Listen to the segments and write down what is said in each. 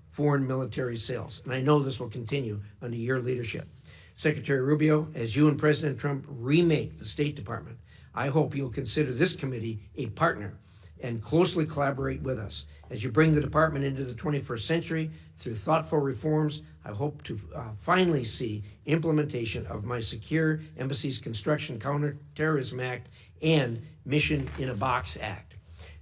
foreign military sales, and I know this will continue under your leadership. Secretary Rubio, as you and President Trump remake the State Department, I hope you'll consider this committee a partner and closely collaborate with us. As you bring the department into the 21st century through thoughtful reforms, I hope to finally see implementation of my Secure Embassies Construction Counterterrorism Act and Mission in a Box Act.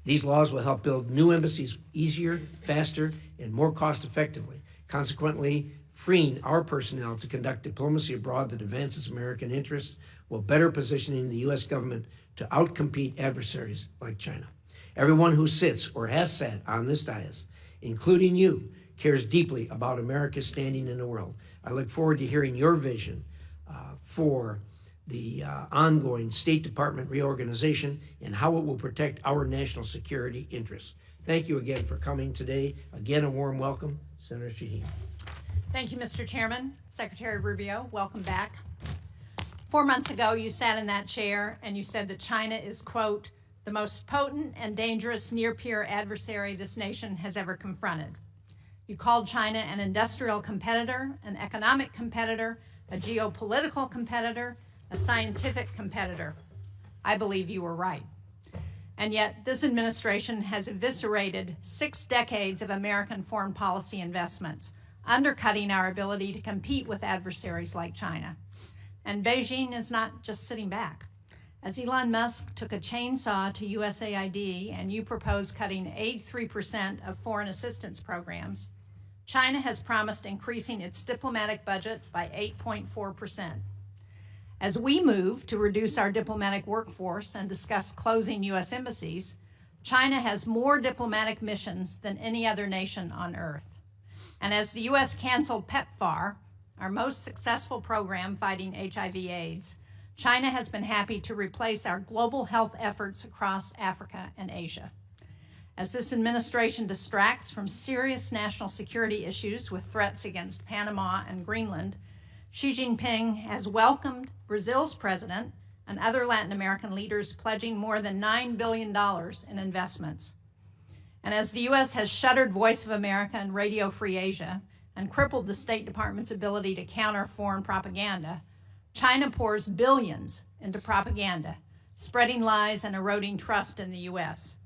These laws will help build new embassies easier, faster, and more cost effectively, consequently freeing our personnel to conduct diplomacy abroad that advances American interests while better positioning the U.S. government to outcompete adversaries like China. Everyone who sits or has sat on this dais, including you, cares deeply about America's standing in the world. I look forward to hearing your vision for the ongoing State Department reorganization and how it will protect our national security interests. Thank you again for coming today. Again, a warm welcome, Senator Shaheen. Thank you, Mr. Chairman. Secretary Rubio, welcome back. 4 months ago, you sat in that chair and you said that China is, quote, the most potent and dangerous near-peer adversary this nation has ever confronted. You called China an industrial competitor, an economic competitor, a geopolitical competitor, a scientific competitor. I believe you were right. And yet, this administration has eviscerated 6 decades of American foreign policy investments, undercutting our ability to compete with adversaries like China. And Beijing is not just sitting back. As Elon Musk took a chainsaw to USAID and you proposed cutting 83% of foreign assistance programs, China has promised increasing its diplomatic budget by 8.4%. As we move to reduce our diplomatic workforce and discuss closing U.S. embassies, China has more diplomatic missions than any other nation on earth. And as the U.S. canceled PEPFAR, our most successful program fighting HIV/AIDS, China has been happy to replace our global health efforts across Africa and Asia. As this administration distracts from serious national security issues with threats against Panama and Greenland, Xi Jinping has welcomed Brazil's president and other Latin American leaders pledging more than $9 billion in investments. And as the U.S. has shuttered Voice of America and Radio Free Asia and crippled the State Department's ability to counter foreign propaganda, China pours billions into propaganda, spreading lies and eroding trust in the U.S.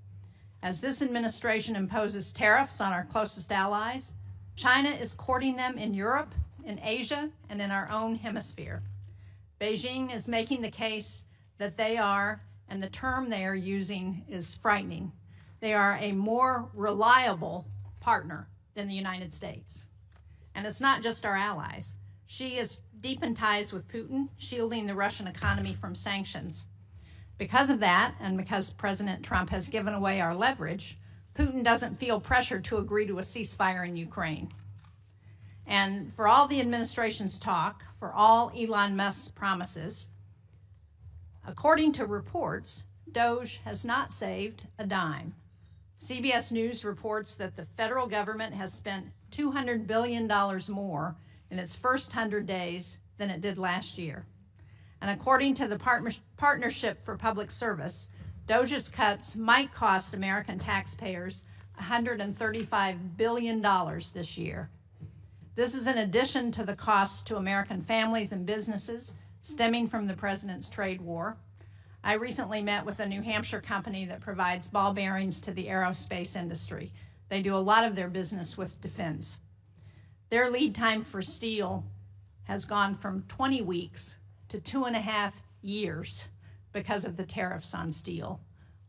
As this administration imposes tariffs on our closest allies, China is courting them in Europe, in Asia, and in our own hemisphere. Beijing is making the case that they are, and the term they are using is frightening, they are a more reliable partner than the United States. And it's not just our allies. Xi is deep in ties with Putin, shielding the Russian economy from sanctions. Because of that, and because President Trump has given away our leverage, Putin doesn't feel pressure to agree to a ceasefire in Ukraine. And for all the administration's talk, for all Elon Musk's promises, according to reports, DOGE has not saved a dime. CBS News reports that the federal government has spent $200 billion more in its first 100 days than it did last year. And according to the Partnership for Public Service, DOGE's cuts might cost American taxpayers $135 billion this year. This is in addition to the costs to American families and businesses stemming from the president's trade war. I recently met with a New Hampshire company that provides ball bearings to the aerospace industry. They do a lot of their business with defense. Their lead time for steel has gone from 20 weeks to 2.5 years because of the tariffs on steel.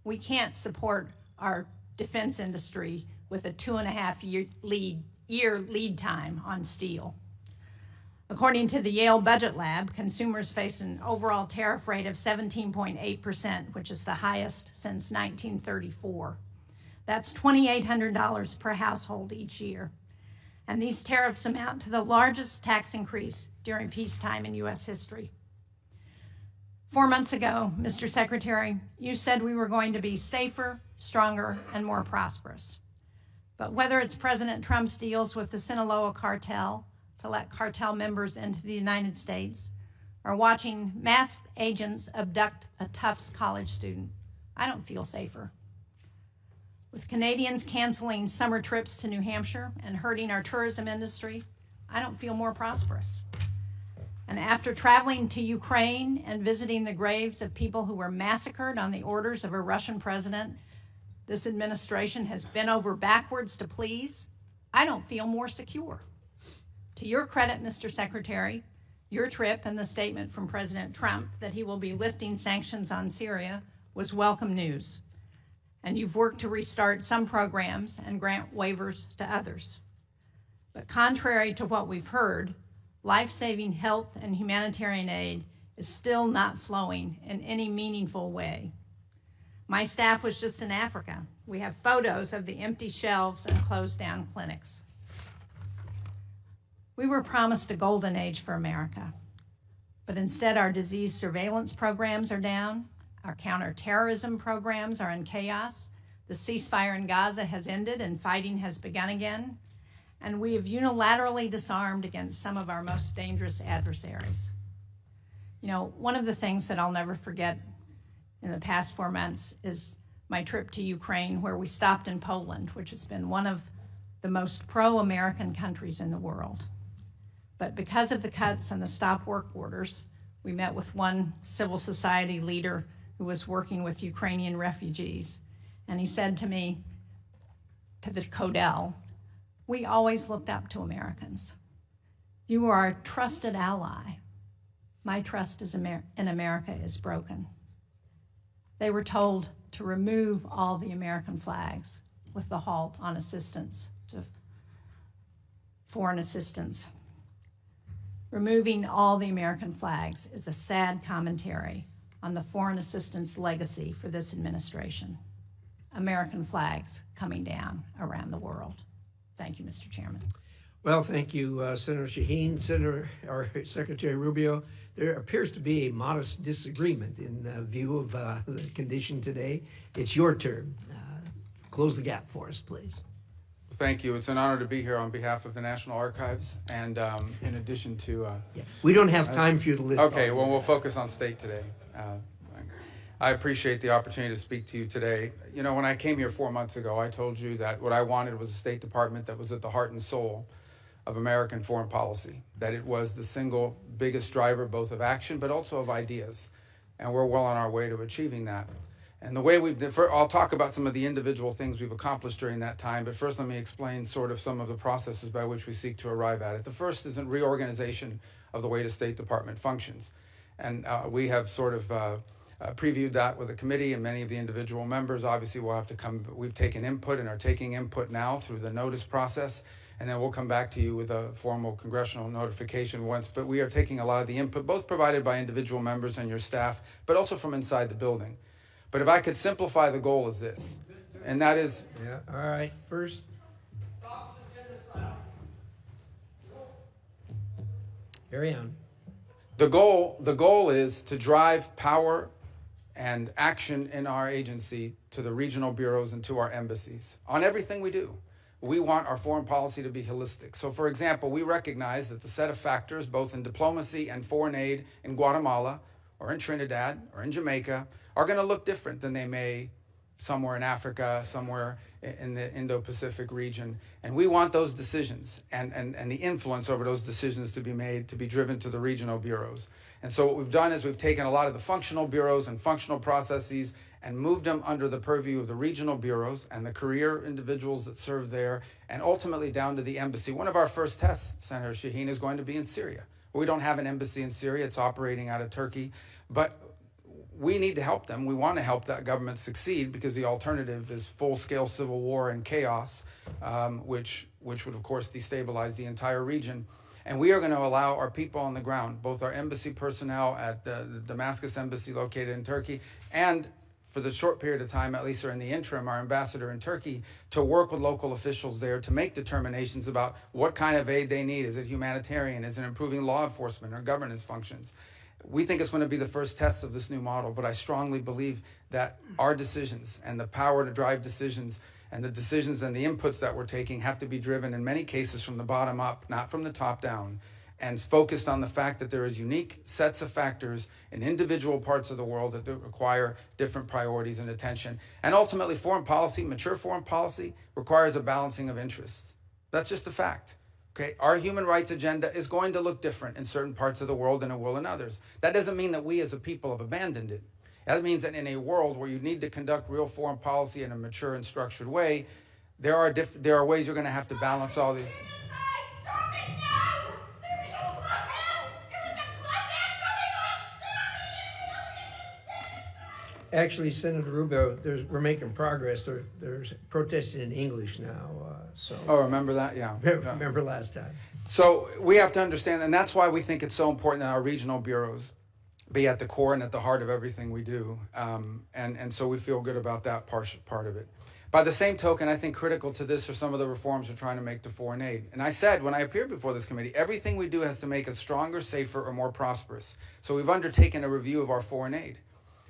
We can't support our defense industry with a 2.5-year lead time on steel. According to the Yale Budget Lab, consumers face an overall tariff rate of 17.8%, which is the highest since 1934. That's $2,800 per household each year. And these tariffs amount to the largest tax increase during peacetime in U.S. history. 4 months ago, Mr. Secretary, you said we were going to be safer, stronger, and more prosperous. But whether it's President Trump's deals with the Sinaloa cartel to let cartel members into the United States, or watching masked agents abduct a Tufts college student, I don't feel safer. With Canadians canceling summer trips to New Hampshire and hurting our tourism industry, I don't feel more prosperous. And after traveling to Ukraine and visiting the graves of people who were massacred on the orders of a Russian president this administration has bent over backwards to please, I don't feel more secure. To your credit, Mr. Secretary, your trip and the statement from President Trump that he will be lifting sanctions on Syria was welcome news. And you've worked to restart some programs and grant waivers to others. But contrary to what we've heard, life-saving health and humanitarian aid is still not flowing in any meaningful way. My staff was just in Africa. We have photos of the empty shelves and closed down clinics. We were promised a golden age for America, but instead our disease surveillance programs are down, our counterterrorism programs are in chaos, the ceasefire in Gaza has ended and fighting has begun again, and we have unilaterally disarmed against some of our most dangerous adversaries. You know, one of the things that I'll never forget in the past 4 months is my trip to Ukraine, where we stopped in Poland, which has been one of the most pro-American countries in the world. But because of the cuts and the stop work orders, we met with one civil society leader who was working with Ukrainian refugees. And he said to me, to the Codel, we always looked up to Americans. You are a trusted ally. My trust in America is broken. They were told to remove all the American flags with the halt on assistance to foreign assistance. Removing all the American flags is a sad commentary on the foreign assistance legacy for this administration. American flags coming down around the world. Thank you, Mr. Chairman. Well, thank you, Senator Shaheen, Secretary Rubio. There appears to be a modest disagreement in view of the condition today. It's your turn. Close the gap for us, please. Thank you. It's an honor to be here on behalf of the National Archives, and in addition to... We don't have time for you to list. Okay, well, we'll focus on state today. I appreciate the opportunity to speak to you today. You know, when I came here 4 months ago, I told you that what I wanted was a State Department that was at the heart and soul of American foreign policy, that it was the single biggest driver both of action but also of ideas, and we're well on our way to achieving that. And the way I'll talk about some of the individual things we've accomplished during that time, but first let me explain sort of some of the processes by which we seek to arrive at it. The first is a reorganization of the way the State Department functions. And we have sort of previewed that with the committee and many of the individual members. Obviously, we'll have to we've taken input and are taking input now through the notice process. And then we'll come back to you with a formal congressional notification once. But we are taking a lot of the input, both provided by individual members and your staff, but also from inside the building. But if I could simplify, the goal is this, and that is... Yeah, all right. First. Carry on. The goal is to drive power and action in our agency to the regional bureaus and to our embassies on everything we do. We want our foreign policy to be holistic. So, for example, we recognize that the set of factors, both in diplomacy and foreign aid in Guatemala or in Trinidad or in Jamaica, are going to look different than they may somewhere in Africa, somewhere in the Indo-Pacific region. And we want those decisions and the influence over those decisions to be made, to be driven to the regional bureaus. And so what we've done is we've taken a lot of the functional bureaus and functional processes and moved them under the purview of the regional bureaus and the career individuals that serve there, and ultimately down to the embassy. One of our first tests, Senator Shaheen, is going to be in Syria. We don't have an embassy in Syria. It's operating out of Turkey. But we need to help them. We want to help that government succeed, because the alternative is full-scale civil war and chaos, which would, of course, destabilize the entire region. And we are going to allow our people on the ground, both our embassy personnel at the Damascus embassy located in Turkey, and for the short period of time, at least, or in the interim, our ambassador in Turkey, to work with local officials there to make determinations about what kind of aid they need. Is it humanitarian? Is it improving law enforcement or governance functions? We think it's going to be the first test of this new model, but I strongly believe that our decisions and the power to drive decisions and the decisions and the inputs that we're taking have to be driven in many cases from the bottom up, not from the top down. and is focused on the fact that there is unique sets of factors in individual parts of the world that require different priorities and attention. And ultimately, foreign policy, mature foreign policy, requires a balancing of interests. That's just a fact. Okay, our human rights agenda is going to look different in certain parts of the world than it will in others. That doesn't mean that we as a people have abandoned it. That means that in a world where you need to conduct real foreign policy in a mature and structured way, there are ways you're going to have to balance all these. Actually, Senator Rubio, we're making progress. There's protesting in English now. Oh, remember that? Yeah. Remember last time. So we have to understand, and that's why we think it's so important that our regional bureaus be at the core and at the heart of everything we do. And so we feel good about that part of it. By the same token, I think critical to this are some of the reforms we're trying to make to foreign aid. And I said when I appeared before this committee, everything we do has to make us stronger, safer, or more prosperous. So we've undertaken a review of our foreign aid.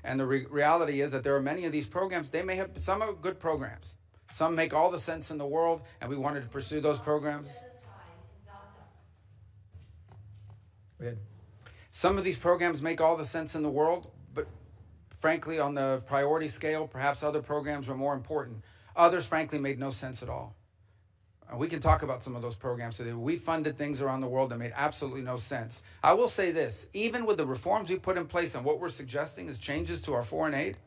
And the reality is that there are many of these programs, some are good programs. Some make all the sense in the world, and we wanted to pursue those programs. Go ahead. Some of these programs make all the sense in the world, but frankly, on the priority scale, perhaps other programs were more important. Others, frankly, made no sense at all. We can talk about some of those programs today. We funded things around the world that made absolutely no sense. I will say this, even with the reforms we put in place and what we're suggesting is changes to our foreign aid,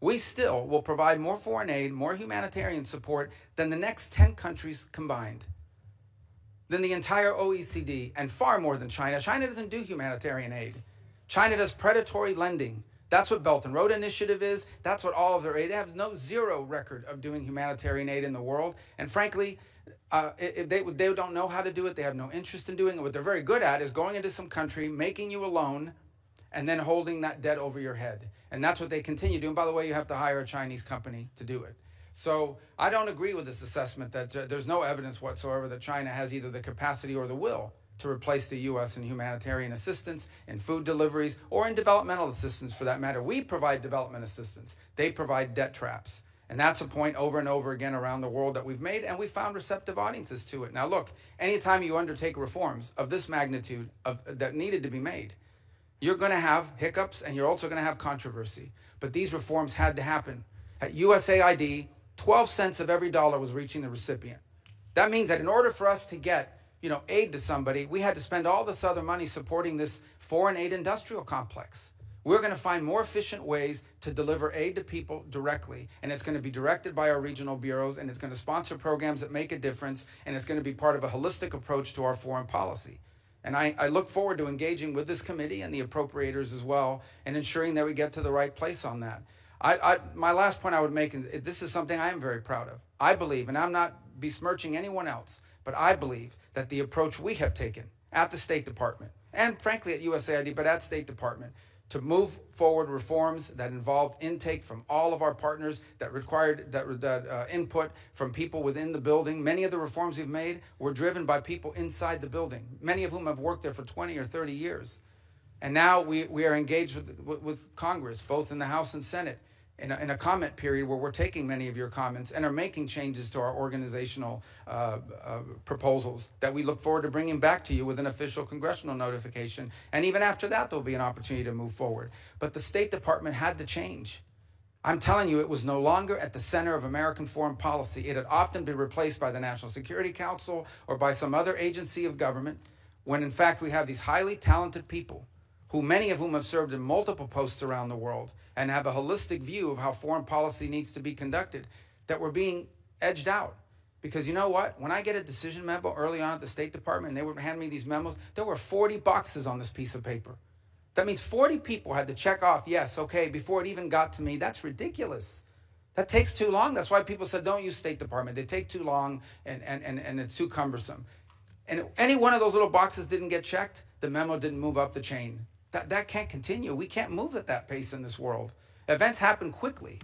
we still will provide more foreign aid, more humanitarian support than the next 10 countries combined, than the entire OECD, and far more than China. China doesn't do humanitarian aid. China does predatory lending. That's what Belt and Road Initiative is. That's what all of their aid. They have zero record of doing humanitarian aid in the world. And frankly, they don't know how to do it. They have no interest in doing it. What they're very good at is going into some country, making you a loan, and then holding that debt over your head. And that's what they continue doing. By the way, you have to hire a Chinese company to do it. So I don't agree with this assessment that there's no evidence whatsoever that China has either the capacity or the will to replace the U.S. in humanitarian assistance, in food deliveries, or in developmental assistance for that matter. We provide development assistance. They provide debt traps. And that's a point over and over again around the world that we've made, and we found receptive audiences to it. Now look, anytime you undertake reforms of this magnitude that needed to be made, you're going to have hiccups and you're also going to have controversy. But these reforms had to happen. At USAID, 12 cents of every dollar was reaching the recipient. That means that in order for us to get aid to somebody, we had to spend all this other money supporting this foreign aid industrial complex. We're going to find more efficient ways to deliver aid to people directly, and it's going to be directed by our regional bureaus, and it's going to sponsor programs that make a difference, and it's going to be part of a holistic approach to our foreign policy. And I look forward to engaging with this committee and the appropriators as well, and ensuring that we get to the right place on that. My last point I would make is this is something I am very proud of. I believe, and I'm not besmirching anyone else, but I believe that the approach we have taken at the State Department, and frankly at USAID, but at State Department, to move forward reforms that involved intake from all of our partners, that required input from people within the building. Many of the reforms we've made were driven by people inside the building, many of whom have worked there for 20 or 30 years. And now we are engaged with Congress, both in the House and Senate, in a comment period where we're taking many of your comments and are making changes to our organizational proposals that we look forward to bringing back to you with an official congressional notification. And even after that, there'll be an opportunity to move forward. But the State Department had to change. I'm telling you, it was no longer at the center of American foreign policy. It had often been replaced by the National Security Council or by some other agency of government, when in fact we have these highly talented people, many of whom have served in multiple posts around the world and have a holistic view of how foreign policy needs to be conducted, that were being edged out. Because you know what? When I get a decision memo early on at the State Department and they would hand me these memos, there were 40 boxes on this piece of paper. That means 40 people had to check off, yes, okay, before it even got to me. That's ridiculous. That takes too long. That's why people said, don't use State Department. They take too long and it's too cumbersome. And any one of those little boxes didn't get checked, the memo didn't move up the chain. That can't continue. We can't move at that pace in this world. Events happen quickly,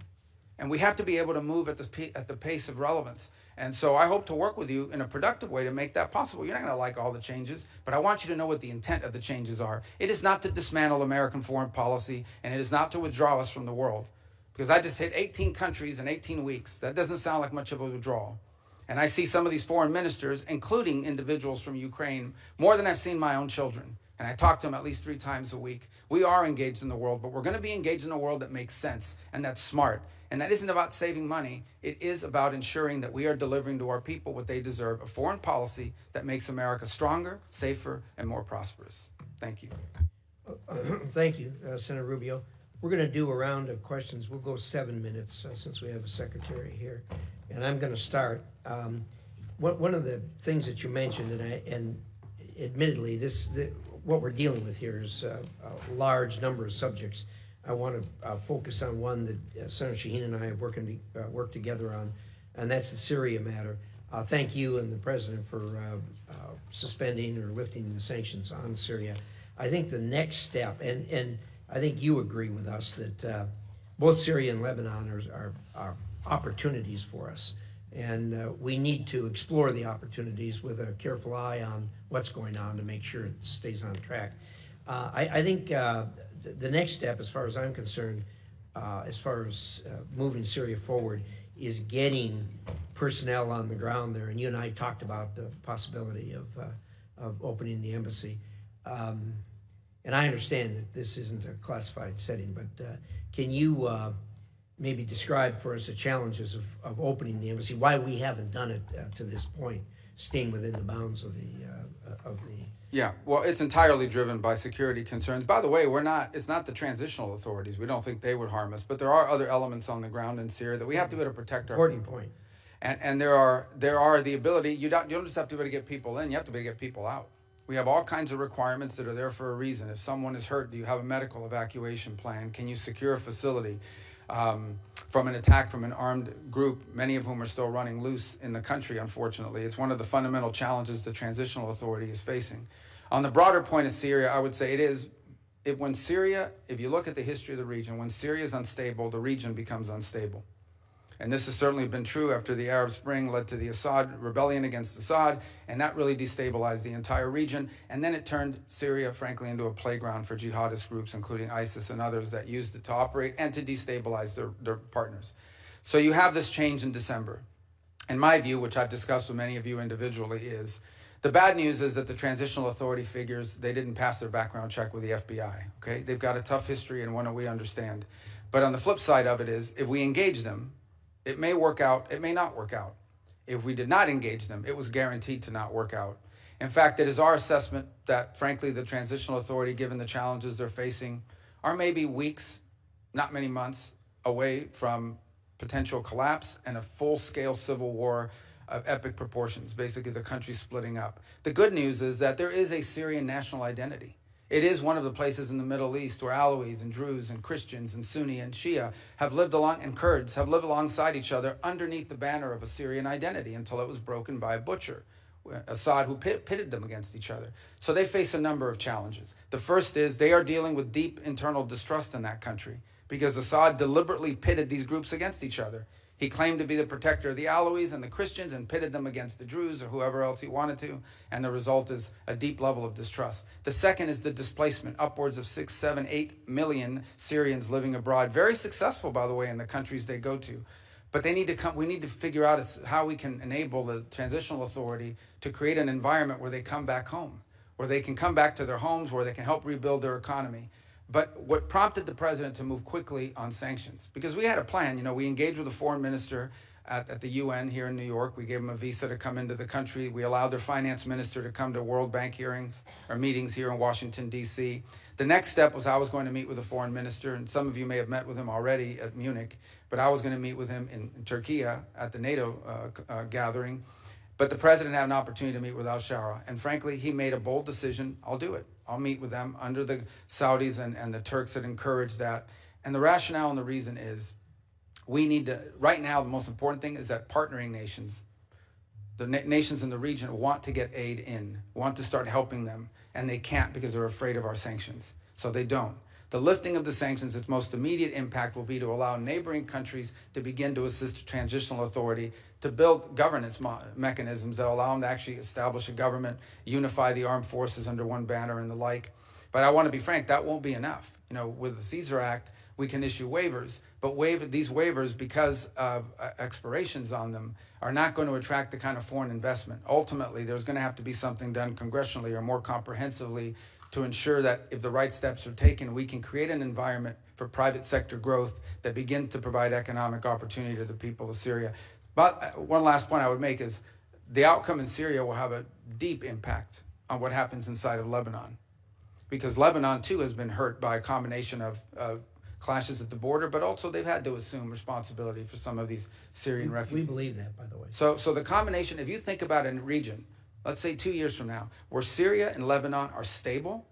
and we have to be able to move at the pace of relevance. And so I hope to work with you in a productive way to make that possible. You're not going to like all the changes, but I want you to know what the intent of the changes are. It is not to dismantle American foreign policy, and it is not to withdraw us from the world. Because I just hit 18 countries in 18 weeks. That doesn't sound like much of a withdrawal. And I see some of these foreign ministers, including individuals from Ukraine, more than I've seen my own children. And I talk to them at least 3 times a week. We are engaged in the world, but we're going to be engaged in a world that makes sense and that's smart. And that isn't about saving money. It is about ensuring that we are delivering to our people what they deserve, a foreign policy that makes America stronger, safer, and more prosperous. Thank you. Thank you, Senator Rubio. We're going to do a round of questions. We'll go 7 minutes since we have a secretary here. And I'm going to start. One of the things that you mentioned, and admittedly, what we're dealing with here is a large number of subjects. I want to focus on one that Senator Shaheen and I have worked together on, and that's the Syria matter. Thank you and the President for suspending or lifting the sanctions on Syria. I think the next step, and I think you agree with us that both Syria and Lebanon are opportunities for us. And we need to explore the opportunities with a careful eye on what's going on to make sure it stays on track. I think the next step, as far as I'm concerned, as far as moving Syria forward, is getting personnel on the ground there. And you and I talked about the possibility of opening the embassy. And I understand that this isn't a classified setting, but can you maybe describe for us the challenges of opening the embassy, why we haven't done it to this point, staying within the bounds of the Yeah, well, it's entirely driven by security concerns. By the way, it's not the transitional authorities. We don't think they would harm us, but there are other elements on the ground in Syria that we have to be able to protect our important people. point. And there are the ability, you don't just have to be able to get people in, you have to be able to get people out. We have all kinds of requirements that are there for a reason. If someone is hurt, do you have a medical evacuation plan? Can you secure a facility from an attack from an armed group, many of whom are still running loose in the country, unfortunately? It's one of the fundamental challenges the transitional authority is facing. On the broader point of Syria, I would say when Syria, if you look at the history of the region, when Syria is unstable, the region becomes unstable. And this has certainly been true after the Arab Spring led to the Assad rebellion against Assad, and that really destabilized the entire region. And then it turned Syria, frankly, into a playground for jihadist groups, including ISIS and others that used it to operate and to destabilize their partners. So you have this change in December. And my view, which I've discussed with many of you individually, is the bad news is that the transitional authority figures, they didn't pass their background check with the FBI, okay? They've got a tough history and one that we understand. But on the flip side of it is, if we engage them, it may work out, it may not work out. If we did not engage them, it was guaranteed to not work out. In fact, it is our assessment that, frankly, the transitional authority, given the challenges they're facing, are maybe weeks, not many months, away from potential collapse and a full-scale civil war of epic proportions, basically the country splitting up. The good news is that there is a Syrian national identity. It is one of the places in the Middle East where Alawis and Druze and Christians and Sunni and Shia have lived and Kurds have lived alongside each other underneath the banner of a Syrian identity until it was broken by a butcher, Assad, who pitted them against each other. So they face a number of challenges. The first is they are dealing with deep internal distrust in that country because Assad deliberately pitted these groups against each other. He claimed to be the protector of the Alawis and the Christians and pitted them against the Druze or whoever else he wanted to, and the result is a deep level of distrust. The second is the displacement, upwards of 6, 7, 8 million Syrians living abroad. Very successful, by the way, in the countries they go to. But we need to figure out how we can enable the transitional authority to create an environment where they come back home, where they can come back to their homes, where they can help rebuild their economy. But what prompted the president to move quickly on sanctions? Because we had a plan. We engaged with the foreign minister at the UN here in New York. We gave them a visa to come into the country. We allowed their finance minister to come to World Bank meetings here in Washington, D.C. The next step was I was going to meet with the foreign minister, and some of you may have met with him already at Munich, but I was going to meet with him in Turkey at the NATO gathering. But the president had an opportunity to meet with al-Shara, and frankly, he made a bold decision. I'll do it. I'll meet with them under the Saudis and the Turks that encourage that. And the rationale and the reason is we need to, right now, the most important thing is that partnering nations, the nations in the region want to get aid in, want to start helping them, and they can't because they're afraid of our sanctions. So they don't. The lifting of the sanctions, its most immediate impact will be to allow neighboring countries to begin to assist the transitional authority to build governance mechanisms that allow them to actually establish a government, unify the armed forces under one banner and the like. But I want to be frank, that won't be enough. With the Caesar Act, we can issue waivers. But these waivers, because of expirations on them, are not going to attract the kind of foreign investment. Ultimately, there's going to have to be something done congressionally or more comprehensively to ensure that if the right steps are taken, we can create an environment for private sector growth that begins to provide economic opportunity to the people of Syria. But one last point I would make is the outcome in Syria will have a deep impact on what happens inside of Lebanon, because Lebanon too has been hurt by a combination of clashes at the border, but also they've had to assume responsibility for some of these Syrian refugees. We believe that, by the way. So the combination, if you think about a region, let's say 2 years from now, where Syria and Lebanon are stable,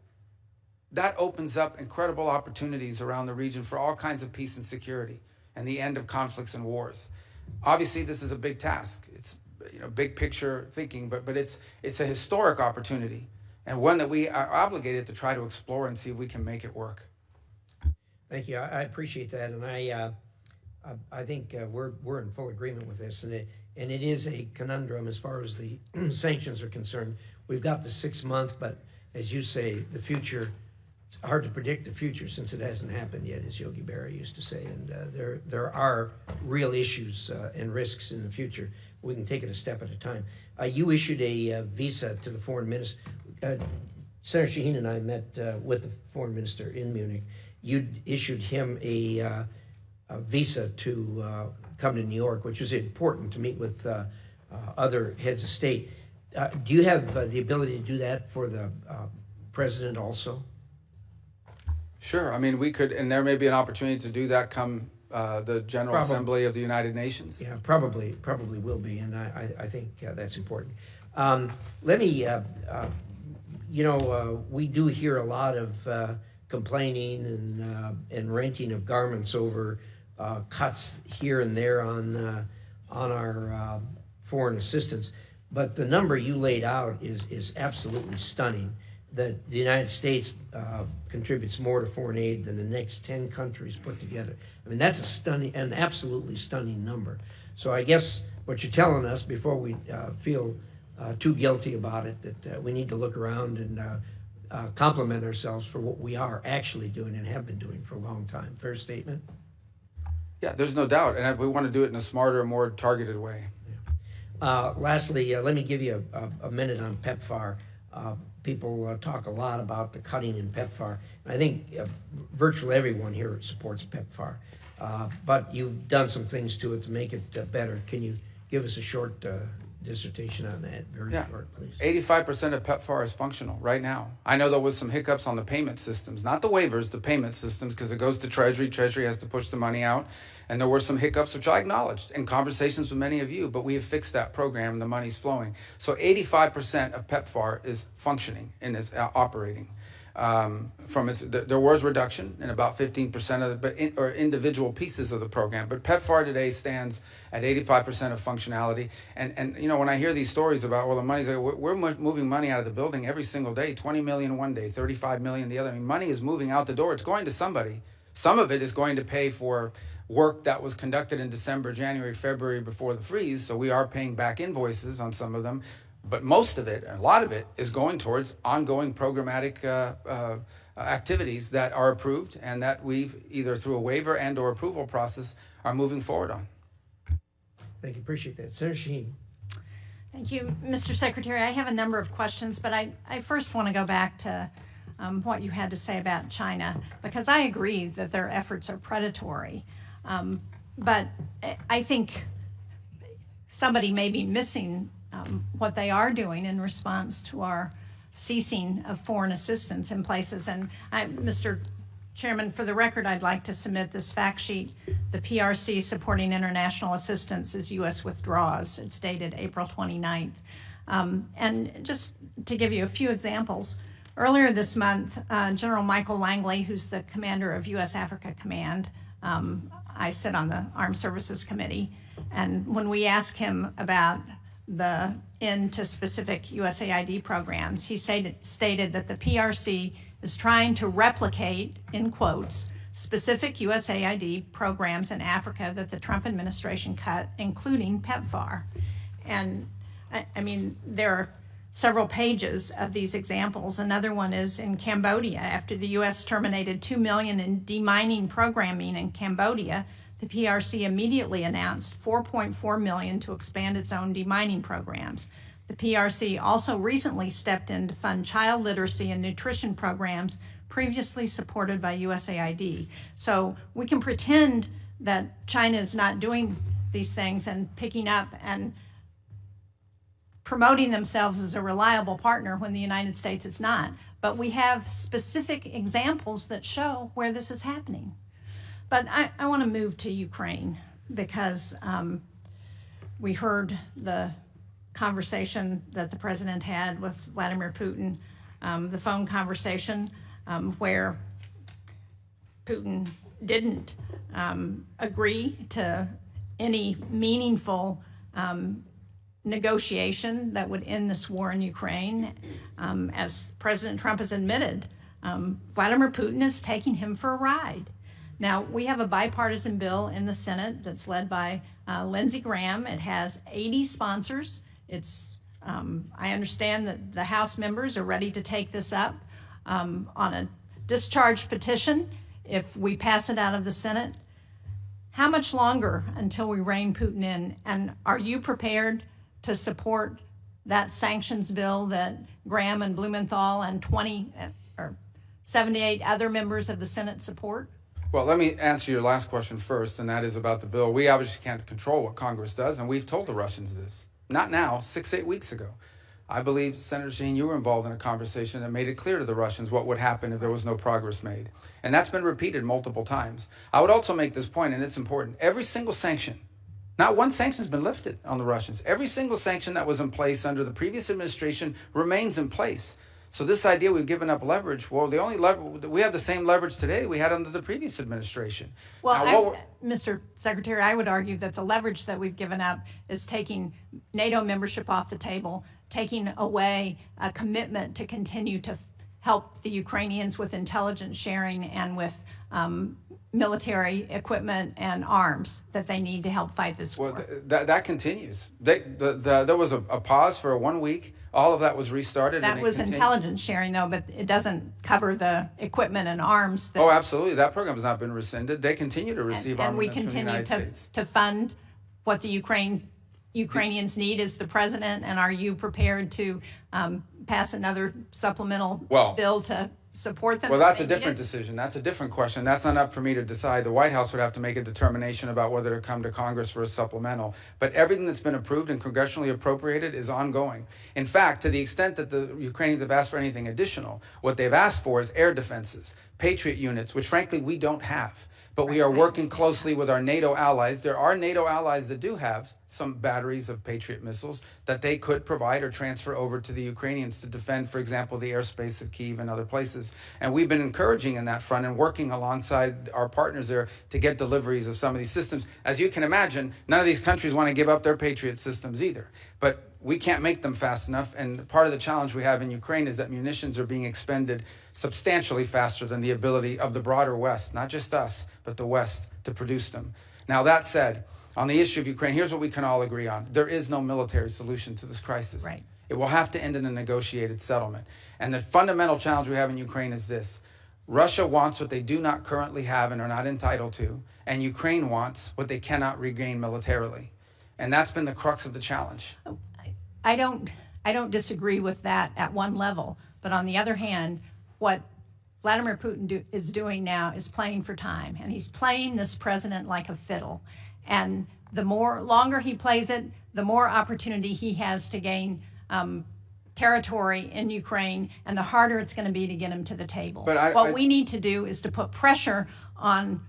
that opens up incredible opportunities around the region for all kinds of peace and security and the end of conflicts and wars. Obviously, this is a big task. It's big picture thinking, but it's a historic opportunity and one that we are obligated to try to explore and see if we can make it work. Thank you. I appreciate that, and I think we're in full agreement with this, and it is a conundrum as far as the sanctions are concerned. We've got the 6 months, but as you say, the future. It's hard to predict the future since it hasn't happened yet, as Yogi Berra used to say. And there are real issues and risks in the future. We can take it a step at a time. You issued a visa to the foreign minister. Senator Shaheen and I met with the foreign minister in Munich. You issued him a visa to come to New York, which was important to meet with other heads of state. Do you have the ability to do that for the president also? Sure. I mean, we could, and there may be an opportunity to do that come the General Assembly of the United Nations. Yeah, probably will be, and I think that's important. Let me, we do hear a lot of complaining and renting of garments over cuts here and there on our foreign assistance, but the number you laid out is absolutely stunning. That the United States contributes more to foreign aid than the next 10 countries put together. I mean, that's an absolutely stunning number. So I guess what you're telling us before we feel too guilty about it, that we need to look around and compliment ourselves for what we are actually doing and have been doing for a long time. Fair statement? Yeah, there's no doubt. And we want to do it in a smarter, more targeted way. Yeah. Lastly, let me give you a minute on PEPFAR. People talk a lot about the cutting in PEPFAR. And I think virtually everyone here supports PEPFAR. But you've done some things to it to make it better. Can you give us a short dissertation on that? Very short, please. 85% of PEPFAR is functional right now. I know there was some hiccups on the payment systems, not the waivers, the payment systems, because it goes to Treasury. Treasury has to push the money out. And there were some hiccups, which I acknowledged in conversations with many of you, but we have fixed that program and the money's flowing. So 85% of PEPFAR is functioning and is operating. There was reduction in about 15% of or individual pieces of the program, but PEPFAR today stands at 85% of functionality. And when I hear these stories about, well, the money's like, we're moving money out of the building every single day, 20 million one day, 35 million the other. I mean, money is moving out the door. It's going to somebody. Some of it is going to pay for work that was conducted in December, January, February before the freeze. So we are paying back invoices on some of them. But most of it, a lot of it, is going towards ongoing programmatic activities that are approved and that we've either through a waiver and or approval process are moving forward on. Thank you. Appreciate that. Senator Shaheen. Thank you, Mr. Secretary. I have a number of questions, but I first want to go back to what you had to say about China, because I agree that their efforts are predatory. But I think somebody may be missing what they are doing in response to our ceasing of foreign assistance in places. And Mr. Chairman, for the record, I'd like to submit this fact sheet. The PRC supporting international assistance is U.S. withdraws. It's dated April 29th. And just to give you a few examples, earlier this month, General Michael Langley, who's the commander of U.S. Africa Command, I sit on the Armed Services Committee, and when we asked him about the end to specific USAID programs, he stated that the PRC is trying to replicate, in quotes, specific USAID programs in Africa that the Trump administration cut, including PEPFAR. And I mean, there are several pages of these examples. Another one is in Cambodia. After the U.S. terminated $2 million in demining programming in Cambodia, the PRC immediately announced $4.4 million to expand its own demining programs. The PRC also recently stepped in to fund child literacy and nutrition programs previously supported by USAID. So we can pretend that China is not doing these things and picking up and promoting themselves as a reliable partner when the United States is not. But we have specific examples that show where this is happening. But I want to move to Ukraine because we heard the conversation that the president had with Vladimir Putin, the phone conversation where Putin didn't agree to any meaningful negotiation that would end this war in Ukraine. As President Trump has admitted, Vladimir Putin is taking him for a ride. Now, we have a bipartisan bill in the Senate that's led by Lindsey Graham. It has 80 sponsors. I understand that the House members are ready to take this up on a discharge petition if we pass it out of the Senate. How much longer until we rein Putin in? And are you prepared to support that sanctions bill that Graham and Blumenthal and 78 other members of the Senate support? Well, let me answer your last question first, and that is about the bill. We obviously can't control what Congress does, and we've told the Russians this. Not now, 6-8 weeks ago. I believe, Senator Shaheen, you were involved in a conversation that made it clear to the Russians what would happen if there was no progress made. And that's been repeated multiple times. I would also make this point, and it's important. Every single sanction, not one sanction has been lifted on the Russians. Every single sanction that was in place under the previous administration remains in place. So this idea we've given up leverage, well, the only we have the same leverage today we had under the previous administration. Well, now, Mr. Secretary, I would argue that the leverage that we've given up is taking NATO membership off the table, taking away a commitment to continue to help the Ukrainians with intelligence sharing and with military equipment and arms that they need to help fight this war. Well, that continues. There was a pause for 1 week. All of that was restarted. That was intelligence sharing, though, but it doesn't cover the equipment and arms. Oh, absolutely. That program has not been rescinded. They continue to receive armaments from the United States. To fund what the Ukrainians need as the president, and are you prepared to pass another supplemental bill to support them? Well, that's a different decision. That's a different question. That's not up for me to decide. The White House would have to make a determination about whether to come to Congress for a supplemental. But everything that's been approved and congressionally appropriated is ongoing. In fact, to the extent that the Ukrainians have asked for anything additional, what they've asked for is air defenses, Patriot units, which frankly we don't have. But we are working closely with our NATO allies. There are NATO allies that do have some batteries of Patriot missiles that they could provide or transfer over to the Ukrainians to defend, for example, the airspace of Kyiv and other places. And we've been encouraging in that front and working alongside our partners there to get deliveries of some of these systems. As you can imagine, none of these countries want to give up their Patriot systems either. But we can't make them fast enough. And part of the challenge we have in Ukraine is that munitions are being expended substantially faster than the ability of the broader West, not just us, but the West, to produce them. Now, that said, on the issue of Ukraine, here's what we can all agree on. There is no military solution to this crisis. Right. It will have to end in a negotiated settlement. And the fundamental challenge we have in Ukraine is this. Russia wants what they do not currently have and are not entitled to, and Ukraine wants what they cannot regain militarily. And that's been the crux of the challenge. I don't disagree with that at one level, but on the other hand, what Vladimir Putin is doing now is playing for time, and he's playing this president like a fiddle. And the longer he plays it, the more opportunity he has to gain territory in Ukraine, and the harder it's going to be to get him to the table. But what we need to do is to put pressure on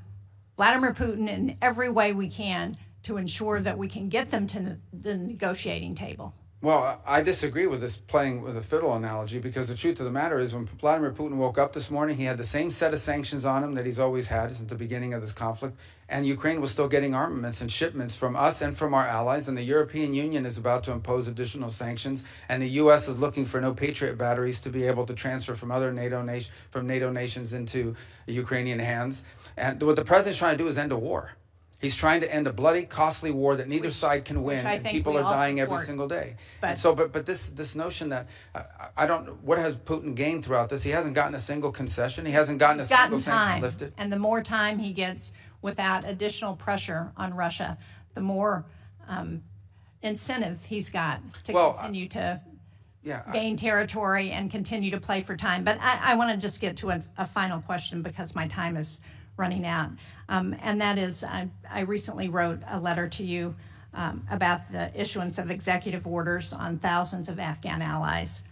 Vladimir Putin in every way we can to ensure that we can get them to the negotiating table. Well, I disagree with this playing with a fiddle analogy, because the truth of the matter is when Vladimir Putin woke up this morning, he had the same set of sanctions on him that he's always had since the beginning of this conflict, and Ukraine was still getting armaments and shipments from us and from our allies, and the European Union is about to impose additional sanctions, and the U.S. is looking for no Patriot batteries to be able to transfer from other NATO nations into Ukrainian hands. And what the president's trying to do is end a war. He's trying to end a bloody, costly war that neither side can win, and people are dying every single day. But, and so, but this notion that I don't, what has Putin gained throughout this? He hasn't gotten a single concession. He hasn't gotten a single sanction lifted. And the more time he gets without additional pressure on Russia, the more incentive he's got to continue to gain territory and continue to play for time. But I want to just get to a final question because my time is running out. And that is, I recently wrote a letter to you about the issuance of executive orders on thousands of Afghan allies.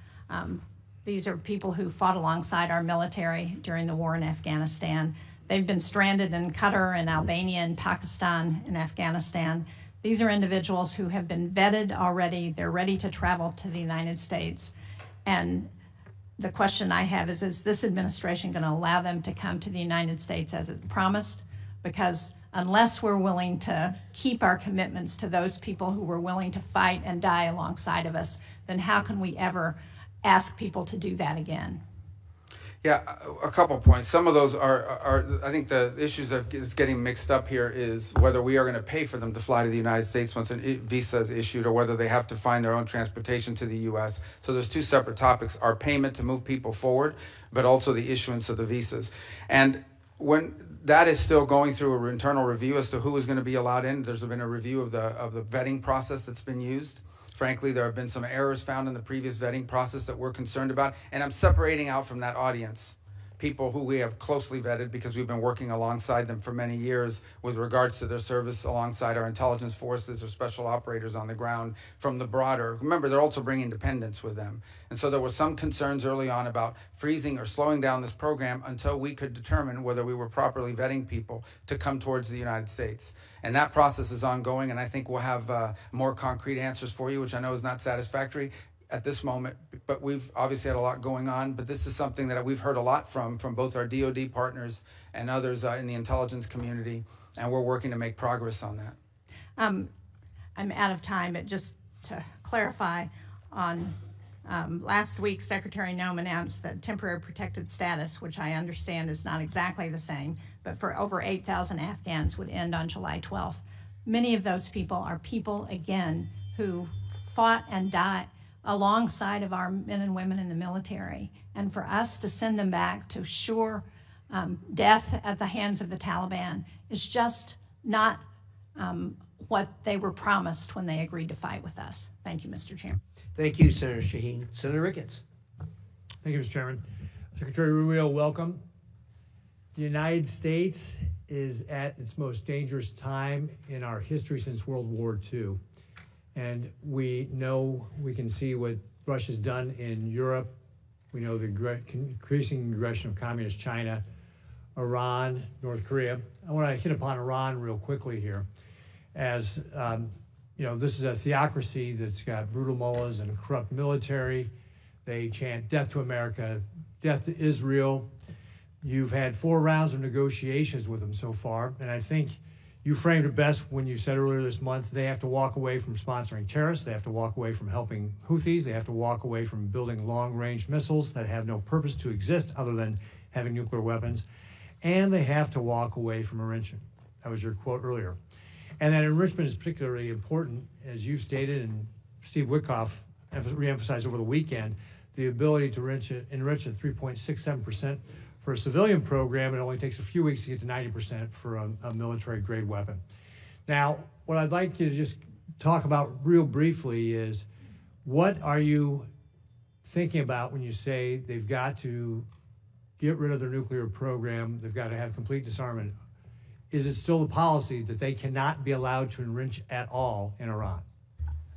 These are people who fought alongside our military during the war in Afghanistan. They've been stranded in Qatar and Albania and Pakistan and Afghanistan. These are individuals who have been vetted already. They're ready to travel to the United States. And the question I have is this administration going to allow them to come to the United States as it promised? Because unless we're willing to keep our commitments to those people who were willing to fight and die alongside of us, then how can we ever ask people to do that again? Yeah, a couple points. Some of those are I think the issues that is getting mixed up here is whether we are going to pay for them to fly to the United States once a visa is issued, or whether they have to find their own transportation to the U.S. So there's two separate topics: our payment to move people forward, but also the issuance of the visas. And when that is still going through an internal review as to who is going to be allowed in, there's been a review of the vetting process that's been used. Frankly, there have been some errors found in the previous vetting process that we're concerned about. And I'm separating out from that audience people who we have closely vetted because we've been working alongside them for many years with regards to their service alongside our intelligence forces or special operators on the ground from the broader. Remember, they're also bringing dependents with them. And so there were some concerns early on about freezing or slowing down this program until we could determine whether we were properly vetting people to come towards the United States. And that process is ongoing, and I think we'll have more concrete answers for you, which I know is not satisfactory at this moment, but we've obviously had a lot going on. But this is something that we've heard a lot from both our DoD partners and others in the intelligence community, and we're working to make progress on that. I'm out of time, but just to clarify, on last week, Secretary Noem announced that temporary protected status, which I understand is not exactly the same, but for over 8,000 Afghans would end on July 12th. Many of those people are people, again, who fought and died alongside of our men and women in the military. And for us to send them back to sure death at the hands of the Taliban is just not what they were promised when they agreed to fight with us. Thank you, Mr. Chairman. Thank you, Senator Shaheen. Senator Ricketts. Thank you, Mr. Chairman. Secretary Rubio, welcome. The United States is at its most dangerous time in our history since World War II. And we know, we can see what Russia's done in Europe. We know the increasing aggression of communist China, Iran, North Korea. I want to hit upon Iran real quickly here. As this is a theocracy that's got brutal mullahs and a corrupt military. They chant death to America, death to Israel. You've had 4 rounds of negotiations with them so far, and I think you framed it best when you said earlier this month they have to walk away from sponsoring terrorists, they have to walk away from helping Houthis, they have to walk away from building long-range missiles that have no purpose to exist other than having nuclear weapons, and they have to walk away from enrichment. That was your quote earlier. And that enrichment is particularly important, as you've stated, and Steve Witkoff reemphasized over the weekend, the ability to enrich at 3.67% for a civilian program. It only takes a few weeks to get to 90% for a military-grade weapon. Now, what I'd like you to just talk about real briefly is, what are you thinking about when you say they've got to get rid of their nuclear program, they've got to have complete disarmament? Is it still the policy that they cannot be allowed to enrich at all in Iran?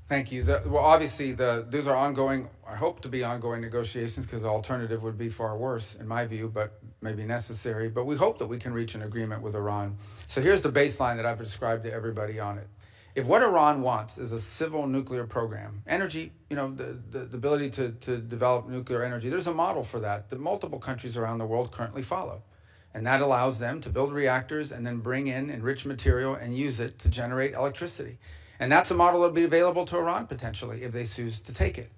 Thank you. Well, obviously, these are ongoing, I hope to be ongoing negotiations, because the alternative would be far worse, in my view, but maybe necessary. But we hope that we can reach an agreement with Iran. So here's the baseline that I've described to everybody on it. If what Iran wants is a civil nuclear program, energy, the ability to develop nuclear energy, there's a model for that multiple countries around the world currently follow. And that allows them to build reactors and then bring in enriched material and use it to generate electricity. And that's a model that will be available to Iran potentially if they choose to take it.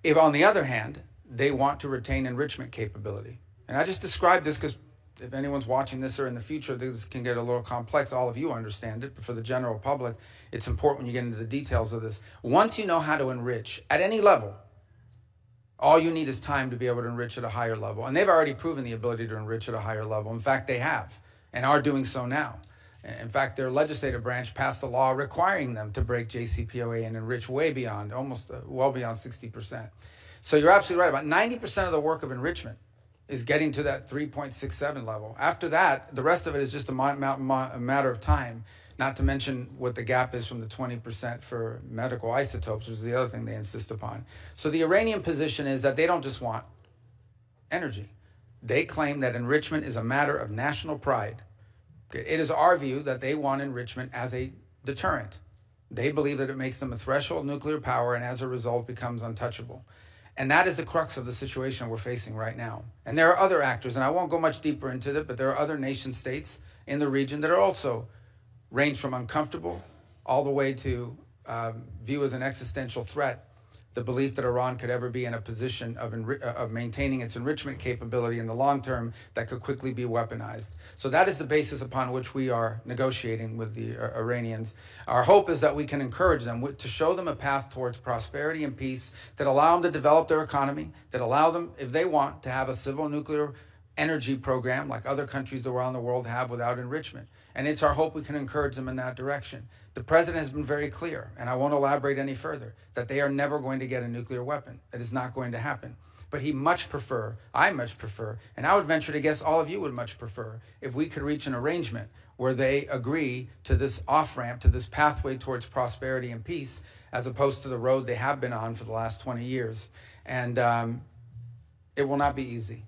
If, on the other hand, they want to retain enrichment capability. And I just described this because if anyone's watching this or in the future, this can get a little complex. All of you understand it, but for the general public, it's important when you get into the details of this. Once you know how to enrich at any level, all you need is time to be able to enrich at a higher level. And they've already proven the ability to enrich at a higher level. In fact, they have and are doing so now. In fact, their legislative branch passed a law requiring them to break JCPOA and enrich way beyond, almost well beyond 60%. So you're absolutely right. About 90% of the work of enrichment is getting to that 3.67 level. After that, the rest of it is just a matter of time, not to mention what the gap is from the 20% for medical isotopes, which is the other thing they insist upon. So the Iranian position is that they don't just want energy. They claim that enrichment is a matter of national pride. It is our view that they want enrichment as a deterrent. They believe that it makes them a threshold nuclear power and as a result becomes untouchable. And that is the crux of the situation we're facing right now. And there are other actors, and I won't go much deeper into it, but there are other nation states in the region that are also range from uncomfortable all the way to view as an existential threat the belief that Iran could ever be in a position of maintaining its enrichment capability in the long term that could quickly be weaponized. So that is the basis upon which we are negotiating with the Iranians. Our hope is that we can encourage them to show them a path towards prosperity and peace that allow them to develop their economy, that allow them, if they want, to have a civil nuclear energy program like other countries around the world have without enrichment. And it's our hope we can encourage them in that direction. The president has been very clear, and I won't elaborate any further, that they are never going to get a nuclear weapon. That is not going to happen. But I much prefer, and I would venture to guess all of you would much prefer, if we could reach an arrangement where they agree to this off-ramp, to this pathway towards prosperity and peace, as opposed to the road they have been on for the last 20 years. And it will not be easy,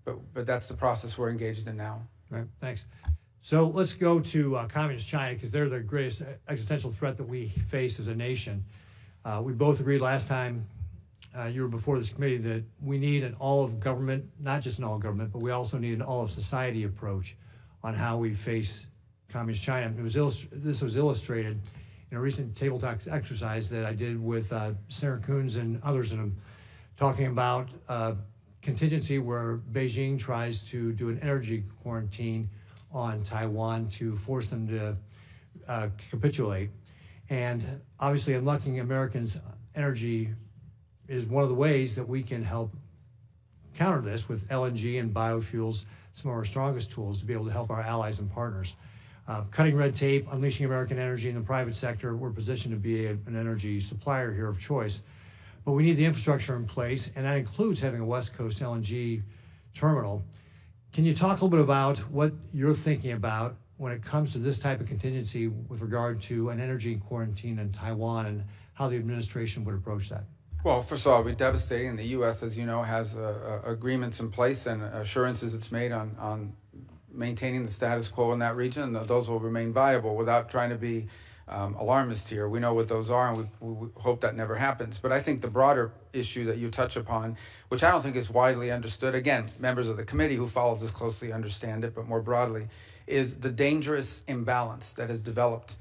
but that's the process we're engaged in now. Right, thanks. So let's go to communist China, because they're the greatest existential threat that we face as a nation. We both agreed last time you were before this committee that we need an all-of-government, not just an all-government, but we also need an all-of-society approach on how we face communist China. This was illustrated in a recent tabletop exercise that I did with Sarah Coons and others in them, talking about contingency where Beijing tries to do an energy quarantine on Taiwan to force them to capitulate. And obviously unlocking Americans' energy is one of the ways that we can help counter this with LNG and biofuels, some of our strongest tools to be able to help our allies and partners. Cutting red tape, unleashing American energy in the private sector, we're positioned to be an energy supplier here of choice. But we need the infrastructure in place, and that includes having a West Coast LNG terminal. Can you talk a little bit about what you're thinking about when it comes to this type of contingency with regard to an energy quarantine in Taiwan and how the administration would approach that? Well, first of all, it would be devastating. The U.S., as you know, has agreements in place and assurances it's made on maintaining the status quo in that region, and those will remain viable without trying to be alarmist here. We know what those are, and we hope that never happens. But I think the broader issue that you touch upon, which I don't think is widely understood, again, members of the committee who follows this closely understand it, but more broadly, is the dangerous imbalance that has developed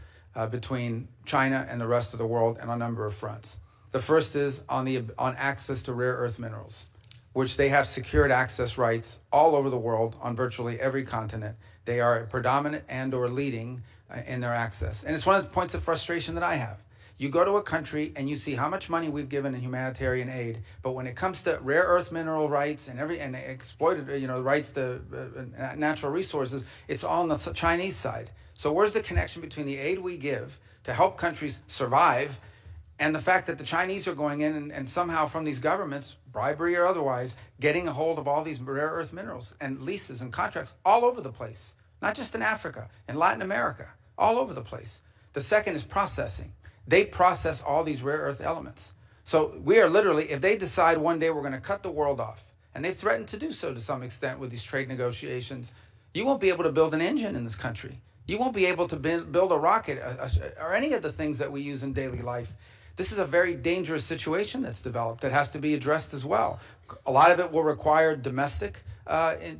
between China and the rest of the world on a number of fronts. The first is on access to rare earth minerals, which they have secured access rights all over the world on virtually every continent. They are predominant and or leading in their access. And it's one of the points of frustration that I have. You go to a country and you see how much money we've given in humanitarian aid, but when it comes to rare earth mineral rights and exploited, rights to natural resources, it's all on the Chinese side. So where's the connection between the aid we give to help countries survive and the fact that the Chinese are going in and somehow from these governments, bribery or otherwise, getting a hold of all these rare earth minerals and leases and contracts all over the place, not just in Africa, in Latin America, all over the place. The second is processing. They process all these rare earth elements. So we are literally, if they decide one day we're going to cut the world off, and they've threatened to do so to some extent with these trade negotiations, you won't be able to build an engine in this country. You won't be able to build a rocket or any of the things that we use in daily life. This is a very dangerous situation that's developed that has to be addressed as well. A lot of it will require domestic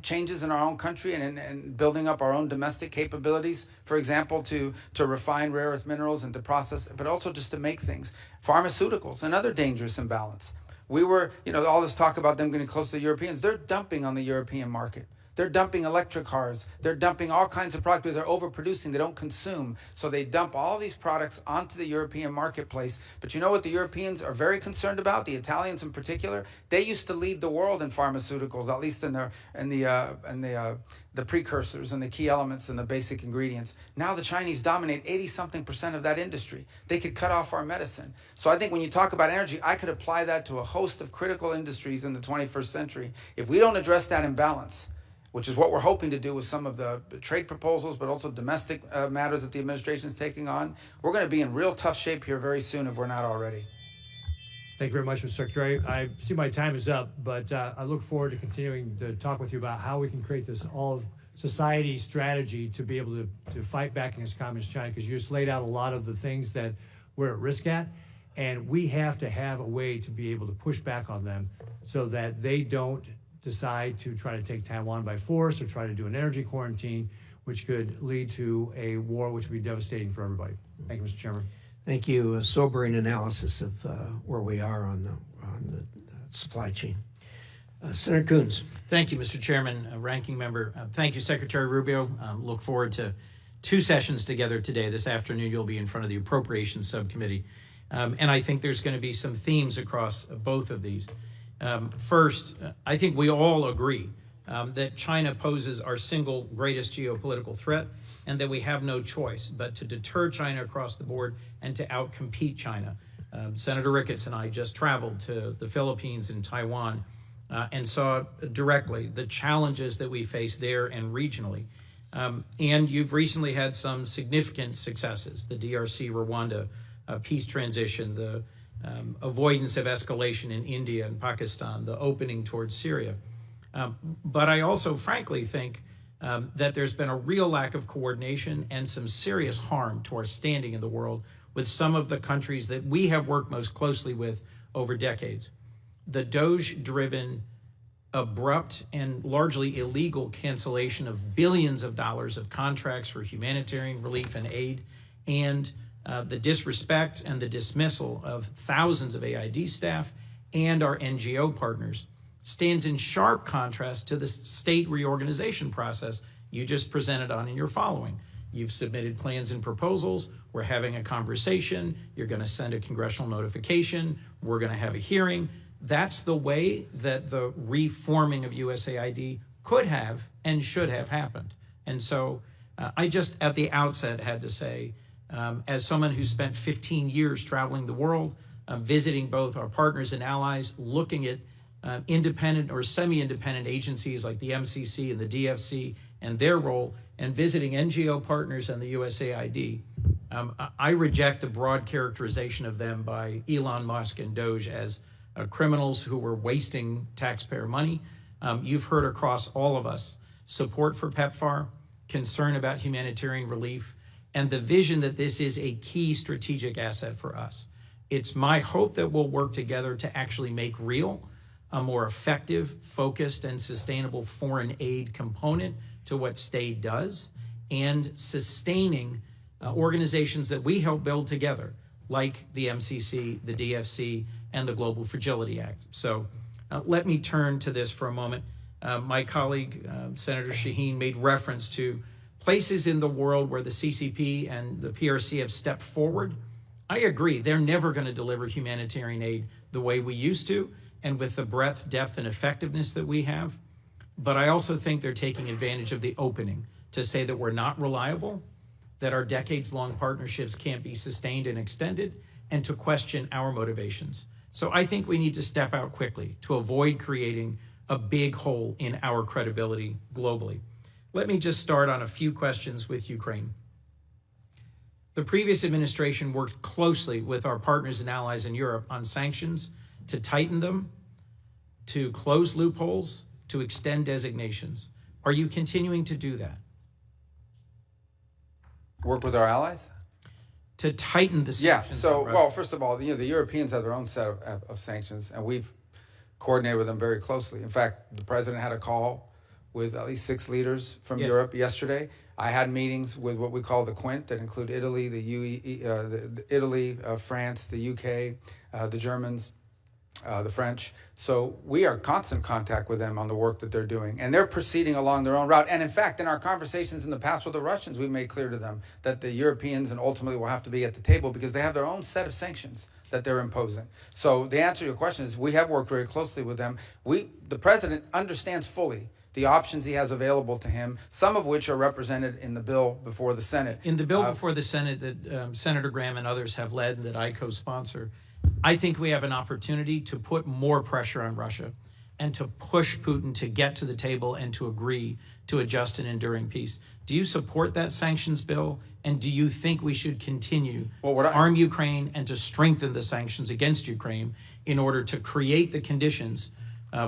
changes in our own country and building up our own domestic capabilities, for example, to refine rare earth minerals and to process, but also just to make things. Pharmaceuticals, another dangerous imbalance. We were, all this talk about them getting close to the Europeans, they're dumping on the European market. They're dumping electric cars. They're dumping all kinds of products because they're overproducing. They don't consume. So they dump all these products onto the European marketplace. But you know what the Europeans are very concerned about? The Italians in particular. They used to lead the world in pharmaceuticals, at least in the precursors and the key elements and the basic ingredients. Now the Chinese dominate 80-something% of that industry. They could cut off our medicine. So I think when you talk about energy, I could apply that to a host of critical industries in the 21st century. If we don't address that imbalance, which is what we're hoping to do with some of the trade proposals, but also domestic matters that the administration is taking on, we're going to be in real tough shape here very soon if we're not already. Thank you very much, Mr. Secretary. I see my time is up, but I look forward to continuing to talk with you about how we can create this all-of-society strategy to be able to fight back against Communist China, because you just laid out a lot of the things that we're at risk at, and we have to have a way to be able to push back on them so that they don't decide to try to take Taiwan by force or try to do an energy quarantine, which could lead to a war which would be devastating for everybody. Thank you, Mr. Chairman. Thank you. A sobering analysis of where we are on the supply chain. Senator Coons. Thank you, Mr. Chairman, Ranking Member. Thank you, Secretary Rubio. Look forward to 2 sessions together today. This afternoon, you'll be in front of the Appropriations Subcommittee. And I think there's going to be some themes across both of these. First, I think we all agree that China poses our single greatest geopolitical threat, and that we have no choice but to deter China across the board and to outcompete China. Senator Ricketts and I just traveled to the Philippines and Taiwan and saw directly the challenges that we face there and regionally. And you've recently had some significant successes: the DRC, Rwanda, peace transition, the avoidance of escalation in India and Pakistan, the opening towards Syria. But I also frankly think that there's been a real lack of coordination and some serious harm to our standing in the world with some of the countries that we have worked most closely with over decades. The DOGE-driven, abrupt, and largely illegal cancellation of billions of dollars of contracts for humanitarian relief and aid, and the disrespect and the dismissal of thousands of AID staff and our NGO partners stands in sharp contrast to the state reorganization process you just presented on in your following. You've submitted plans and proposals. We're having a conversation. You're going to send a congressional notification. We're going to have a hearing. That's the way that the reforming of USAID could have and should have happened. And so I just at the outset had to say, as someone who spent 15 years traveling the world, visiting both our partners and allies, looking at independent or semi-independent agencies like the MCC and the DFC and their role, and visiting NGO partners and the USAID, I reject the broad characterization of them by Elon Musk and DOGE as criminals who were wasting taxpayer money. You've heard across all of us support for PEPFAR, concern about humanitarian relief, and the vision that this is a key strategic asset for us. It's my hope that we'll work together to actually make real a more effective, focused, and sustainable foreign aid component to what STAY does, and sustaining organizations that we help build together, like the MCC, the DFC, and the Global Fragility Act. So let me turn to this for a moment. My colleague, Senator Shaheen, made reference to places in the world where the CCP and the PRC have stepped forward. I agree, they're never going to deliver humanitarian aid the way we used to, and with the breadth, depth, and effectiveness that we have. But I also think they're taking advantage of the opening to say that we're not reliable, that our decades-long partnerships can't be sustained and extended, and to question our motivations. So I think we need to step out quickly to avoid creating a big hole in our credibility globally. Let me just start on a few questions with Ukraine. The previous administration worked closely with our partners and allies in Europe on sanctions to tighten them, to close loopholes, to extend designations. Are you continuing to do that? Work with our allies? To tighten the sanctions? Yeah, so, well, first of all, the Europeans have their own set of sanctions, and we've coordinated with them very closely. In fact, the president had a call with at least 6 leaders from Europe yesterday. I had meetings with what we call the Quint, that include Italy, Italy, France, the UK, the Germans, the French. So we are in constant contact with them on the work that they're doing. And they're proceeding along their own route. And in fact, in our conversations in the past with the Russians, we made clear to them that the Europeans and ultimately will have to be at the table because they have their own set of sanctions that they're imposing. So the answer to your question is we have worked very closely with them. The president understands fully the options he has available to him, some of which are represented in the bill before the Senate. In the bill before the Senate that Senator Graham and others have led and that I co-sponsor, I think we have an opportunity to put more pressure on Russia and to push Putin to get to the table and to agree to a just and enduring peace. Do you support that sanctions bill? And do you think we should continue to arm Ukraine and to strengthen the sanctions against Ukraine in order to create the conditions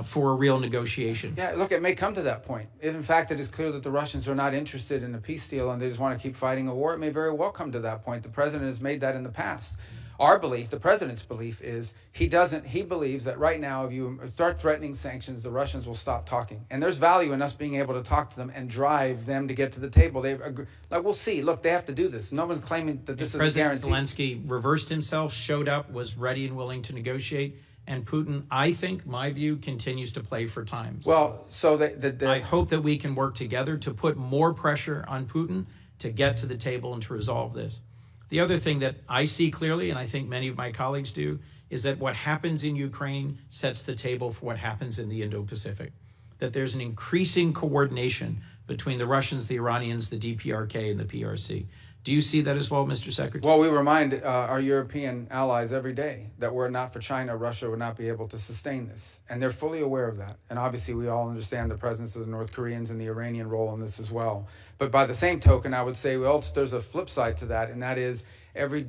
for a real negotiation? Yeah, look, it may come to that point. If in fact it is clear that the Russians are not interested in a peace deal and they just want to keep fighting a war, it may very well come to that point. The president has made that in the past. Our belief, the president's belief, is he believes that right now if you start threatening sanctions, the Russians will stop talking. And there's value in us being able to talk to them and drive them to get to the table. We'll see. Look, they have to do this. No one's claiming that this is a guarantee. President Zelensky reversed himself, showed up, was ready and willing to negotiate. And Putin, I think, my view, continues to play for time. Well, so I hope that we can work together to put more pressure on Putin to get to the table and to resolve this. The other thing that I see clearly, and I think many of my colleagues do, is that what happens in Ukraine sets the table for what happens in the Indo-Pacific. That there's an increasing coordination between the Russians, the Iranians, the DPRK, and the PRC. Do you see that as well, Mr. Secretary? Well, we remind our European allies every day that were it not for China, Russia would not be able to sustain this. And they're fully aware of that. And obviously, we all understand the presence of the North Koreans and the Iranian role in this as well. But by the same token, I would say there's a flip side to that, and that is every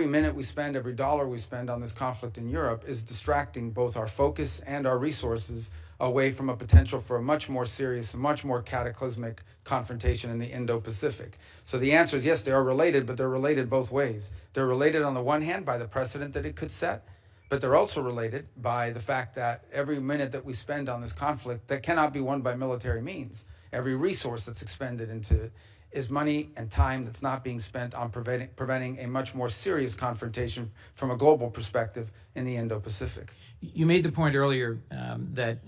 minute we spend, every dollar we spend on this conflict in Europe is distracting both our focus and our resources away from a potential for a much more serious, much more cataclysmic confrontation in the Indo-Pacific. So the answer is yes, they are related, but they're related both ways. They're related on the one hand by the precedent that it could set, but they're also related by the fact that every minute that we spend on this conflict that cannot be won by military means, every resource that's expended into it is money and time that's not being spent on preventing a much more serious confrontation from a global perspective in the Indo-Pacific. You made the point earlier that,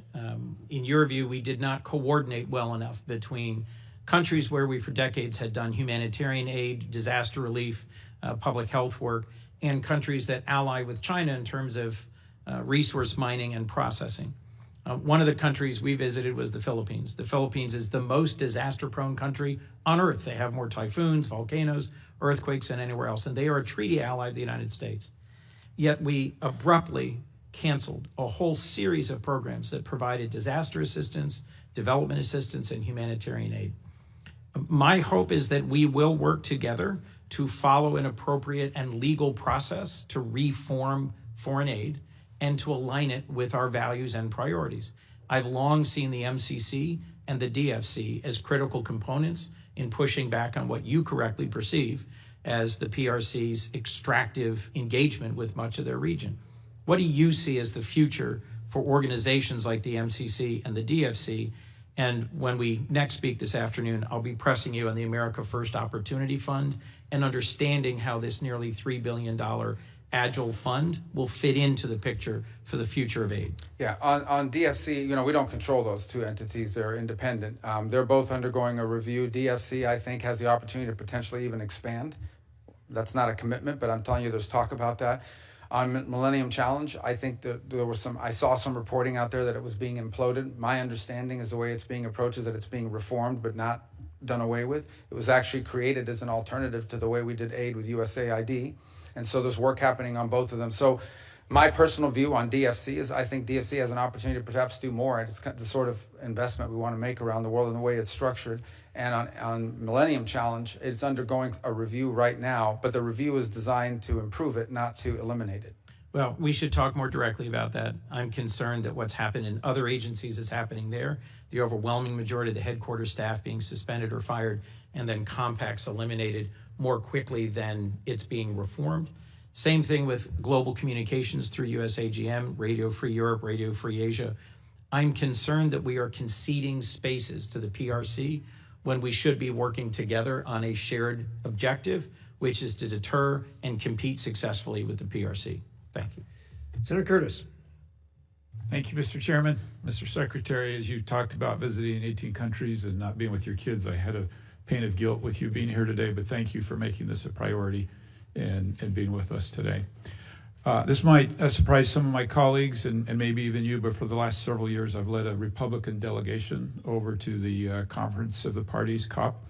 in your view, we did not coordinate well enough between countries where we for decades had done humanitarian aid, disaster relief, public health work, and countries that ally with China in terms of resource mining and processing. One of the countries we visited was the Philippines. The Philippines is the most disaster-prone country on Earth. They have more typhoons, volcanoes, earthquakes than anywhere else, and they are a treaty ally of the United States. Yet we abruptly canceled a whole series of programs that provided disaster assistance, development assistance, and humanitarian aid. My hope is that we will work together to follow an appropriate and legal process to reform foreign aid and to align it with our values and priorities. I've long seen the MCC and the DFC as critical components in pushing back on what you correctly perceive as the PRC's extractive engagement with much of their region. What do you see as the future for organizations like the MCC and the DFC? And when we next speak this afternoon, I'll be pressing you on the America First Opportunity Fund and understanding how this nearly $3 billion Agile fund will fit into the picture for the future of aid. Yeah, on DFC, we don't control those two entities. They're independent. They're both undergoing a review. DFC, I think, has the opportunity to potentially even expand. That's not a commitment, but I'm telling you there's talk about that. On Millennium Challenge, I think that I saw some reporting out there that it was being imploded. My understanding is the way it's being approached is that it's being reformed but not done away with. It was actually created as an alternative to the way we did aid with USAID. And so there's work happening on both of them. So my personal view on DFC is I think DFC has an opportunity to perhaps do more. And it's the sort of investment we want to make around the world in the way it's structured. And on Millennium Challenge, it's undergoing a review right now, but the review is designed to improve it, not to eliminate it. Well, we should talk more directly about that. I'm concerned that what's happened in other agencies is happening there. The overwhelming majority of the headquarters staff being suspended or fired, and then compacts eliminated more quickly than it's being reformed. Same thing with global communications through USAGM, Radio Free Europe, Radio Free Asia. I'm concerned that we are conceding spaces to the PRC when we should be working together on a shared objective, which is to deter and compete successfully with the PRC. Thank you. Senator Curtis. Thank you, Mr. Chairman. Mr. Secretary, as you talked about visiting 18 countries and not being with your kids, I had a pain of guilt with you being here today, but thank you for making this a priority and being with us today. This might surprise some of my colleagues and maybe even you, but for the last several years, I've led a Republican delegation over to the Conference of the Parties, COP.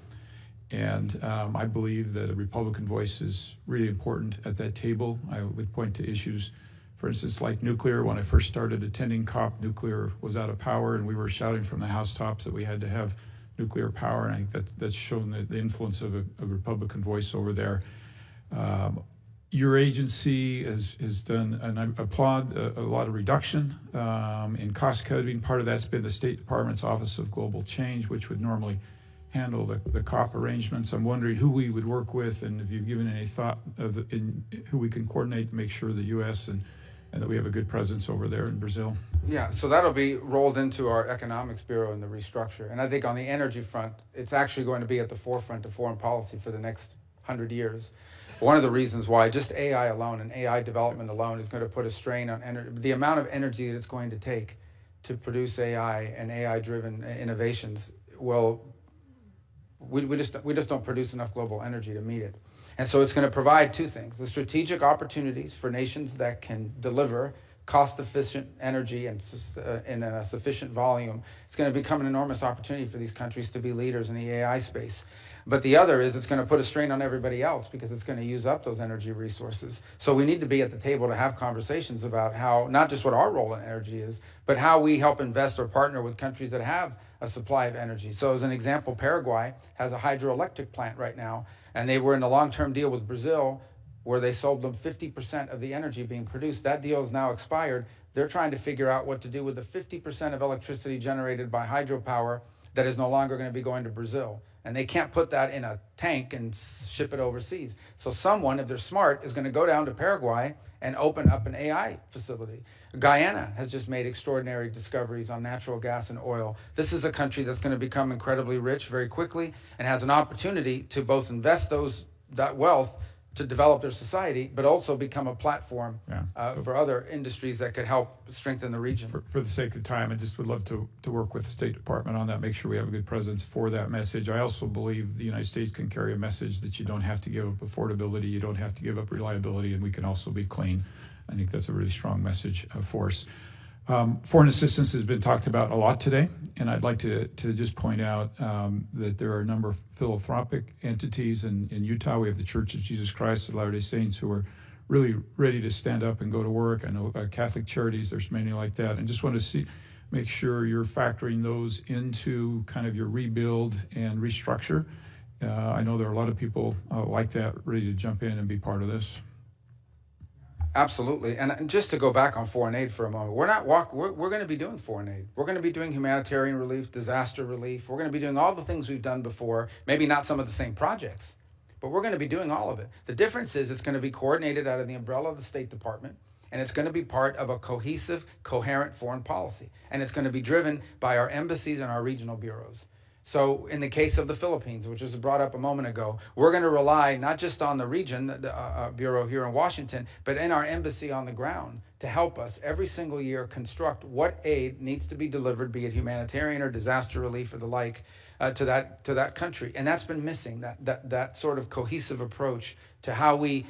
And I believe that a Republican voice is really important at that table. I would point to issues, for instance, like nuclear. When I first started attending COP, nuclear was out of power, and we were shouting from the housetops that we had to have nuclear power. And I think that's shown the influence of a Republican voice over there. Your agency has done, and I applaud, a lot of reduction in cost cutting. Part of that's been the State Department's Office of Global Change, which would normally handle the COP arrangements. I'm wondering who we would work with, and if you've given any thought of who we can coordinate to make sure the U.S. and that we have a good presence over there in Brazil. Yeah, so that'll be rolled into our Economics Bureau in the restructure. And I think on the energy front, it's actually going to be at the forefront of foreign policy for the next 100 years. One of the reasons why just AI alone and AI development alone is going to put a strain on the amount of energy that it's going to take to produce AI and AI-driven innovations will. We just don't produce enough global energy to meet it. And so it's going to provide two things: the strategic opportunities for nations that can deliver cost-efficient energy and in a sufficient volume. It's going to become an enormous opportunity for these countries to be leaders in the AI space. But the other is it's going to put a strain on everybody else because it's going to use up those energy resources. So we need to be at the table to have conversations about how, not just what our role in energy is, but how we help invest or partner with countries that have a supply of energy. So as an example, Paraguay has a hydroelectric plant right now, and they were in a long-term deal with Brazil where they sold them 50% of the energy being produced. That deal is now expired. They're trying to figure out what to do with the 50% of electricity generated by hydropower that is no longer going to be going to Brazil. And they can't put that in a tank and ship it overseas. So someone, if they're smart, is going to go down to Paraguay and open up an AI facility. Guyana has just made extraordinary discoveries on natural gas and oil. This is a country that's going to become incredibly rich very quickly and has an opportunity to both invest that wealth to develop their society, but also become a platform for other industries that could help strengthen the region. For the sake of time, I just would love to work with the State Department on that, make sure we have a good presence for that message. I also believe the United States can carry a message that you don't have to give up affordability, you don't have to give up reliability, and we can also be clean. I think that's a really strong message for us. Foreign assistance has been talked about a lot today, and I'd like to just point out that there are a number of philanthropic entities in Utah. We have the Church of Jesus Christ of Latter-day Saints who are really ready to stand up and go to work. I know Catholic Charities, there's many like that, and just want to make sure you're factoring those into kind of your rebuild and restructure. I know there are a lot of people like that ready to jump in and be part of this. Absolutely. And just to go back on foreign aid for a moment, we're going to be doing foreign aid. We're going to be doing humanitarian relief, disaster relief. We're going to be doing all the things we've done before, maybe not some of the same projects, but we're going to be doing all of it. The difference is it's going to be coordinated out of the umbrella of the State Department, and it's going to be part of a cohesive, coherent foreign policy. And it's going to be driven by our embassies and our regional bureaus. So in the case of the Philippines, which was brought up a moment ago, we're going to rely not just on the region, the bureau here in Washington, but in our embassy on the ground to help us every single year construct what aid needs to be delivered, be it humanitarian or disaster relief or the like, to that country. And that's been missing, that sort of cohesive approach to how we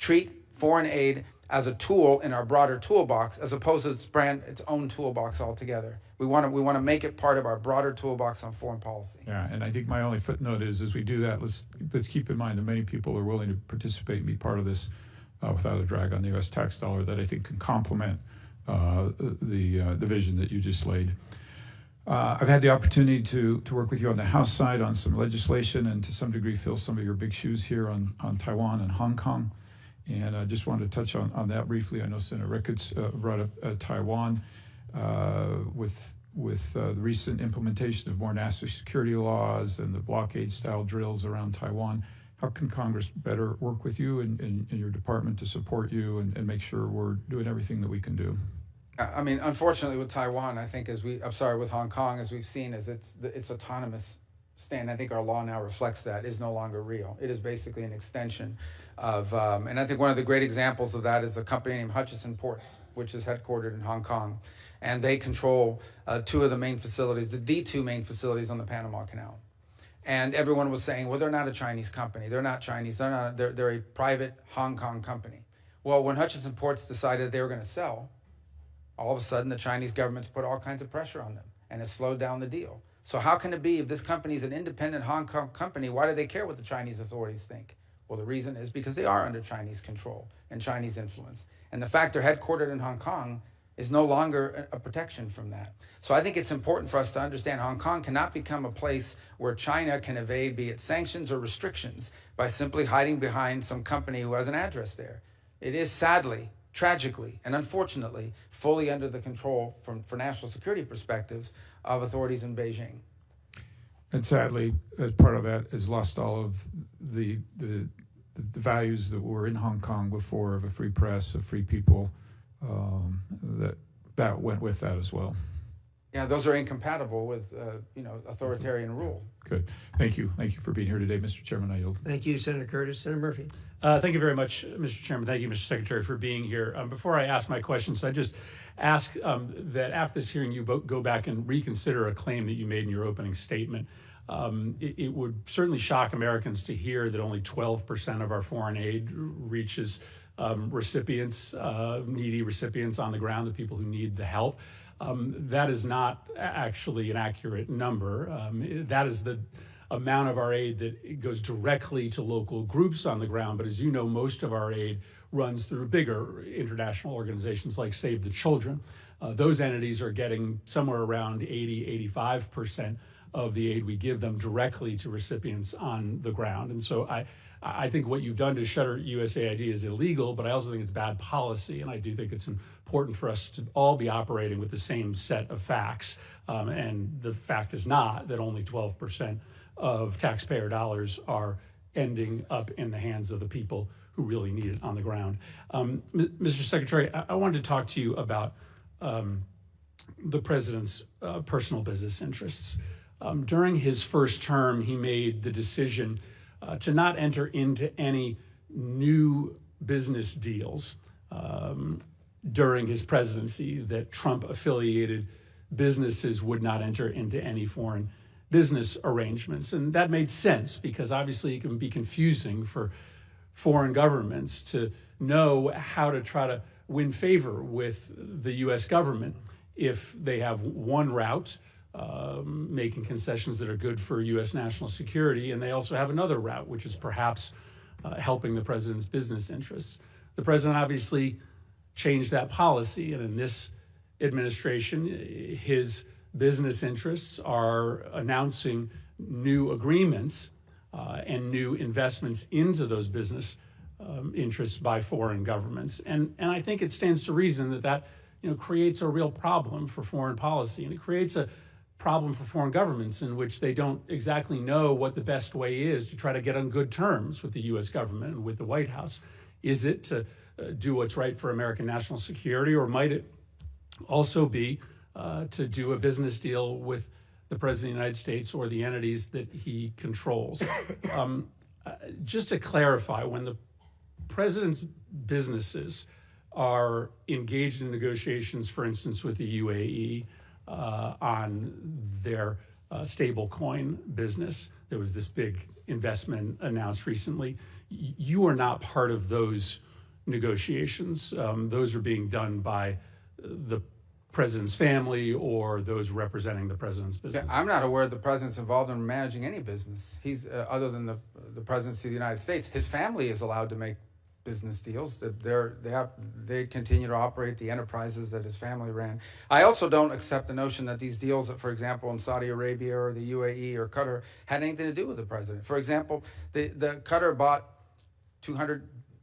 treat foreign aid as a tool in our broader toolbox, as opposed to its own toolbox altogether. We want to make it part of our broader toolbox on foreign policy. Yeah, and I think my only footnote is, as we do that, let's keep in mind that many people are willing to participate and be part of this without a drag on the U.S. tax dollar that I think can complement the vision that you just laid. I've had the opportunity to work with you on the House side on some legislation and to some degree fill some of your big shoes here on Taiwan and Hong Kong. And I just wanted to touch on that briefly. I know Senator Ricketts brought up Taiwan with the recent implementation of more national security laws and the blockade-style drills around Taiwan. How can Congress better work with you and your department to support you and make sure we're doing everything that we can do? I mean, unfortunately, with Taiwan, I think with Hong Kong, as we've seen, is its autonomous stand. I think our law now reflects that is no longer real. It is basically an extension of, and I think one of the great examples of that is a company named Hutchison Ports, which is headquartered in Hong Kong. and they control two of the main facilities, the two main facilities on the Panama Canal. And everyone was saying, well, they're not a Chinese company. They're not Chinese. They're a private Hong Kong company. Well, when Hutchison Ports decided they were going to sell, all of a sudden the Chinese government's put all kinds of pressure on them, and it slowed down the deal. So how can it be if this company is an independent Hong Kong company, why do they care what the Chinese authorities think? Well, the reason is because they are under Chinese control and Chinese influence. And the fact they're headquartered in Hong Kong is no longer a protection from that. So I think it's important for us to understand Hong Kong cannot become a place where China can evade, be it sanctions or restrictions, by simply hiding behind some company who has an address there. It is sadly, tragically, and unfortunately, fully under the control, for national security perspectives, of authorities in Beijing. And sadly, as part of that, has lost all of the values that were in Hong Kong before, of a free press, of free people. That went with that as well. Yeah, those are incompatible with authoritarian rule. Good. Thank you. Thank you for being here today, Mr. Chairman. I yield. Thank you, Senator Curtis. Senator Murphy. Thank you very much, Mr. Chairman. Thank you, Mr. Secretary, for being here. Before I ask my questions, I just ask that after this hearing, you go back and reconsider a claim that you made in your opening statement. It would certainly shock Americans to hear that only 12% of our foreign aid reaches recipients, needy recipients on the ground, the people who need the help. That is not actually an accurate number. That is the amount of our aid that goes directly to local groups on the ground. But as you know, most of our aid runs through bigger international organizations like Save the Children. Those entities are getting somewhere around 80–85% of the aid we give them directly to recipients on the ground. And so I think what you've done to shutter USAID is illegal, but I also think it's bad policy. And I do think it's important for us to all be operating with the same set of facts. And the fact is not that only 12% of taxpayer dollars are ending up in the hands of the people who really need it on the ground. Mr. Secretary, I wanted to talk to you about the president's personal business interests. During his first term, he made the decision to not enter into any new business deals during his presidency, that Trump-affiliated businesses would not enter into any foreign business arrangements. And that made sense because obviously it can be confusing for foreign governments to know how to try to win favor with the U.S. government if they have one route, making concessions that are good for U.S. national security, and they also have another route, which is perhaps helping the president's business interests. The president obviously changed that policy, and in this administration, his business interests are announcing new agreements and new investments into those business interests by foreign governments. And I think it stands to reason that creates a real problem for foreign policy, and it creates a problem for foreign governments in which they don't exactly know what the best way is to try to get on good terms with the U.S. government and with the White House. Is it to do what's right for American national security, or might it also be to do a business deal with the President of the United States or the entities that he controls? Just to clarify, when the President's businesses are engaged in negotiations, for instance, with the UAE on their stablecoin business, there was this big investment announced recently. You are not part of those negotiations. Those are being done by the president's family or those representing the president's business. I'm not aware the president's involved in managing any business. He's other than the presidency of the United States. His family is allowed to make business deals. They continue to operate the enterprises that his family ran. I also don't accept the notion that these deals, that, for example, in Saudi Arabia or the UAE or Qatar, had anything to do with the president. For example, the Qatar bought $200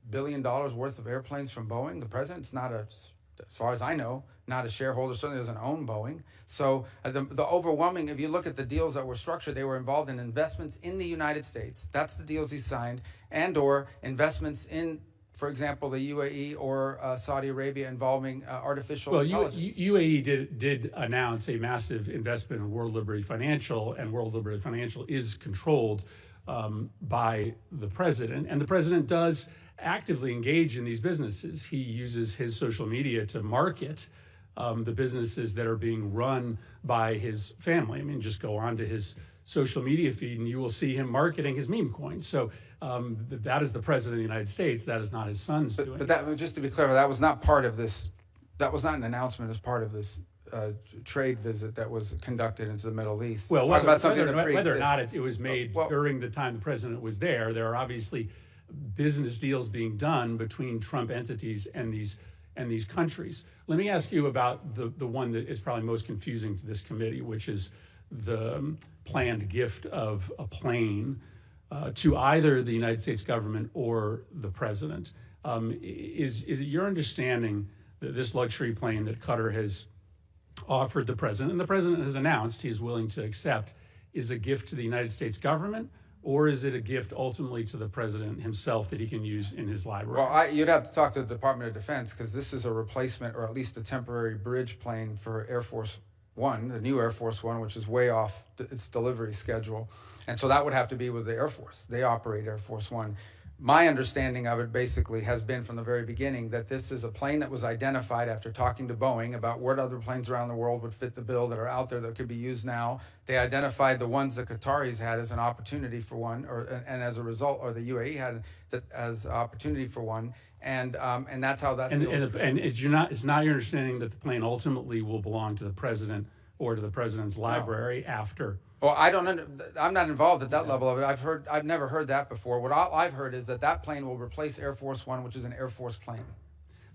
billion worth of airplanes from Boeing. The president's not as far as I know, not a shareholder, certainly doesn't own Boeing. So the overwhelming, if you look at the deals that were structured, they were involved in investments in the United States. That's the deals he signed, and or investments in, for example, the UAE or Saudi Arabia involving artificial intelligence. UAE did announce a massive investment in World Liberty Financial, and World Liberty Financial is controlled by the president. And the president does actively engage in these businesses. He uses his social media to market the businesses that are being run by his family. I mean, just go on to his social media feed and you will see him marketing his meme coins. So that is the president of the United States. That is not his son's doing. But that, just to be clear, that was not part of this. That was not an announcement as part of this trade visit that was conducted into the Middle East. Well, whether or not it was made during the time the president was there, there are obviously business deals being done between Trump entities and these countries. Let me ask you about the one that is probably most confusing to this committee, which is the planned gift of a plane to either the United States government or the president. Is it your understanding that this luxury plane that Qatar has offered the president, and the president has announced he is willing to accept, is a gift to the United States government, or is it a gift ultimately to the president himself that he can use in his library? Well, you'd have to talk to the Department of Defense, because this is a replacement or at least a temporary bridge plane for Air Force One, the new Air Force One, which is way off its delivery schedule. And so that would have to be with the Air Force. They operate Air Force One. My understanding of it basically has been from the very beginning that this is a plane that was identified after talking to Boeing about what other planes around the world would fit the bill that are out there that could be used now. They identified the ones the Qataris had as an opportunity for one, and as a result, or the UAE had that as opportunity for one, and that's how that. And it's not your understanding that the plane ultimately will belong to the president or to the president's library after. Well, I'm not involved at that level of it. I've never heard that before. What I've heard is that plane will replace Air Force One, which is an Air Force plane.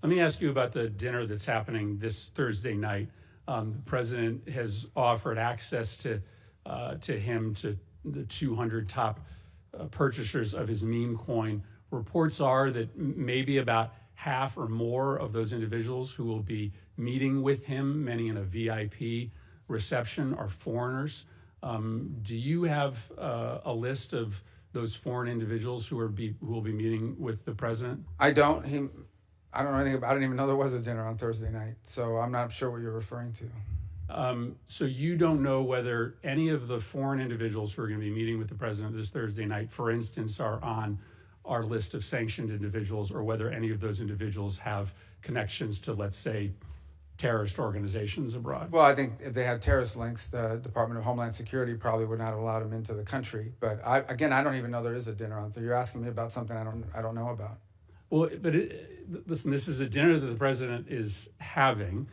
Let me ask you about the dinner that's happening this Thursday night. The president has offered access to him to the 200 top purchasers of his meme coin. Reports are that maybe about half or more of those individuals who will be meeting with him, many in a VIP reception, are foreigners. Do you have a list of those foreign individuals who will be meeting with the president? I don't. I don't know anything about. I didn't even know there was a dinner on Thursday night, so I'm not sure what you're referring to. So you don't know whether any of the foreign individuals who are going to be meeting with the president this Thursday night, for instance, are on our list of sanctioned individuals, or whether any of those individuals have connections to, let's say, terrorist organizations abroad? Well, I think if they had terrorist links, the Department of Homeland Security probably would not have allowed them into the country. But I don't even know there is a dinner on Thursday. You're asking me about something I don't know about. Well, but listen, this is a dinner that the president is having.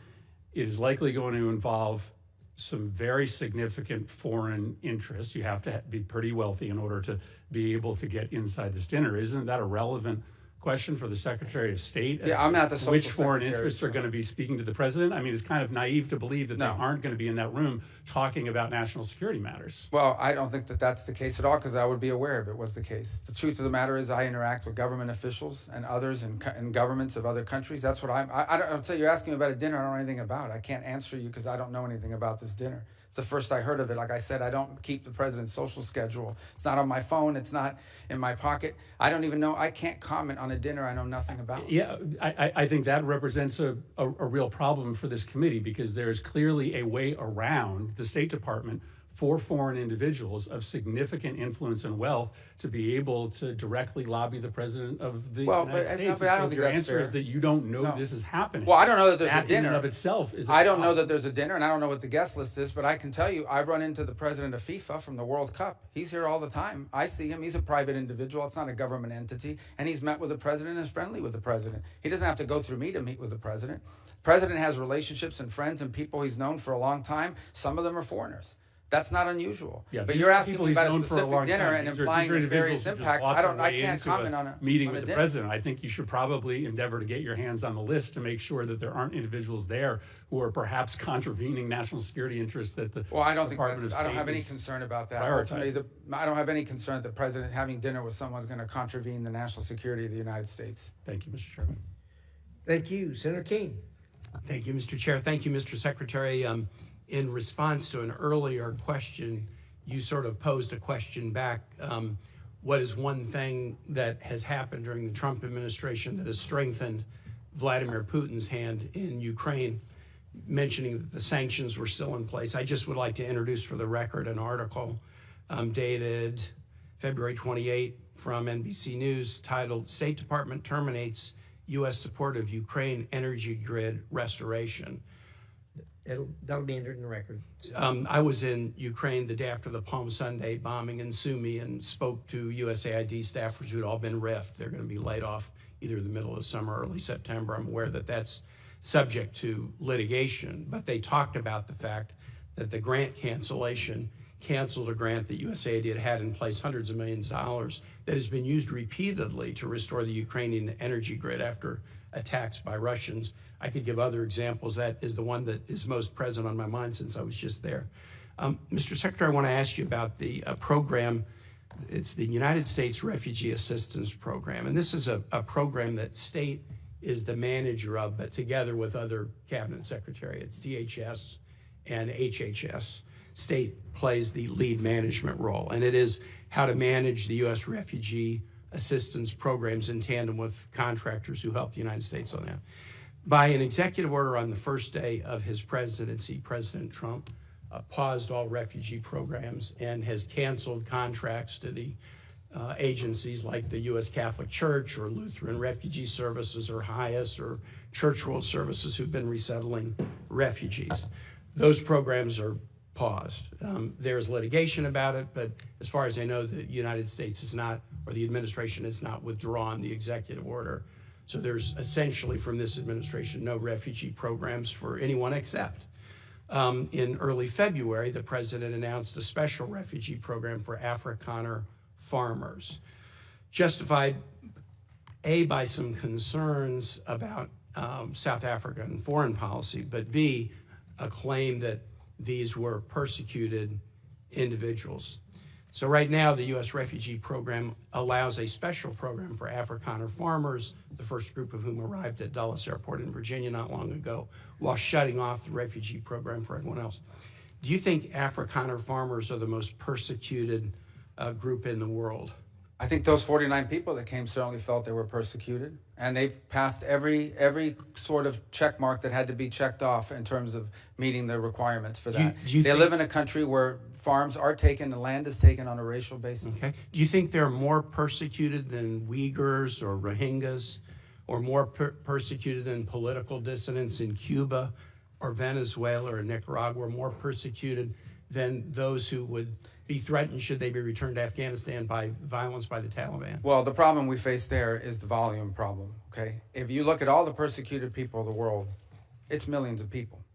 It is likely going to involve some very significant foreign interests. You have to be pretty wealthy in order to be able to get inside this dinner. Isn't that a relevant question for the Secretary of State? Yeah, I'm not the social Which foreign secretary, interests are going to be speaking to the president? I mean, it's kind of naive to believe that they aren't going to be in that room talking about national security matters. Well, I don't think that that's the case at all, because I would be aware if it was the case. The truth of the matter is I interact with government officials and others in governments of other countries. That's what I'll tell you, you're asking me about a dinner I don't know anything about. I can't answer you because I don't know anything about this dinner. It's the first I heard of it. Like I said, I don't keep the president's social schedule. It's not on my phone. It's not in my pocket. I don't even know. I can't comment on a dinner I know nothing about. Yeah, I think that represents a real problem for this committee, because there is clearly a way around the State Department for foreign individuals of significant influence and wealth to be able to directly lobby the president of the United States. But I don't think your that's answer fair. is that you don't know this is happening. Well, I don't know that there's that a dinner. in and of itself is. I don't know that there's a dinner, and I don't know what the guest list is, but I can tell you I've run into the president of FIFA from the World Cup. He's here all the time. I see him. He's a private individual. It's not a government entity, and he's met with the president and is friendly with the president. He doesn't have to go through me to meet with the president. The president has relationships and friends and people he's known for a long time. Some of them are foreigners. That's not unusual. Yeah, but you're asking me about a known for specific long dinner time. and implying nefarious impact. I can't comment on a meeting on with a the dinner. president. I think you should probably endeavor to get your hands on the list to make sure that there aren't individuals there who are perhaps contravening national security interests that the I don't Department think of I don't State have any is concern about that. prioritizing. Ultimately, I don't have any concern that the president having dinner with someone is going to contravene the national security of the United States. Thank you, Mr. Chairman. Thank you, Senator King. Thank you, Mr. Chair. Thank you, Mr. Secretary. In response to an earlier question, you sort of posed a question back. What is one thing that has happened during the Trump administration that has strengthened Vladimir Putin's hand in Ukraine, mentioning that the sanctions were still in place? I just would like to introduce for the record an article dated February 28 from NBC News titled "State Department Terminates U.S. Support of Ukraine Energy Grid Restoration." That'll be entered in the record. I was in Ukraine the day after the Palm Sunday bombing in Sumy and spoke to USAID staffers who'd all been riffed. They're going to be laid off either in the middle of summer or early September. I'm aware that that's subject to litigation, but they talked about the fact that the grant cancellation canceled a grant that USAID had in place, hundreds of millions of dollars, that has been used repeatedly to restore the Ukrainian energy grid after attacks by Russians. I could give other examples. That is the one that is most present on my mind since I was just there. Mr. Secretary, I want to ask you about the program. It's the United States Refugee Assistance Program, and this is a program that state is the manager of, but together with other cabinet secretariats, DHS and HHS, state plays the lead management role, and it is how to manage the U.S. refugee assistance programs in tandem with contractors who help the United States on that. By an executive order on the first day of his presidency, President Trump paused all refugee programs and has canceled contracts to the agencies like the U.S. Catholic Church or Lutheran Refugee Services or HIAS or Church World Services who've been resettling refugees. Those programs are paused. There's litigation about it, but as far as I know, the United States is not, or the administration has not withdrawn the executive order. So there's essentially from this administration no refugee programs for anyone except. In early February, the president announced a special refugee program for Afrikaner farmers, justified A, by some concerns about South African foreign policy, but B, a claim that these were persecuted individuals. So right now, the U.S. refugee program allows a special program for Afrikaner farmers, the first group of whom arrived at Dulles Airport in Virginia not long ago, while shutting off the refugee program for everyone else. Do you think Afrikaner farmers are the most persecuted group in the world? I think those 49 people that came certainly felt they were persecuted, and they passed every sort of check mark that had to be checked off in terms of meeting the requirements for that. They live in a country where farms are taken and land is taken on a racial basis. Okay. Do you think they're more persecuted than Uyghurs or Rohingyas, or more persecuted than political dissidents in Cuba or Venezuela or Nicaragua, or more persecuted than those who would be threatened should they be returned to Afghanistan by violence by the Taliban? Well, the problem we face there is the volume problem, okay? If you look at all the persecuted people of the world, it's millions of people.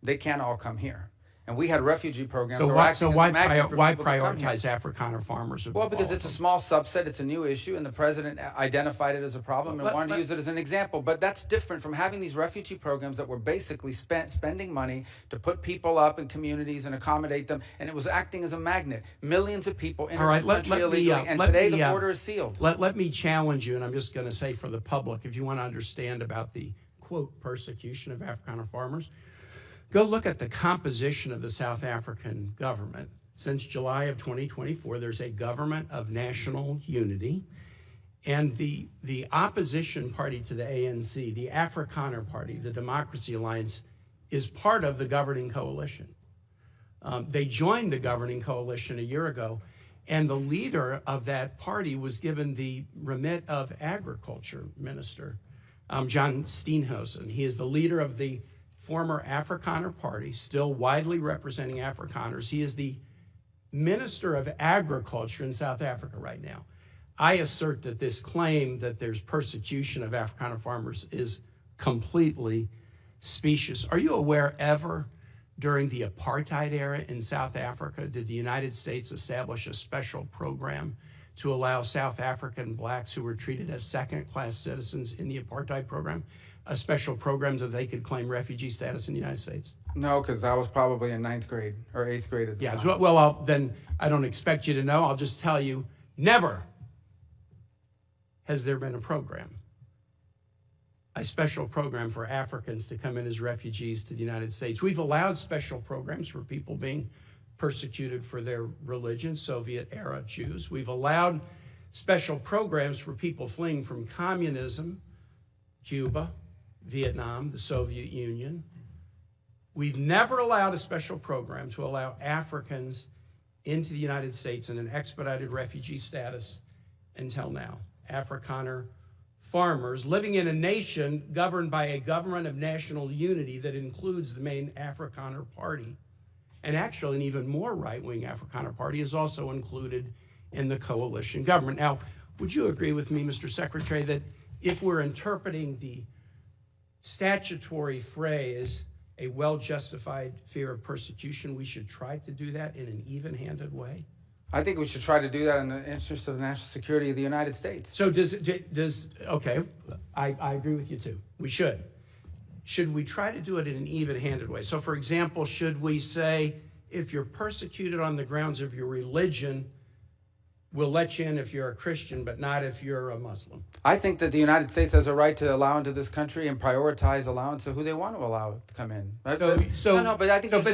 They can't all come here. And we had refugee programs. So why prioritize Afrikaner farmers? Well, because it's a small subset, it's a new issue, and the president identified it as a problem and wanted to use it as an example. But that's different from having these refugee programs that were basically spending money to put people up in communities and accommodate them, and it was acting as a magnet. Millions of people enter this country illegally, and today the border is sealed. Let me challenge you, and I'm just going to say for the public, if you want to understand about the, quote, persecution of Afrikaner farmers, go look at the composition of the South African government. Since July of 2024, there's a government of national unity, and the opposition party to the ANC, the Afrikaner Party, the Democracy Alliance, is part of the governing coalition. They joined the governing coalition a year ago, and the leader of that party was given the remit of Agriculture Minister, John Steenhuisen. He is the leader of the former Afrikaner Party, still widely representing Afrikaners. He is the Minister of Agriculture in South Africa right now. I assert that this claim that there's persecution of Afrikaner farmers is completely specious. Are you aware ever during the apartheid era in South Africa did the United States establish a special program to allow South African blacks who were treated as second-class citizens in the apartheid program a special program that they could claim refugee status in the United States? No, because I was probably in 9th grade or 8th grade at the time. Well, then I don't expect you to know. I'll just tell you, never has there been a special program for Africans to come in as refugees to the United States. We've allowed special programs for people being persecuted for their religion, Soviet-era Jews. We've allowed special programs for people fleeing from communism, Cuba, Vietnam, the Soviet Union. We've never allowed a special program to allow Africans into the United States in an expedited refugee status until now. Afrikaner farmers living in a nation governed by a government of national unity that includes the main Afrikaner party. And actually, an even more right-wing Afrikaner party is also included in the coalition government. Now, would you agree with me, Mr. Secretary, that if we're interpreting the statutory phrase, a well-justified fear of persecution, we should try to do that in an even-handed way? I think we should try to do that in the interest of the national security of the United States. So okay, I agree with you too. We should. Should we try to do it in an even-handed way? So for example, should we say, if you're persecuted on the grounds of your religion, we'll let you in if you're a Christian, but not if you're a Muslim? I think that the United States has a right to allow into this country and prioritize allowance of who they want to allow to come in. But I think but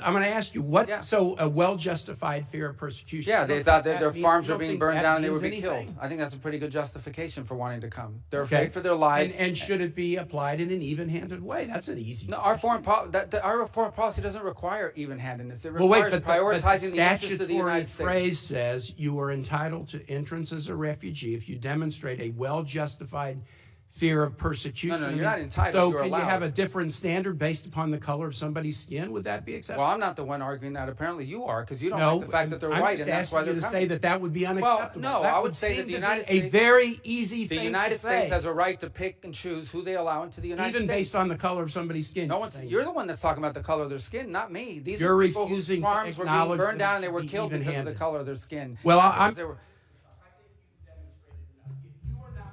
I'm going to ask you what. Yeah. So a well-justified fear of persecution. Yeah, they thought that their farms were don't being think burned that down and they means would be anything? killed. I think that's a pretty good justification for wanting to come. They're Okay. afraid for their lives. And should it be applied in an even-handed way? That's an easy. No, our foreign policy doesn't require even-handedness. It Well, wait, requires but prioritizing the the interest of the United States. phrase says you are entitled to entrance as a refugee if you demonstrate a well-justified fear of persecution. No, you're not entitled. So You're can you allowed. have a different standard based upon the color of somebody's skin? Would that be acceptable? Well, I'm not the one arguing that. Apparently, you are, because you don't No, like the fact that they're I'm white, just and that's why asking they're you to coming. say that that would be unacceptable. no, That I would say that seem the to United be a States- very easy The thing United to States say, has a right to pick and choose who they allow into the United even States. based on the color of somebody's skin. No one's. You're the one that's talking about the color of their skin, not me. These You're are people whose refusing to farms were being acknowledge burned that down it and they should were be killed because of the even-handed. color of their skin. Well, Not because I'm. they were-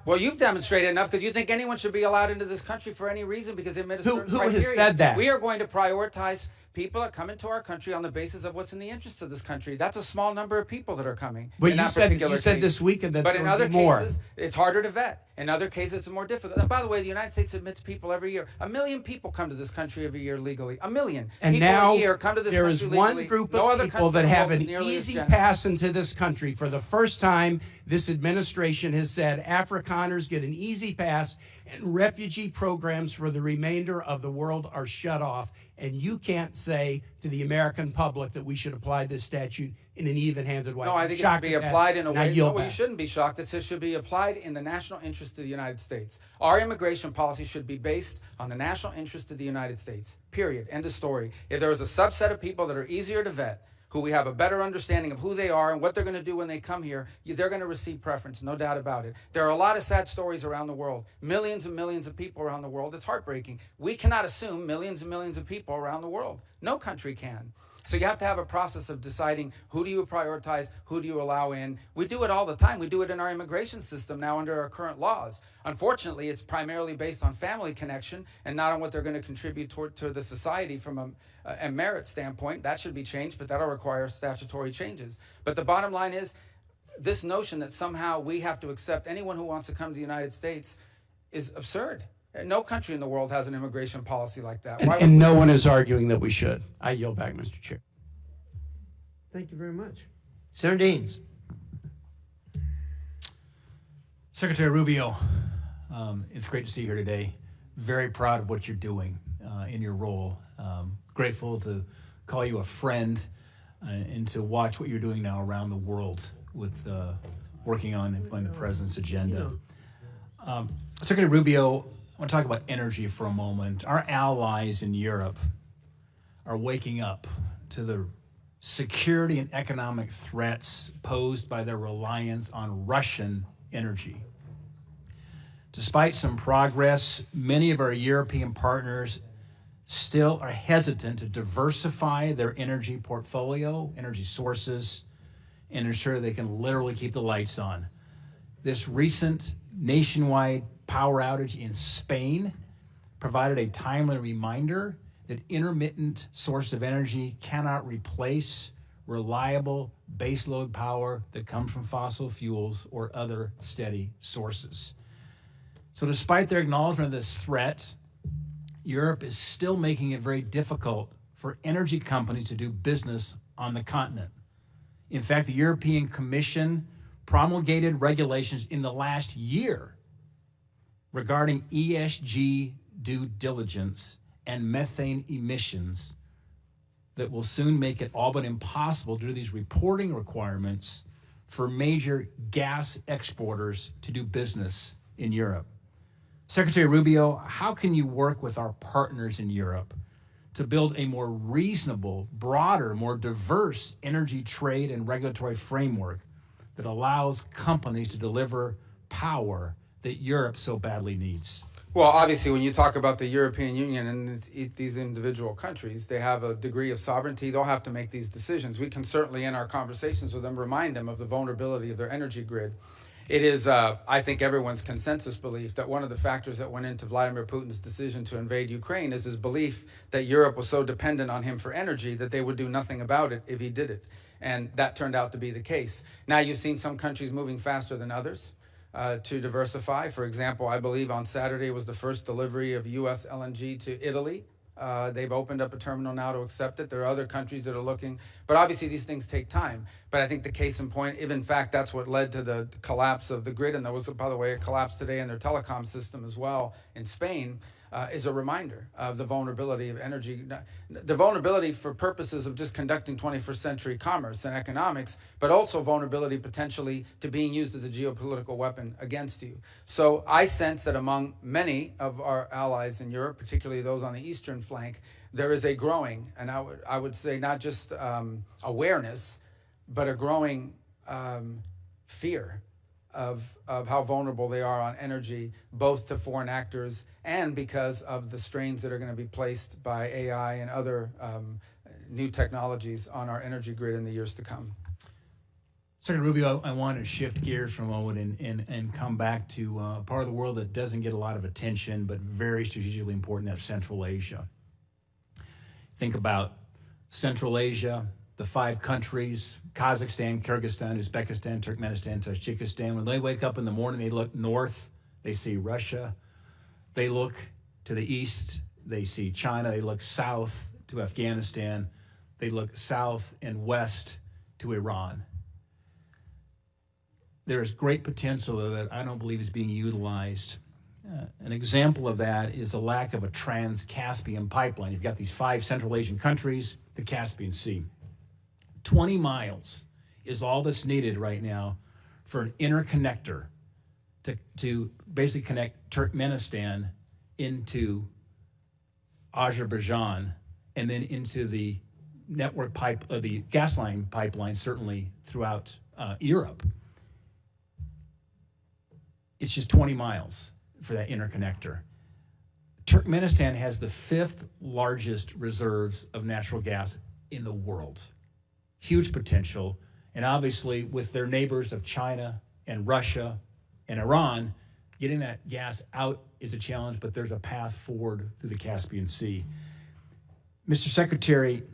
Well, you've demonstrated enough because you think anyone should be allowed into this country for any reason because they met a certain Who has criteria. said that? We are going to prioritize people that come into our country on the basis of what's in the interest of this country. That's a small number of people that are coming. But in you that said particular case. this weekend that But there in would other be more. cases, it's harder to vet. In other cases, it's more difficult. And by the way, the United States admits people every year. 1 million people come to this country every year legally. 1 million And people now a year come to this there country is one legally. group No of other people country that in the have world an is nearly as easy generous. pass into this country. For the first time, this administration has said Afrikaners get an easy pass and refugee programs for the remainder of the world are shut off. And you can't say to the American public that we should apply this statute in an even-handed way. No, I I'm think it shocked should be at that, applied in a and I way. yield No, well, you back. shouldn't be shocked. It should be applied in the national interest of the United States. Our immigration policy should be based on the national interest of the United States. Period. End of story. If there is a subset of people that are easier to vet, who we have a better understanding of who they are and what they're going to do when they come here, they're going to receive preference, no doubt about it. There are a lot of sad stories around the world, millions and millions of people around the world. It's heartbreaking. We cannot assume millions and millions of people around the world. No country can. So you have to have a process of deciding who do you prioritize, who do you allow in. We do it all the time. We do it in our immigration system now under our current laws. Unfortunately, it's primarily based on family connection and not on what they're going to contribute to the society from a merit standpoint. That should be changed, but that'll require statutory changes. But the bottom line is this notion that somehow we have to accept anyone who wants to come to the United States is absurd. No country in the world has an immigration policy like that. And no one is arguing that we should. I yield back, Mr. Chair. Thank you very much. Senator Daines. Secretary Rubio, it's great to see you here today. Very proud of what you're doing in your role. Grateful to call you a friend and to watch what you're doing now around the world with working on the president's agenda. Secretary Rubio, I want to talk about energy for a moment. Our allies in Europe are waking up to the security and economic threats posed by their reliance on Russian energy. Despite some progress, many of our European partners still are hesitant to diversify their energy portfolio, energy sources, and ensure they can literally keep the lights on. This recent nationwide power outage in Spain provided a timely reminder that intermittent source of energy cannot replace reliable baseload power that comes from fossil fuels or other steady sources. So despite their acknowledgement of this threat, Europe is still making it very difficult for energy companies to do business on the continent. In fact, the European Commission promulgated regulations in the last year regarding ESG due diligence and methane emissions that will soon make it all but impossible due to these reporting requirements for major gas exporters to do business in Europe. Secretary Rubio, how can you work with our partners in Europe to build a more reasonable, broader, more diverse energy trade and regulatory framework that allows companies to deliver power that Europe so badly needs? Well, obviously, when you talk about the European Union and these individual countries, they have a degree of sovereignty. They'll have to make these decisions. We can certainly, in our conversations with them, remind them of the vulnerability of their energy grid. It is, I think, everyone's consensus belief that one of the factors that went into Vladimir Putin's decision to invade Ukraine is his belief that Europe was so dependent on him for energy that they would do nothing about it if he did it. And that turned out to be the case. Now you've seen some countries moving faster than others to diversify. For example, I believe on Saturday was the first delivery of U.S. LNG to Italy. They've opened up a terminal now to accept it. There are other countries that are looking. But obviously these things take time. But I think the case in point, if in fact that's what led to the collapse of the grid, and there was, by the way, a collapse today in their telecom system as well in Spain, is a reminder of the vulnerability of energy, the vulnerability for purposes of just conducting 21st century commerce and economics, but also vulnerability potentially to being used as a geopolitical weapon against you. So I sense that among many of our allies in Europe, particularly those on the eastern flank, there is a growing, and I would say not just awareness, but a growing fear of how vulnerable they are on energy, both to foreign actors and because of the strains that are going to be placed by AI and other new technologies on our energy grid in the years to come. Secretary Rubio, I want to shift gears for a moment and come back to a part of the world that doesn't get a lot of attention, but very strategically important, that's Central Asia. Think about Central Asia, the 5 countries, Kazakhstan, Kyrgyzstan, Uzbekistan, Turkmenistan, Tajikistan. When they wake up in the morning, they look north, they see Russia. They look to the east, they see China. They look south to Afghanistan. They look south and west to Iran. There is great potential that I don't believe is being utilized. An example of that is the lack of a trans-Caspian pipeline. You've got these 5 Central Asian countries, the Caspian Sea. 20 miles is all that's needed right now for an interconnector to basically connect Turkmenistan into Azerbaijan and then into the network the gas line pipeline, certainly throughout Europe. It's just 20 miles for that interconnector. Turkmenistan has the 5th largest reserves of natural gas in the world. Huge potential, and obviously with their neighbors of China and Russia and Iran, getting that gas out is a challenge, but there's a path forward through the Caspian Sea. Mr. Secretary,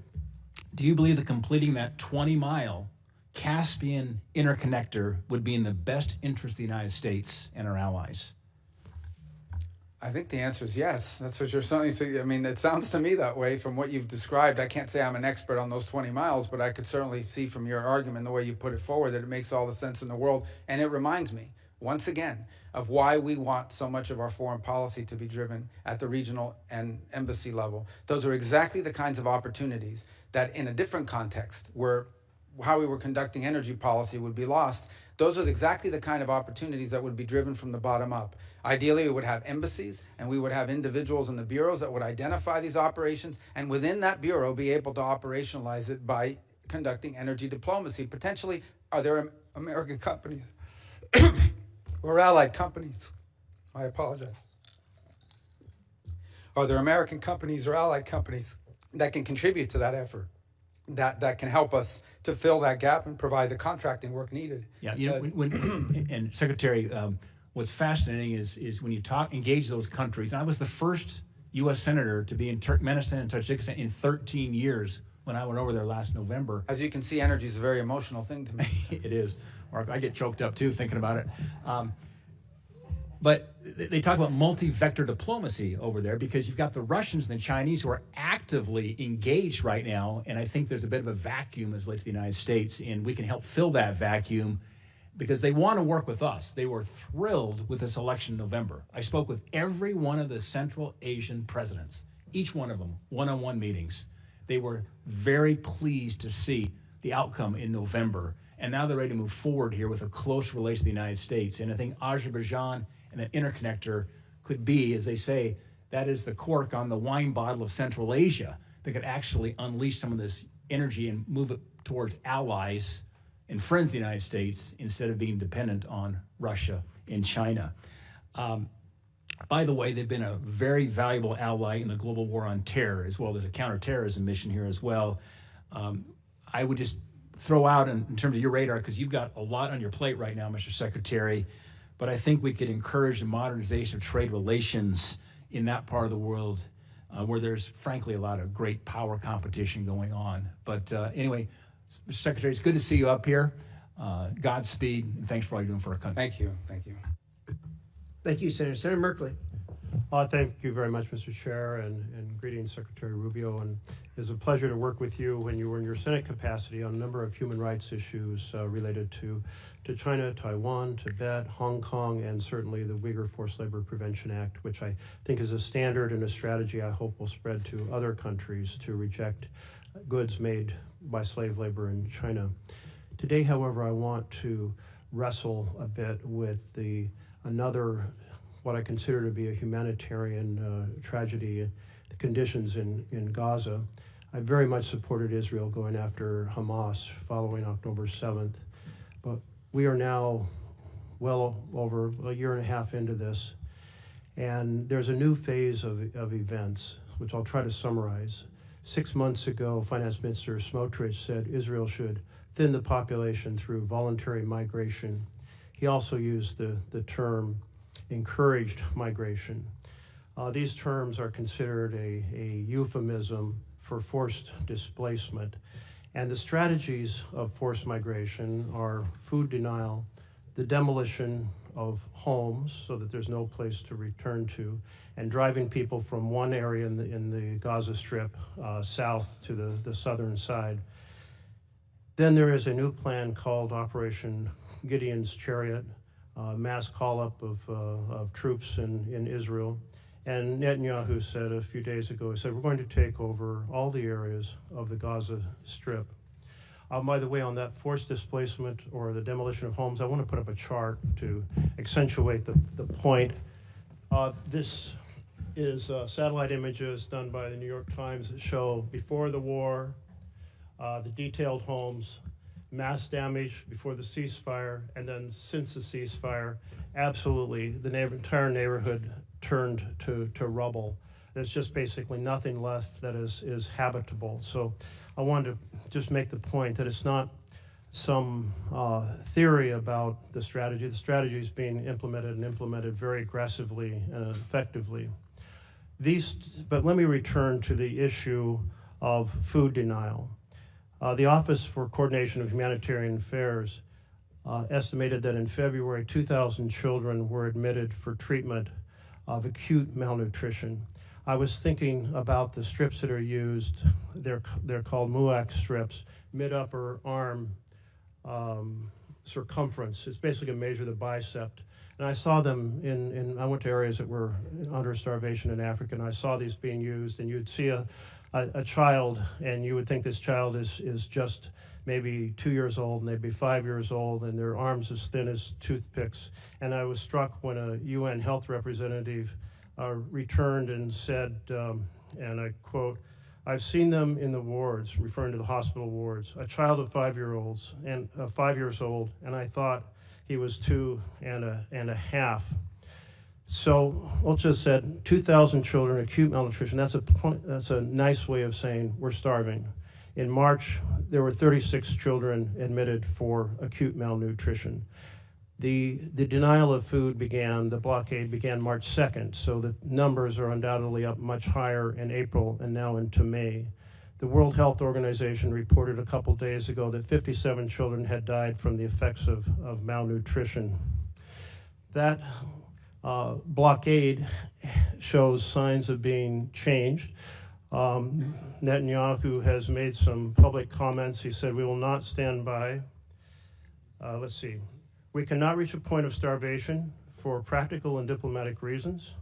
do you believe that completing that 20-mile Caspian interconnector would be in the best interest of the United States and our allies? I think the answer is yes. That's what you're certainly saying. I mean, it sounds to me that way from what you've described. I can't say I'm an expert on those 20 miles, but I could certainly see from your argument, the way you put it forward, that it makes all the sense in the world. And it reminds me, once again, of why we want so much of our foreign policy to be driven at the regional and embassy level. Those are exactly the kinds of opportunities that in a different context, where how we were conducting energy policy would be lost. Those are exactly the kind of opportunities that would be driven from the bottom up. Ideally, we would have embassies and we would have individuals in the bureaus that would identify these operations, and within that bureau be able to operationalize it by conducting energy diplomacy. Potentially, are there American companies or allied companies? I apologize. Are there American companies or allied companies that can contribute to that effort, that can help us to fill that gap and provide the contracting work needed? Yeah, you know, and Secretary, what's fascinating is when you engage those countries, and I was the first U.S. Senator to be in Turkmenistan and Tajikistan in 13 years when I went over there last November. As you can see, energy is a very emotional thing to me. It is, Mark. I get choked up too thinking about it. But they talk about multi-vector diplomacy over there because you've got the Russians and the Chinese who are actively engaged right now, and I think there's a bit of a vacuum as relates to the United States, and we can help fill that vacuum because they want to work with us. They were thrilled with this election in November. I spoke with every one of the Central Asian presidents, each one of them, one-on-one meetings. They were very pleased to see the outcome in November, and now they're ready to move forward here with a close relation to the United States. And I think Azerbaijan And that interconnector could be, as they say, that is the cork on the wine bottle of Central Asia that could actually unleash some of this energy and move it towards allies and friends of the United States instead of being dependent on Russia and China. By the way, they've been a very valuable ally in the global war on terror as well. There's a counterterrorism mission here as well. I would just throw out in terms of your radar, because you've got a lot on your plate right now, Mr. Secretary, but I think we could encourage the modernization of trade relations in that part of the world where there's frankly a lot of great power competition going on. But anyway, Mr. Secretary, it's good to see you up here. Godspeed, and thanks for all you're doing for our country. Thank you. Thank you. Thank you, Senator. Senator Merkley. Thank you very much, Mr. Chair, and greetings, Secretary Rubio. And it was a pleasure to work with you when you were in your Senate capacity on a number of human rights issues related to China, Taiwan, Tibet, Hong Kong, and certainly the Uyghur Forced Labor Prevention Act, which I think is a standard and a strategy I hope will spread to other countries to reject goods made by slave labor in China. Today, however, I want to wrestle a bit with another what I consider to be a humanitarian tragedy, the conditions in Gaza. I very much supported Israel going after Hamas following October 7th, but we are now well over a year and a half into this, and there's a new phase of events, which I'll try to summarize. 6 months ago, Finance Minister Smotrich said Israel should thin the population through voluntary migration. He also used the term encouraged migration. These terms are considered a euphemism for forced displacement. And the strategies of forced migration are food denial, the demolition of homes so that there's no place to return to, and driving people from one area in the Gaza Strip south to the southern side. Then there is a new plan called Operation Gideon's Chariot, mass call-up of troops in Israel. And Netanyahu said a few days ago, he said, we're going to take over all the areas of the Gaza Strip. By the way, on that forced displacement or the demolition of homes, I want to put up a chart to accentuate the point. This is satellite images done by the New York Times that show before the war, the detailed homes, mass damage before the ceasefire, and then since the ceasefire, absolutely, the entire neighborhood turned to rubble. There's just basically nothing left that is habitable. So I wanted to just make the point that it's not some theory about the strategy. The strategy is being implemented very aggressively and effectively. But let me return to the issue of food denial. The Office for Coordination of Humanitarian Affairs estimated that in February, 2,000 children were admitted for treatment of acute malnutrition. I was thinking about the strips that are used. They're called MUAC strips, mid-upper arm circumference. It's basically a measure of the bicep. And I saw them I went to areas that were under starvation in Africa, and I saw these being used, and you'd see a child, and you would think this child is just maybe 2 years old, and they'd be 5 years old, and their arms as thin as toothpicks. And I was struck when a UN health representative returned and said, and I quote, "I've seen them in the wards," referring to the hospital wards, "a child of 5 years old, and I thought he was 2 and a half. So Ulcha said 2,000 children, acute malnutrition. That's a nice way of saying we're starving. In March, there were 36 children admitted for acute malnutrition. The denial of food the blockade began March 2nd, so the numbers are undoubtedly up much higher in April and now into May. The World Health Organization reported a couple days ago that 57 children had died from the effects of malnutrition. That blockade shows signs of being changed. Netanyahu has made some public comments. He said, "We will not stand by." Let's see. "We cannot reach a point of starvation for practical and diplomatic reasons."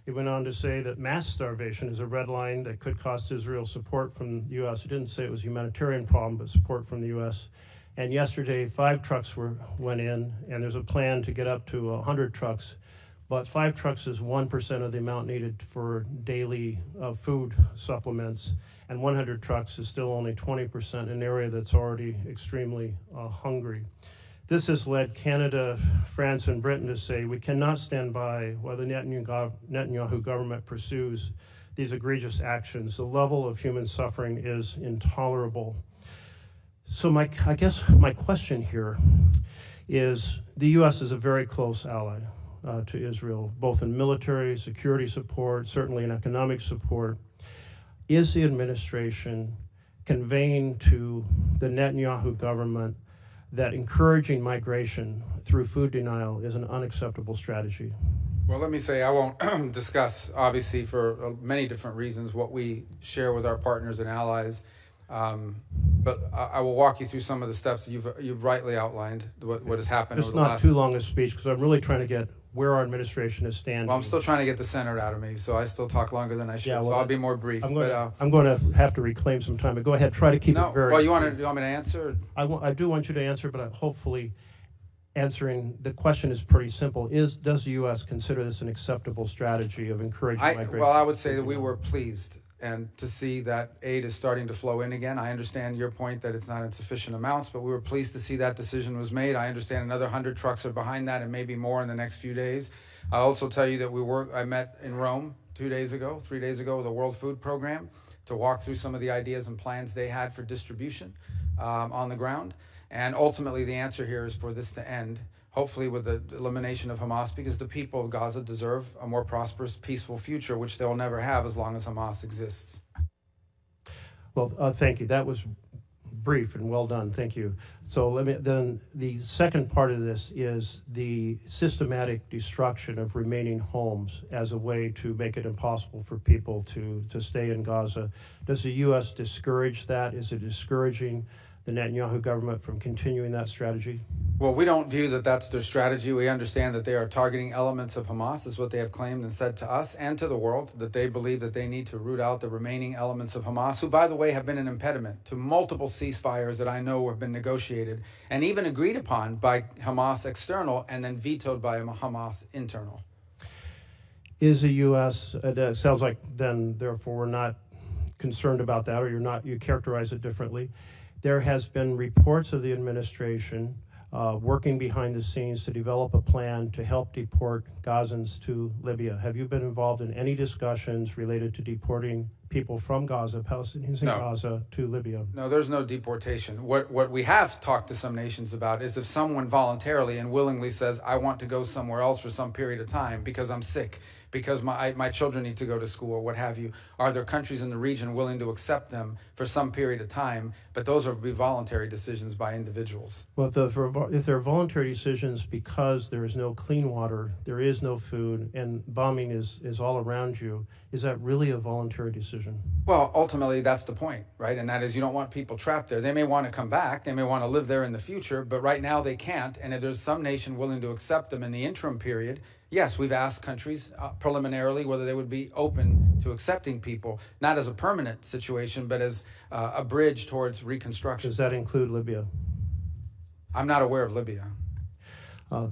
He went on to say that mass starvation is a red line that could cost Israel support from the U.S. He didn't say it was a humanitarian problem, but support from the U.S. And yesterday, 5 trucks went in, and there's a plan to get up to 100 trucks but 5 trucks is 1% of the amount needed for daily food supplements, and 100 trucks is still only 20% in an area that's already extremely hungry. This has led Canada, France, and Britain to say we cannot stand by while the Netanyahu government pursues these egregious actions. The level of human suffering is intolerable. So I guess my question here is, the U.S. is a very close ally to Israel, both in military, security support, certainly in economic support. Is the administration conveying to the Netanyahu government that encouraging migration through food denial is an unacceptable strategy? Well, let me say I won't discuss, obviously, for many different reasons, what we share with our partners and allies. But I will walk you through some of the steps that you've rightly outlined, what has happened over the last... It's not too long a speech, because I'm really trying to get where our administration is standing. Well, I'm still trying to get the Senate out of me, so I still talk longer than I should, Yeah, well, so I'll be more brief. I'm going to have to reclaim some time, but go ahead, try to keep it very... Well, you want me to answer? I do want you to answer, but hopefully answering the question is pretty simple. Does the U.S. consider this an acceptable strategy of encouraging migration? Well, I would say that we were pleased and to see that aid is starting to flow in again. I understand your point that it's not in sufficient amounts, but we were pleased to see that decision was made. I understand another 100 trucks are behind that and maybe more in the next few days. I'll also tell you that I met in Rome 3 days ago with the World Food Program to walk through some of the ideas and plans they had for distribution on the ground. And ultimately the answer here is for this to end, hopefully with the elimination of Hamas, because the people of Gaza deserve a more prosperous, peaceful future, which they'll never have as long as Hamas exists. Well, thank you. That was brief and well done. Thank you. So then the second part of this is the systematic destruction of remaining homes as a way to make it impossible for people to stay in Gaza. Does the U.S. discourage that? Is it discouraging the Netanyahu government from continuing that strategy? Well, we don't view that that's their strategy. We understand that they are targeting elements of Hamas, is what they have claimed and said to us and to the world, that they believe that they need to root out the remaining elements of Hamas, who, by the way, have been an impediment to multiple ceasefires that I know have been negotiated and even agreed upon by Hamas external and then vetoed by Hamas internal. Is the U.S., it sounds like then, therefore, we're not concerned about that, or you characterize it differently. There has been reports of the administration working behind the scenes to develop a plan to help deport Gazans to Libya. Have you been involved in any discussions related to deporting people from Gaza, Palestinians in Gaza, to Libya? No, there's no deportation. What we have talked to some nations about is if someone voluntarily and willingly says, I want to go somewhere else for some period of time because I'm sick, because my children need to go to school or what have you, are there countries in the region willing to accept them for some period of time? But those would be voluntary decisions by individuals. Well, if they're voluntary decisions because there is no clean water, there is no food, and bombing is all around you, is that really a voluntary decision? Well, ultimately, that's the point, right? And that is, you don't want people trapped there. They may want to come back. They may want to live there in the future, but right now they can't. And if there's some nation willing to accept them in the interim period, yes, we've asked countries preliminarily whether they would be open to accepting people, not as a permanent situation, but as a bridge towards reconstruction. Does that include Libya? I'm not aware of Libya.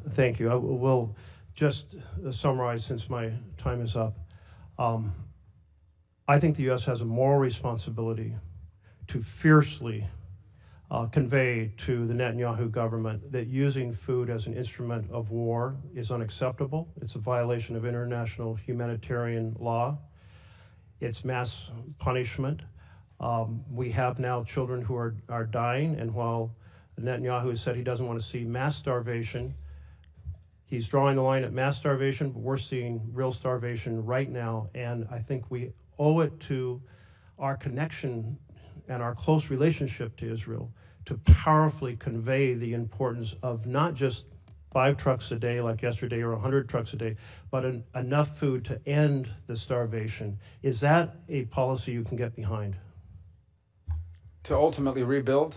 Thank you. I will just summarize since my time is up. I think the U.S. has a moral responsibility to fiercely convey to the Netanyahu government that using food as an instrument of war is unacceptable. It's a violation of international humanitarian law. It's mass punishment. We have now children who are dying, and while Netanyahu has said he doesn't want to see mass starvation, he's drawing the line at mass starvation, but we're seeing real starvation right now, and I think we owe it to our connection and our close relationship to Israel to powerfully convey the importance of not just 5 trucks a day like yesterday or 100 trucks a day, but enough food to end the starvation. Is that a policy you can get behind? To ultimately rebuild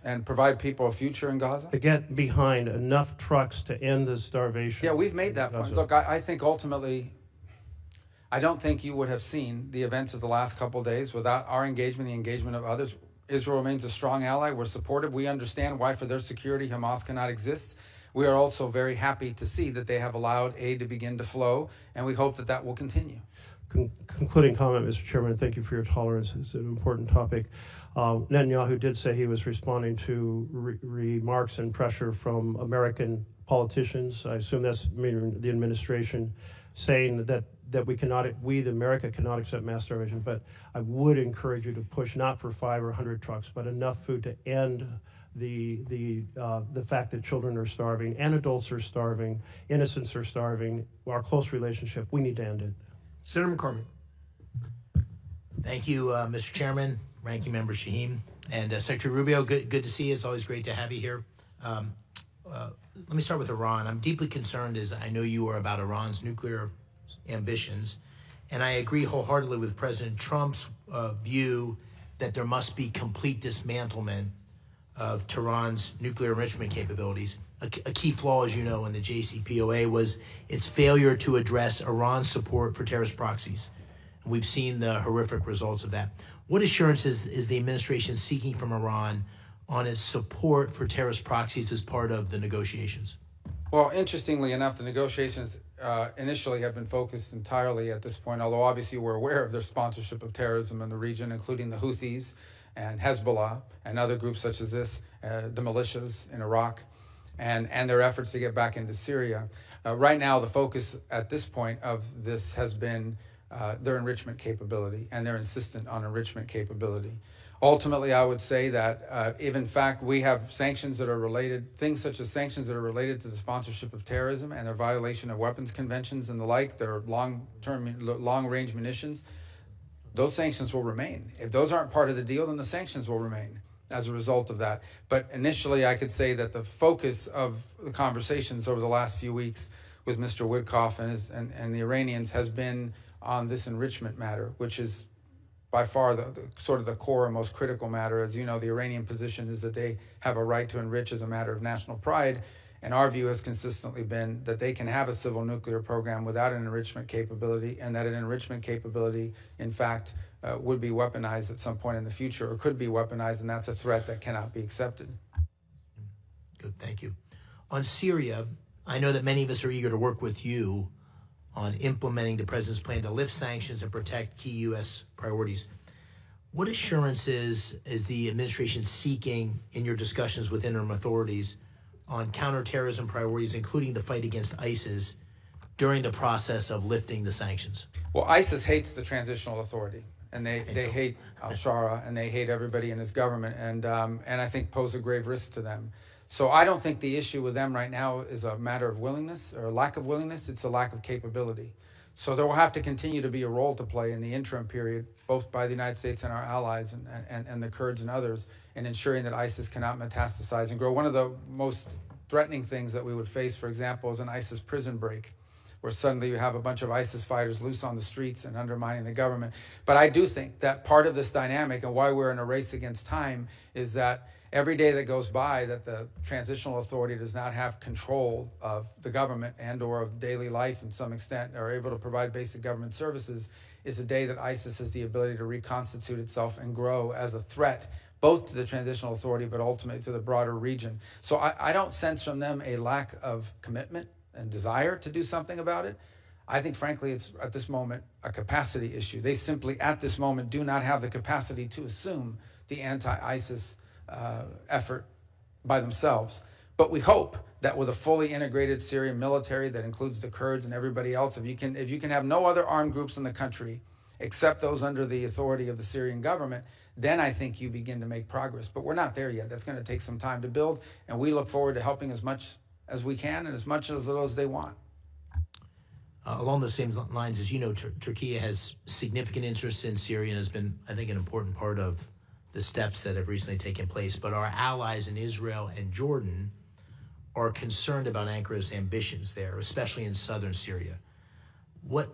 and provide people a future in Gaza? To get behind enough trucks to end the starvation. Yeah, we've made that point. Look, I think ultimately, I don't think you would have seen the events of the last couple of days without our engagement, the engagement of others. Israel remains a strong ally. We're supportive. We understand why, for their security, Hamas cannot exist. We are also very happy to see that they have allowed aid to begin to flow, and we hope that that will continue. Concluding comment, Mr. Chairman, thank you for your tolerance. It's an important topic. Netanyahu did say he was responding to remarks and pressure from American politicians. I assume that's meaning the administration, saying that we, the America, cannot accept mass starvation. But I would encourage you to push not for 5 or 100 trucks, but enough food to end the fact that children are starving and adults are starving, innocents are starving. Our close relationship, we need to end it. Senator McCormick. Thank you, Mr. Chairman, Ranking Member Shaheen, and Secretary Rubio. Good to see you. It's always great to have you here. Let me start with Iran. I'm deeply concerned, as I know you are, about Iran's nuclear ambitions, and I agree wholeheartedly with President Trump's view that there must be complete dismantlement of Tehran's nuclear enrichment capabilities. A key flaw, as you know, in the JCPOA was its failure to address Iran's support for terrorist proxies. And we've seen the horrific results of that. What assurances is the administration seeking from Iran on its support for terrorist proxies as part of the negotiations? Well, interestingly enough, the negotiations initially have been focused entirely at this point, although obviously we're aware of their sponsorship of terrorism in the region, including the Houthis and Hezbollah and other groups such as this, the militias in Iraq, and their efforts to get back into Syria. Right now, the focus at this point of this has been their enrichment capability, and they're insistent on enrichment capability. Ultimately, I would say that if in fact we have sanctions that are related, things such as sanctions that are related to the sponsorship of terrorism and their violation of weapons conventions and the like, their long-range munitions, those sanctions will remain. If those aren't part of the deal, then the sanctions will remain as a result of that. But initially, I could say that the focus of the conversations over the last few weeks with Mr. Witkoff and the Iranians has been on this enrichment matter, which is by far the sort of the core and most critical matter. As you know, the Iranian position is that they have a right to enrich as a matter of national pride, and our view has consistently been that they can have a civil nuclear program without an enrichment capability, and that an enrichment capability, in fact, would be weaponized at some point in the future, or could be weaponized, and that's a threat that cannot be accepted. Good, thank you. On Syria, I know that many of us are eager to work with you on implementing the president's plan to lift sanctions and protect key U.S. priorities. What assurances is the administration seeking in your discussions with interim authorities on counterterrorism priorities, including the fight against ISIS, during the process of lifting the sanctions? Well, ISIS hates the transitional authority, and they hate al-Shara, and they hate everybody in his government, and I think pose a grave risk to them. So I don't think the issue with them right now is a matter of willingness or a lack of willingness, it's a lack of capability. So there will have to continue to be a role to play in the interim period, both by the United States and our allies and the Kurds and others, in ensuring that ISIS cannot metastasize and grow. One of the most threatening things that we would face, for example, is an ISIS prison break, where suddenly you have a bunch of ISIS fighters loose on the streets and undermining the government. But I do think that part of this dynamic and why we're in a race against time is that every day that goes by that the transitional authority does not have control of the government and or of daily life in some extent, or able to provide basic government services, is a day that ISIS has the ability to reconstitute itself and grow as a threat, both to the transitional authority but ultimately to the broader region. So I don't sense from them a lack of commitment and desire to do something about it. I think, frankly, it's at this moment a capacity issue. They simply, at this moment, do not have the capacity to assume the anti-ISIS effort by themselves. But we hope that with a fully integrated Syrian military that includes the Kurds and everybody else, if you can have no other armed groups in the country except those under the authority of the Syrian government, then I think you begin to make progress. But we're not there yet. That's going to take some time to build, and we look forward to helping as much as we can and as much as little as they want. Along those same lines, as you know, Turkey has significant interest in Syria and has been, I think, an important part of the steps that have recently taken place. But our allies in Israel and Jordan are concerned about Ankara's ambitions there, especially in southern Syria.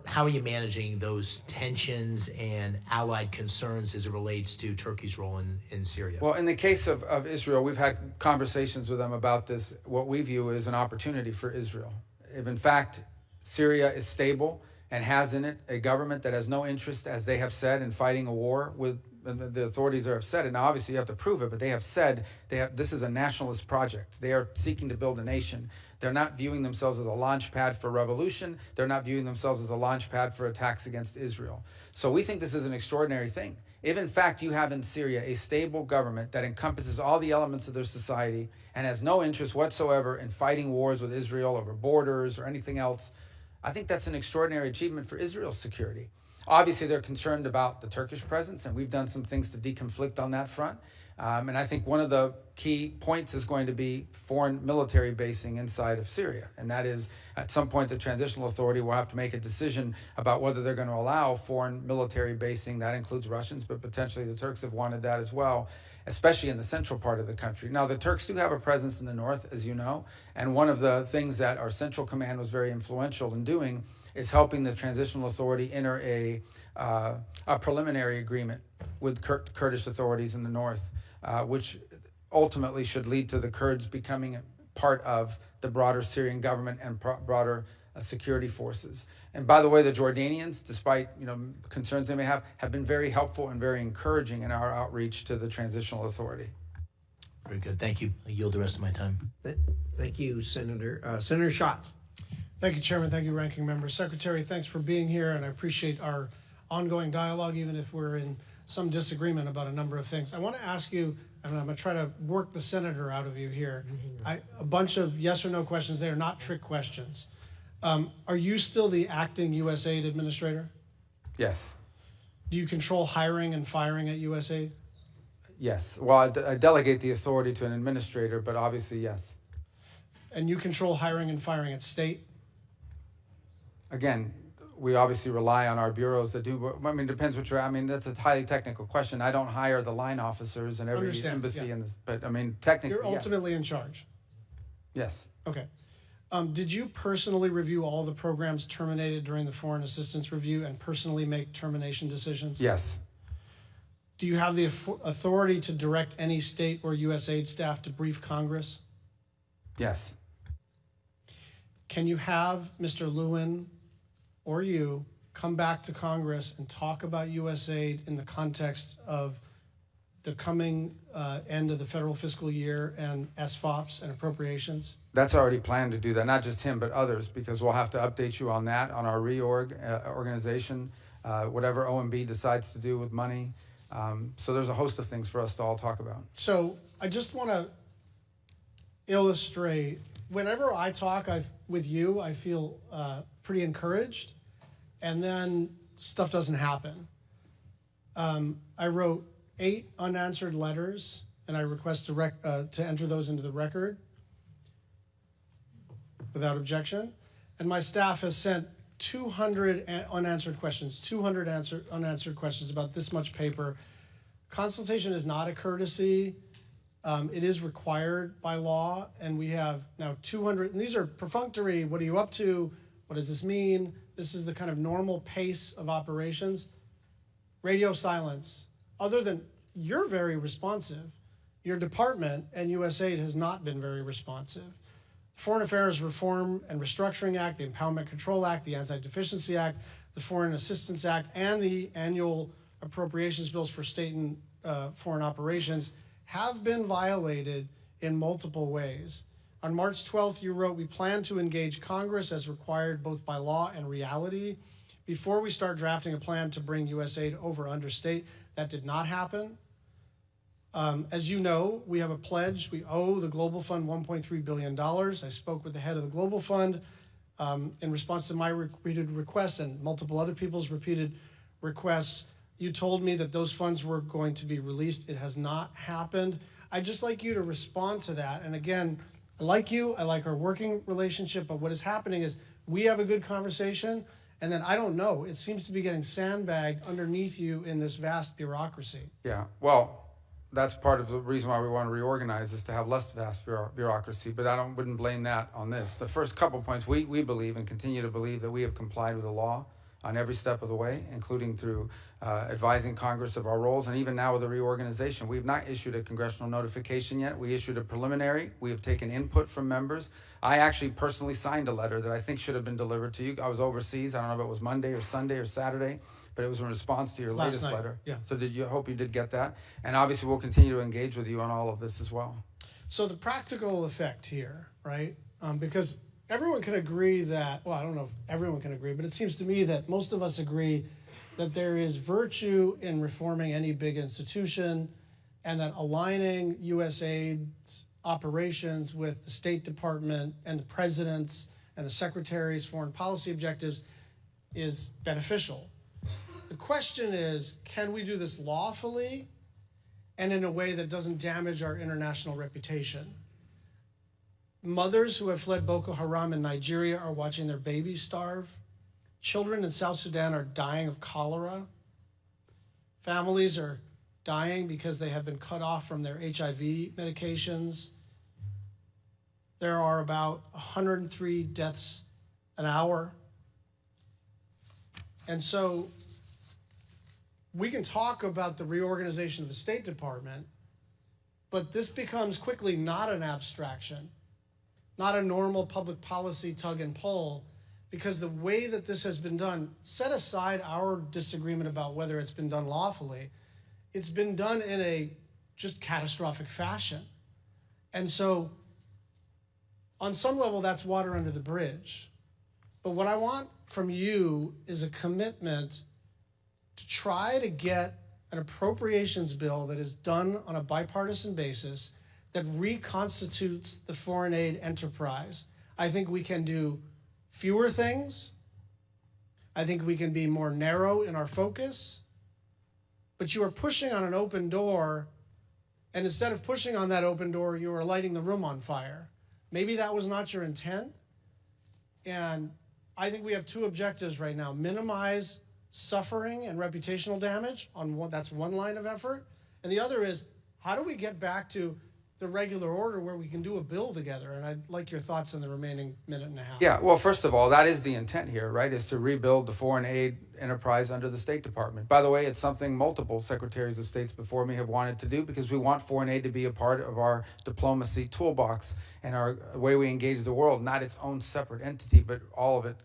How are you managing those tensions and allied concerns as it relates to Turkey's role in Syria? Well, in the case of Israel, we've had conversations with them about this, what we view as an opportunity for Israel. If in fact Syria is stable and has in it a government that has no interest, as they have said, in fighting a war with the authorities there have said it. Now, obviously, you have to prove it, but they have said this is a nationalist project. They are seeking to build a nation. They're not viewing themselves as a launch pad for revolution. They're not viewing themselves as a launch pad for attacks against Israel. So we think this is an extraordinary thing. If, in fact, you have in Syria a stable government that encompasses all the elements of their society and has no interest whatsoever in fighting wars with Israel over borders or anything else, I think that's an extraordinary achievement for Israel's security. Obviously, they're concerned about the Turkish presence, and we've done some things to deconflict on that front. And I think one of the key points is going to be foreign military basing inside of Syria. And that is, at some point, the Transitional Authority will have to make a decision about whether they're going to allow foreign military basing. That includes Russians, but potentially the Turks have wanted that as well, especially in the central part of the country. Now, the Turks do have a presence in the north, as you know, and one of the things that our Central Command was very influential in doing is helping the Transitional Authority enter a preliminary agreement with Kurdish authorities in the north, which ultimately should lead to the Kurds becoming part of the broader Syrian government and broader security forces. And by the way, the Jordanians, despite concerns they may have been very helpful and very encouraging in our outreach to the Transitional Authority. Very good. Thank you. I yield the rest of my time. Thank you, Senator. Senator Schatz. Thank you, Chairman. Thank you, Ranking Member. Secretary, thanks for being here, and I appreciate our ongoing dialogue, even if we're in some disagreement about a number of things. I want to ask you, and I'm going to try to work the senator out of you here. A bunch of yes or no questions. They are not trick questions. Are you still the acting USAID administrator? Yes. Do you control hiring and firing at USAID? Yes. Well, I delegate the authority to an administrator, but obviously, yes. And you control hiring and firing at state? Again, we obviously rely on our bureaus that do. I mean, it depends what that's a highly technical question. I don't hire the line officers in every embassy, but I mean, technically, you're ultimately in charge. Yes. Okay. Did you personally review all the programs terminated during the foreign assistance review and personally make termination decisions? Yes. Do you have the authority to direct any state or USAID staff to brief Congress? Yes. Can you have Mr. Lewin or you come back to Congress and talk about USAID in the context of the coming end of the federal fiscal year and SFOPs and appropriations? That's already planned to do that, not just him, but others, because we'll have to update you on that, on our reorganization, whatever OMB decides to do with money. So there's a host of things for us to all talk about. So I just want to illustrate, whenever I talk with you, I feel pretty encouraged, and then stuff doesn't happen. I wrote 8 unanswered letters, and I request to enter those into the record without objection. And my staff has sent 200 unanswered questions, 200 unanswered questions about this much paper. Consultation is not a courtesy. It is required by law, and we have now 200, and these are perfunctory. What are you up to? What does this mean? This is the kind of normal pace of operations. Radio silence. Other than you're very responsive, your department and USAID has not been very responsive. Foreign Affairs Reform and Restructuring Act, the Empowerment Control Act, the Anti-Deficiency Act, the Foreign Assistance Act, and the annual appropriations bills for state and foreign operations have been violated in multiple ways. On March 12th, you wrote, "We plan to engage Congress as required both by law and reality before we start drafting a plan to bring USAID over under state." That did not happen. As you know, we have a pledge. We owe the Global Fund $1.3 billion. I spoke with the head of the Global Fund in response to my repeated requests and multiple other people's repeated requests. You told me that those funds were going to be released. It has not happened. I'd just like you to respond to that. And again, I like you, I like our working relationship, but what is happening is we have a good conversation, and then I don't know, it seems to be getting sandbagged underneath you in this vast bureaucracy. Yeah, well, that's part of the reason why we want to reorganize, is to have less vast bureaucracy, but I wouldn't blame that on this. The first couple points, we believe and continue to believe that we have complied with the law on every step of the way, including through advising Congress of our roles, and even now with the reorganization. We have not issued a congressional notification yet. We issued a preliminary. We have taken input from members. I actually personally signed a letter that I think should have been delivered to you. I was overseas. I don't know if it was Monday or Sunday or Saturday. but it was in response to your Last latest night, letter. yeah. So hope you did get that. And obviously we'll continue to engage with you on all of this as well. So the practical effect here, right? Because everyone can agree that, well, I don't know if everyone can agree, but it seems to me that most of us agree that there is virtue in reforming any big institution, and that aligning USAID's operations with the State Department and the President's and the Secretary's foreign policy objectives is beneficial. The question is, can we do this lawfully and in a way that doesn't damage our international reputation? Mothers who have fled Boko Haram in Nigeria are watching their babies starve. Children in South Sudan are dying of cholera. Families are dying because they have been cut off from their HIV medications. There are about 103 deaths an hour. And so we can talk about the reorganization of the State Department, but this becomes quickly not an abstraction, not a normal public policy tug and pull, because the way that this has been done, set aside our disagreement about whether it's been done lawfully, it's been done in a just catastrophic fashion. And so on some level, that's water under the bridge. But what I want from you is a commitment to try to get an appropriations bill that is done on a bipartisan basis that reconstitutes the foreign aid enterprise. I think we can do fewer things. I think we can be more narrow in our focus. But you are pushing on an open door, and instead of pushing on that open door, you are lighting the room on fire. Maybe that was not your intent. And I think we have two objectives right now: minimize suffering and reputational damage that's one line of effort, and the other is, how do we get back to the regular order where we can do a bill together? And I'd like your thoughts in the remaining minute and a half. Yeah, well, first of all, that is the intent here, right, is to rebuild the foreign aid enterprise under the State Department. By the way, it's something multiple secretaries of states before me have wanted to do, because we want foreign aid to be a part of our diplomacy toolbox and our way we engage the world, not its own separate entity, but all of it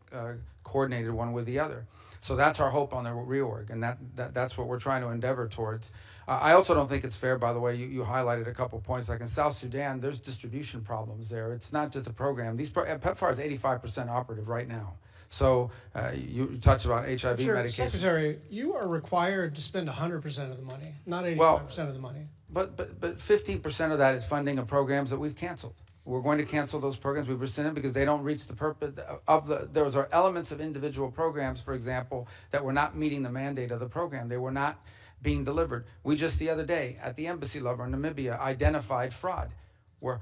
coordinated one with the other. So that's our hope on the reorg, and that's what we're trying to endeavor towards. I also don't think it's fair, by the way, you highlighted a couple points. Like in South Sudan, there's distribution problems there. It's not just a program. PEPFAR is 85% operative right now. So you touched about HIV medication. Secretary, you are required to spend 100% of the money, not 85% of the money. But 15% of that is funding of programs that we've canceled. We're going to cancel those programs. We've rescinded because they don't reach the purpose of those are elements of individual programs, for example, that were not meeting the mandate of the program. They were not being delivered. We just the other day at the embassy level in Namibia identified fraud, where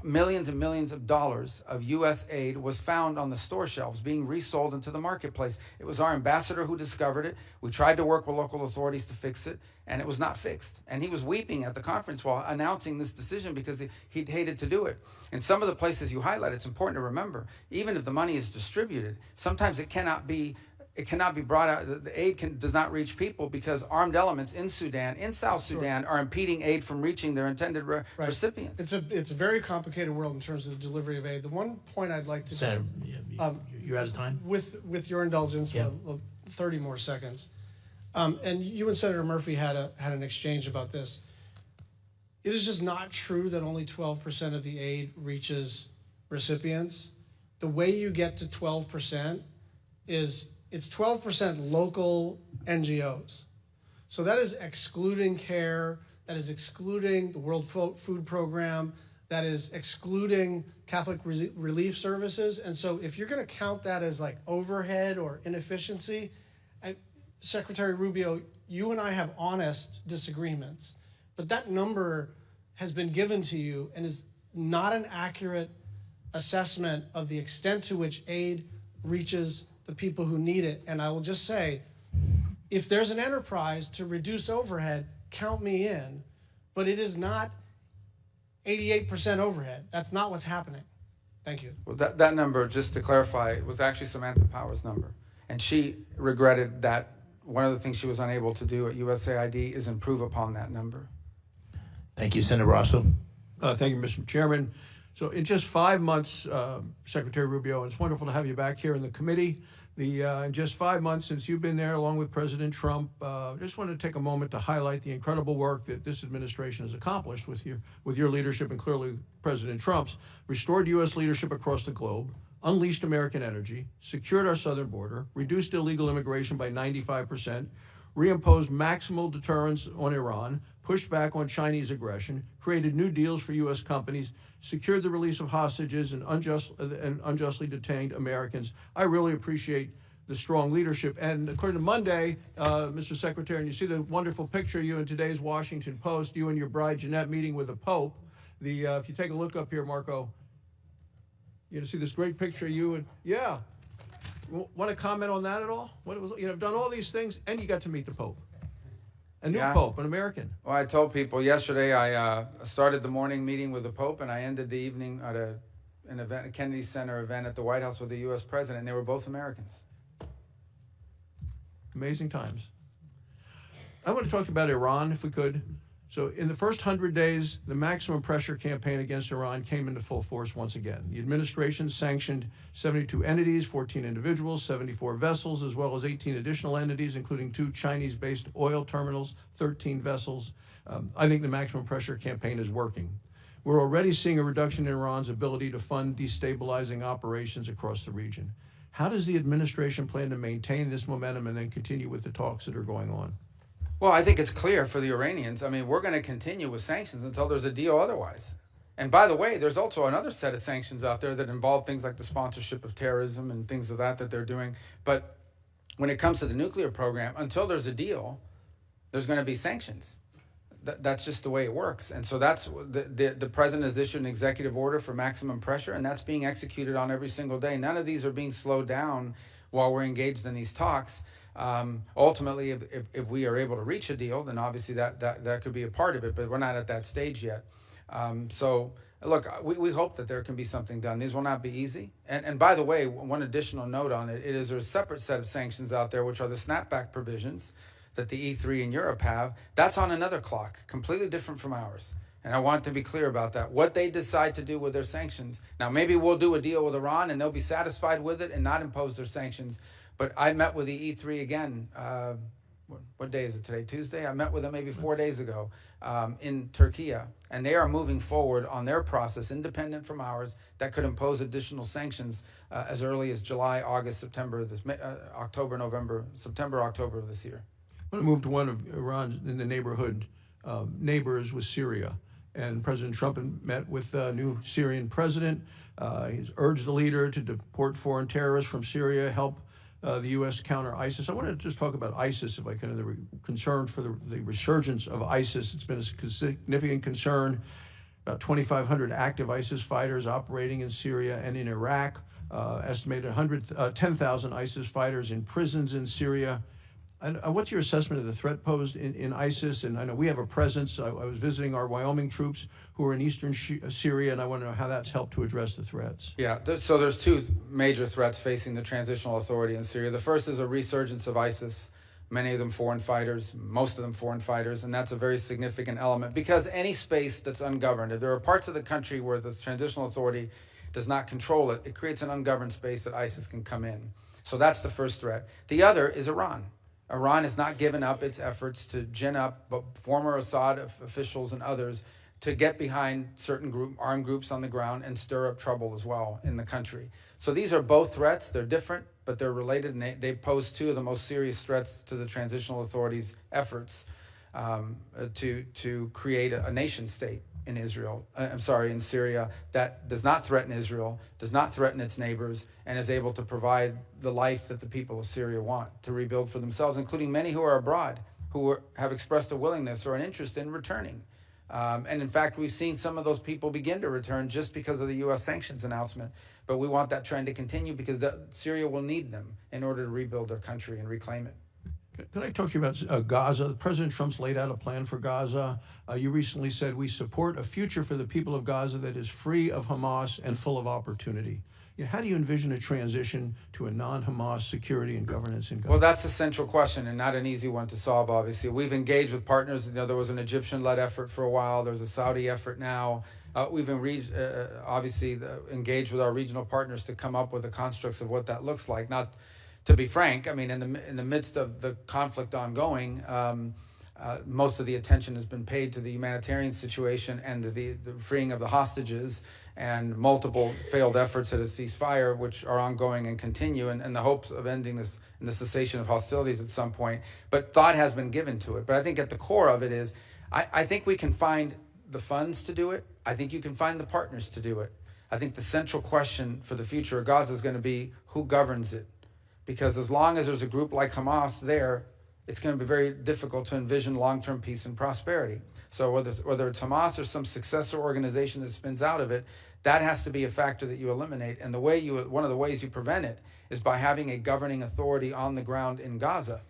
millions and millions of dollars of U.S. aid was found on the store shelves being resold into the marketplace. It was our ambassador who discovered it. We tried to work with local authorities to fix it, and it was not fixed. And he was weeping at the conference while announcing this decision because he hated to do it. In some of the places you highlight, it's important to remember, even if the money is distributed, sometimes it cannot be brought out. The aid does not reach people because armed elements in Sudan, in South Sudan, are impeding aid from reaching their intended recipients. It's a very complicated world in terms of the delivery of aid. The one point I'd like to Senator, you're out of time. With your indulgence, yeah. 30 more seconds. And you and Senator Murphy had an exchange about this. It is just not true that only 12% of the aid reaches recipients. The way you get to 12% is it's 12% local NGOs. So that is excluding CARE, that is excluding the World Food Program, that is excluding Catholic Relief Services. And so if you're going to count that as like overhead or inefficiency, Secretary Rubio, you and I have honest disagreements, but that number has been given to you and is not an accurate assessment of the extent to which aid reaches the people who need it. And I will just say, if there's an enterprise to reduce overhead, count me in, but it is not 88% overhead. That's not what's happening. Thank you. Well, that number, just to clarify, was actually Samantha Power's number. And she regretted that one of the things she was unable to do at USAID is improve upon that number. Thank you, Senator Rosso. Thank you, Mr. Chairman. So in just 5 months, Secretary Rubio, and it's wonderful to have you back here in the committee. In just 5 months since you've been there, along with President Trump, just wanted to take a moment to highlight the incredible work that this administration has accomplished with your leadership, and clearly President Trump's, restored U.S. leadership across the globe, unleashed American energy, secured our southern border, reduced illegal immigration by 95%, reimposed maximal deterrence on Iran, pushed back on Chinese aggression, created new deals for U.S. companies, secured the release of hostages and unjustly detained Americans. I really appreciate the strong leadership. And according to Monday, Mr. Secretary, and you see the wonderful picture of you in today's Washington Post, you and your bride Jeanette meeting with the Pope. If you take a look up here, Marco, you see this great picture of you. And yeah, want to comment on that at all? I've done all these things, and you got to meet the Pope. A new Pope, an American. Well, I told people yesterday I started the morning meeting with the Pope, and I ended the evening at an event, a Kennedy Center event at the White House with the U.S. President, and they were both Americans. Amazing times. I want to talk about Iran, if we could. So in the first 100 days, the maximum pressure campaign against Iran came into full force once again. The administration sanctioned 72 entities, 14 individuals, 74 vessels, as well as 18 additional entities, including 2 Chinese-based oil terminals, 13 vessels. I think the maximum pressure campaign is working. We're already seeing a reduction in Iran's ability to fund destabilizing operations across the region. How does the administration plan to maintain this momentum and then continue with the talks that are going on? Well, I think it's clear for the Iranians. I mean, we're going to continue with sanctions until there's a deal otherwise. And by the way, there's also another set of sanctions out there that involve things like the sponsorship of terrorism and things of that they're doing. But when it comes to the nuclear program, until there's a deal, there's going to be sanctions. That's just the way it works. And so that's the president has issued an executive order for maximum pressure, and that's being executed on every single day. None of these are being slowed down while we're engaged in these talks. Ultimately, if we are able to reach a deal, then obviously that could be a part of it, but we're not at that stage yet. So look, we hope that there can be something done. These will not be easy. And by the way, one additional note on it is there's a separate set of sanctions out there, which are the snapback provisions that the E3 in Europe have. That's on another clock, completely different from ours. And I want to be clear about that. What they decide to do with their sanctions. Now, maybe we'll do a deal with Iran and they'll be satisfied with it and not impose their sanctions. But I met with the E3 again, what day is it today? Tuesday? I met with them maybe 4 days ago in Turkey. And they are moving forward on their process, independent from ours, that could impose additional sanctions as early as July, August, September, October, November, September, October of this year. I want to move to one of Iran's in the neighborhood neighbors with Syria. And President Trump met with the new Syrian president. He's urged the leader to deport foreign terrorists from Syria, help the U.S. counter ISIS. I want to just talk about ISIS, if I can, the concern for the resurgence of ISIS. It's been a significant concern. About 2,500 active ISIS fighters operating in Syria and in Iraq. Estimated 10,000 ISIS fighters in prisons in Syria. And what's your assessment of the threat posed in ISIS? And I know we have a presence. I was visiting our Wyoming troops who are in eastern Syria, and I want to know how that's helped to address the threats. Yeah, so there's 2 major threats facing the Transitional Authority in Syria. The first is a resurgence of ISIS, many of them foreign fighters, most of them foreign fighters, and that's a very significant element because any space that's ungoverned, if there are parts of the country where the Transitional Authority does not control it, it creates an ungoverned space that ISIS can come in. So that's the first threat. The other is Iran. Iran has not given up its efforts to gin up former Assad officials and others to get behind certain armed groups on the ground and stir up trouble as well in the country. So these are both threats. They're different, but they're related, and they pose 2 of the most serious threats to the Transitional Authority's efforts to create a nation state in in Syria that does not threaten Israel, does not threaten its neighbors, and is able to provide the life that the people of Syria want to rebuild for themselves, including many who are abroad, who have expressed a willingness or an interest in returning. And in fact, we've seen some of those people begin to return just because of the U.S. sanctions announcement. But we want that trend to continue because Syria will need them in order to rebuild their country and reclaim it. Can I talk to you about Gaza? President Trump's laid out a plan for Gaza. You recently said we support a future for the people of Gaza that is free of Hamas and full of opportunity. How do you envision a transition to a non-Hamas security and governance in Gaza? Well, that's a central question and not an easy one to solve, obviously. We've engaged with partners. There was an Egyptian-led effort for a while. There's a Saudi effort now. We've obviously engaged with our regional partners to come up with the constructs of what that looks like. Not, to be frank, I mean, in the midst of the conflict ongoing, most of the attention has been paid to the humanitarian situation and the freeing of the hostages and multiple failed efforts at a ceasefire, which are ongoing and continue, and the hopes of ending this and the cessation of hostilities at some point. But thought has been given to it. But I think at the core of it is, I think we can find the funds to do it. I think you can find the partners to do it. I think the central question for the future of Gaza is going to be who governs it. Because as long as there's a group like Hamas there, it's going to be very difficult to envision long-term peace and prosperity. So whether it's Hamas or some successor organization that spins out of it, that has to be a factor that you eliminate. And one of the ways you prevent it is by having a governing authority on the ground in Gaza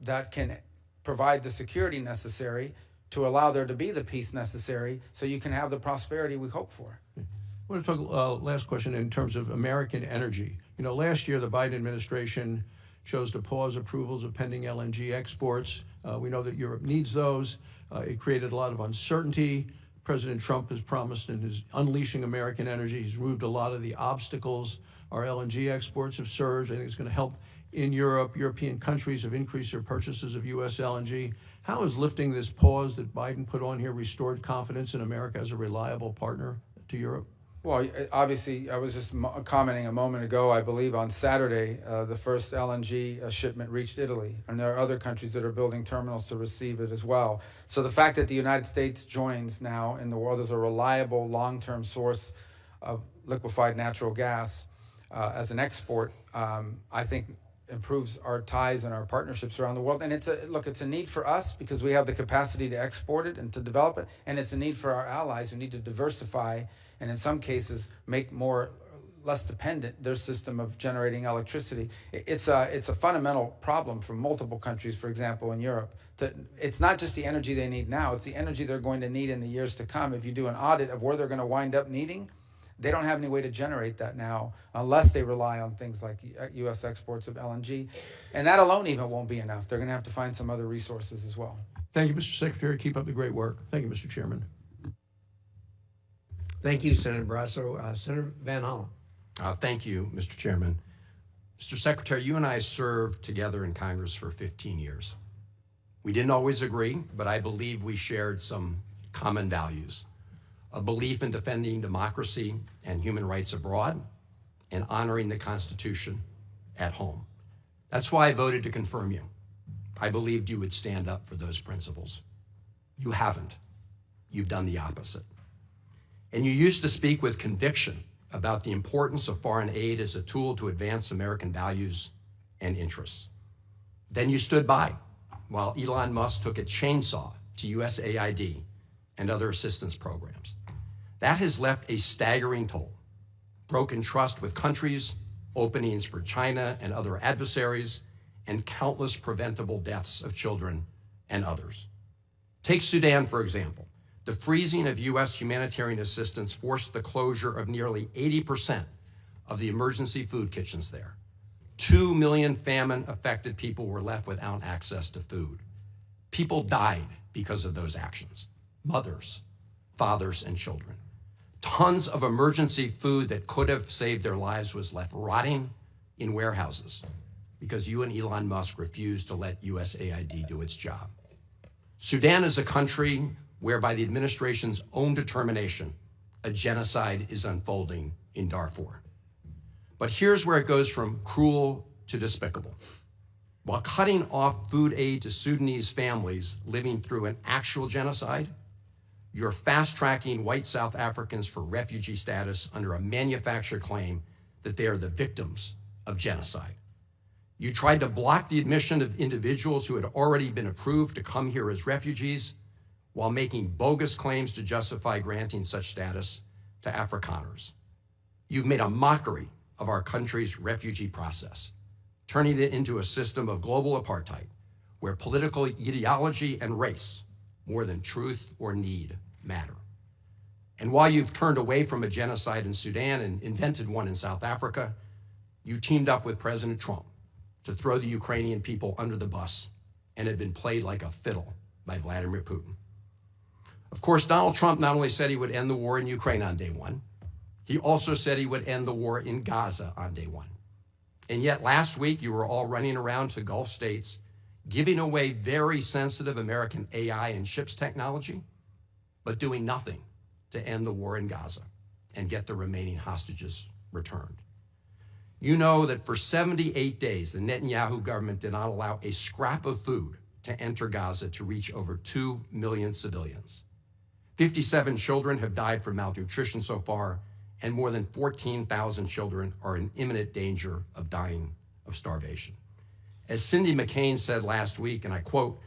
that can provide the security necessary to allow there to be the peace necessary so you can have the prosperity we hope for. I want to talk, last question, in terms of American energy. You know, last year the Biden administration chose to pause approvals of pending LNG exports. We know that Europe needs those. It created a lot of uncertainty. President Trump has promised in his unleashing American energy, he's removed a lot of the obstacles. Our LNG exports have surged. I think it's going to help in Europe. European countries have increased their purchases of U.S. LNG. How has lifting this pause that Biden put on here restored confidence in America as a reliable partner to Europe? Well, obviously, I was just commenting a moment ago, I believe on Saturday, the first LNG shipment reached Italy. And there are other countries that are building terminals to receive it as well. So the fact that the United States joins now in the world as a reliable long-term source of liquefied natural gas as an export, I think improves our ties and our partnerships around the world. And it's a need for us because we have the capacity to export it and to develop it. And it's a need for our allies who need to diversify and in some cases make less dependent their system of generating electricity. It's a fundamental problem for multiple countries, for example, in Europe. It's not just the energy they need now, it's the energy they're going to need in the years to come. If you do an audit of where they're going to wind up needing, they don't have any way to generate that now unless they rely on things like U.S. exports of LNG. And that alone even won't be enough. They're going to have to find some other resources as well. Thank you, Mr. Secretary. Keep up the great work. Thank you, Mr. Chairman. Thank you, Senator Barrasso. Senator Van Hollen. Thank you, Mr. Chairman. Mr. Secretary, you and I served together in Congress for 15 years. We didn't always agree, but I believe we shared some common values. A belief in defending democracy and human rights abroad and honoring the Constitution at home. That's why I voted to confirm you. I believed you would stand up for those principles. You haven't. You've done the opposite. And you used to speak with conviction about the importance of foreign aid as a tool to advance American values and interests. Then you stood by while Elon Musk took a chainsaw to USAID and other assistance programs. That has left a staggering toll. Broken trust with countries, openings for China and other adversaries, and countless preventable deaths of children and others. Take Sudan, for example. The freezing of U.S. humanitarian assistance forced the closure of nearly 80% of the emergency food kitchens there. 2 million famine-affected people were left without access to food. People died because of those actions. Mothers, fathers, and children. Tons of emergency food that could have saved their lives was left rotting in warehouses because you and Elon Musk refused to let USAID do its job. Sudan is a country where, by the administration's own determination, a genocide is unfolding in Darfur. But here's where it goes from cruel to despicable. While cutting off food aid to Sudanese families living through an actual genocide, you're fast-tracking white South Africans for refugee status under a manufactured claim that they are the victims of genocide. You tried to block the admission of individuals who had already been approved to come here as refugees while making bogus claims to justify granting such status to Afrikaners. You've made a mockery of our country's refugee process, turning it into a system of global apartheid where political ideology and race, more than truth or need, matter. And while you've turned away from a genocide in Sudan and invented one in South Africa, you teamed up with President Trump to throw the Ukrainian people under the bus and have been played like a fiddle by Vladimir Putin. Of course, Donald Trump not only said he would end the war in Ukraine on day one, he also said he would end the war in Gaza on day one. And yet last week, you were all running around to Gulf states, giving away very sensitive American AI and chips technology, but doing nothing to end the war in Gaza and get the remaining hostages returned. You know that for 78 days, the Netanyahu government did not allow a scrap of food to enter Gaza to reach over 2 million civilians. 57 children have died from malnutrition so far, and more than 14,000 children are in imminent danger of dying of starvation. As Cindy McCain said last week, and I quote,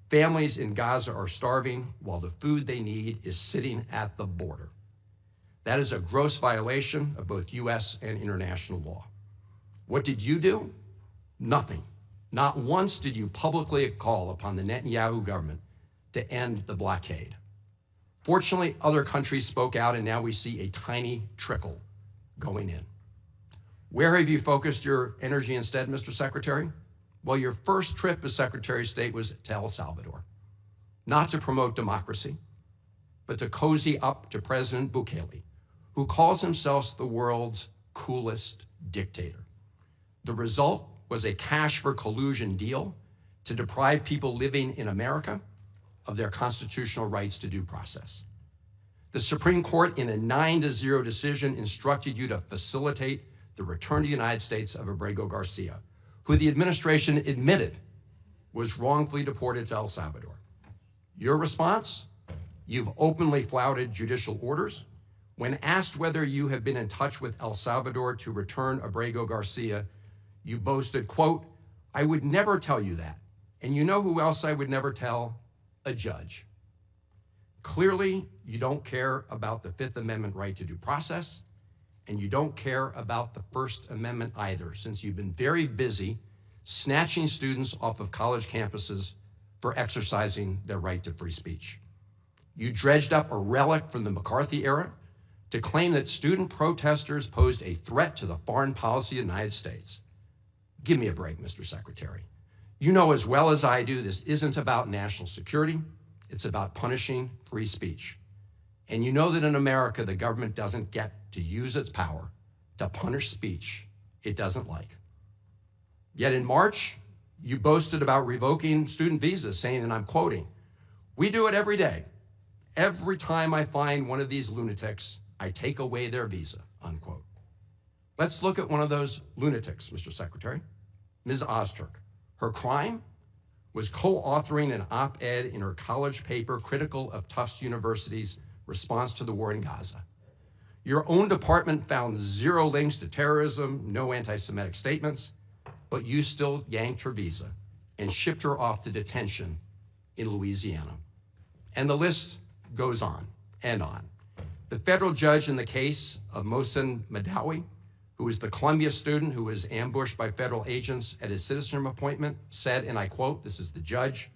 "Families in Gaza are starving while the food they need is sitting at the border." That is a gross violation of both U.S. and international law. What did you do? Nothing. Not once did you publicly call upon the Netanyahu government to end the blockade. Fortunately, other countries spoke out, and now we see a tiny trickle going in. Where have you focused your energy instead, Mr. Secretary? Well, your first trip as Secretary of State was to El Salvador, not to promote democracy, but to cozy up to President Bukele, who calls himself the world's coolest dictator. The result was a cash for collusion deal to deprive people living in America of their constitutional rights to due process. The Supreme Court, in a 9-0 decision, instructed you to facilitate the return to the United States of Abrego Garcia, who the administration admitted was wrongfully deported to El Salvador. Your response? You've openly flouted judicial orders. When asked whether you have been in touch with El Salvador to return Abrego Garcia, you boasted, quote, "I would never tell you that. And you know who else I would never tell? A judge." Clearly, you don't care about the Fifth Amendment right to due process, and you don't care about the First Amendment either, since you've been very busy snatching students off of college campuses for exercising their right to free speech. You dredged up a relic from the McCarthy era to claim that student protesters posed a threat to the foreign policy of the United States. Give me a break, Mr. Secretary. You know as well as I do, this isn't about national security. It's about punishing free speech. And you know that in America, the government doesn't get to use its power to punish speech it doesn't like. Yet in March, you boasted about revoking student visas, saying, and I'm quoting, "We do it every day. Every time I find one of these lunatics, I take away their visa," unquote. Let's look at one of those lunatics, Mr. Secretary, Ms. Ozturk. Her crime was co-authoring an op-ed in her college paper critical of Tufts University's response to the war in Gaza. Your own department found 0 links to terrorism, no anti-Semitic statements, but you still yanked her visa and shipped her off to detention in Louisiana. And the list goes on and on. The federal judge in the case of Mohsen Madawi, who was the Columbia student who was ambushed by federal agents at his citizenship appointment, said, and I quote, this is the judge,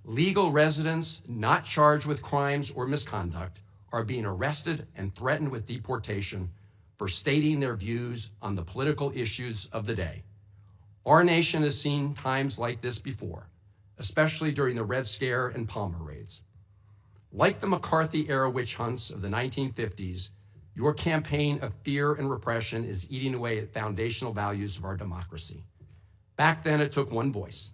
"Legal residents not charged with crimes or misconduct are being arrested and threatened with deportation for stating their views on the political issues of the day. Our nation has seen times like this before, especially during the Red Scare and Palmer raids. Like the McCarthy-era witch hunts of the 1950s, your campaign of fear and repression is eating away at foundational values of our democracy. Back then, it took one voice,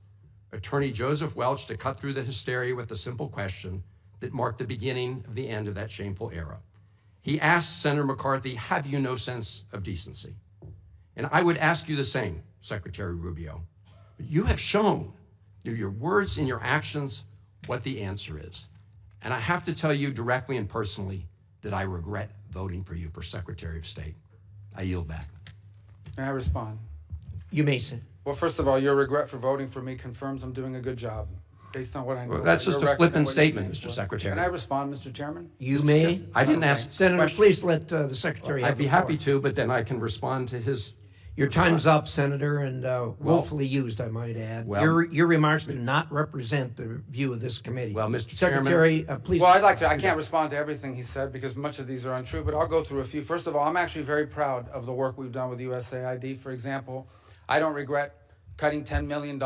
Attorney Joseph Welch, to cut through the hysteria with a simple question that marked the beginning of the end of that shameful era. He asked Senator McCarthy, have you no sense of decency? And I would ask you the same, Secretary Rubio. But you have shown through your words and your actions what the answer is. And I have to tell you directly and personally that I regret voting for you for Secretary of State. I yield back. May I respond? You may, sir. Well, first of all, your regret for voting for me confirms I'm doing a good job, based on what I know. Well, that's just your a record flippant and what you statement, think. Mr. Secretary. Can I respond, Mr. Chairman? You may. I didn't ask. Senator, please let the Secretary I'd have be the happy floor. to, but then I can respond to his. Your time's up, Senator, and willfully used, I might add. Well- Your remarks do not represent the view of this committee. Well, Mr. Secretary, please. Well, I'd like to. I can't respond to everything he said because much of these are untrue, but I'll go through a few. First of all, I'm actually very proud of the work we've done with USAID. For example, I don't regret cutting $10 million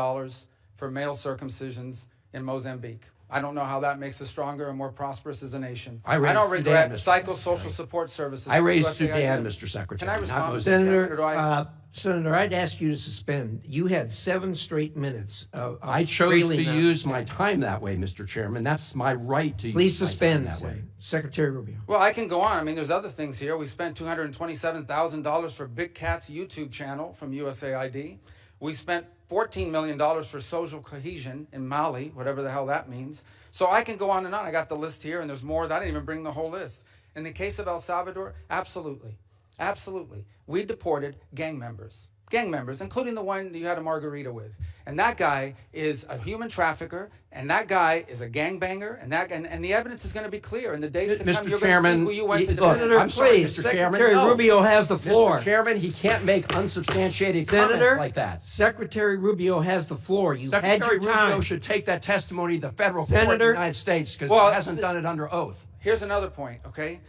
for male circumcisions in Mozambique. I don't know how that makes us stronger and more prosperous as a nation. I raised don't regret Sudan, Mr. psychosocial support services. I raised USAID. Sudan, Mr. Secretary. Can I respond, Mr. Senator, Chairman, or do I? Senator, I'd ask you to suspend. You had 7 straight minutes of I chose railing to that. use my time that way, Mr. Chairman. That's my right to Please use my suspend time that way. Secretary Rubio. Well, I can go on. I mean, there's other things here. We spent $227,000 for Big Cat's YouTube channel from USAID. We spent $14 million for social cohesion in Mali, whatever the hell that means. So I can go on and on. I got the list here, and there's more. I didn't even bring the whole list. In the case of El Salvador, absolutely. Absolutely. We deported gang members, including the one you had a margarita with. And that guy is a human trafficker, and that guy is a gangbanger, and the evidence is going to be clear in the days to come. Mr. You're Chairman, going to see who you went to look, defend. I'm sorry, please, Mr. Chairman. Secretary No. Rubio has the floor. Mr. Chairman, he can't make unsubstantiated Senator, comments like that. Secretary Rubio has the floor. You had Secretary your time. Rubio should take that testimony to the federal court in the Senator, United States because well, he hasn't done it under oath. Here's another point, okay?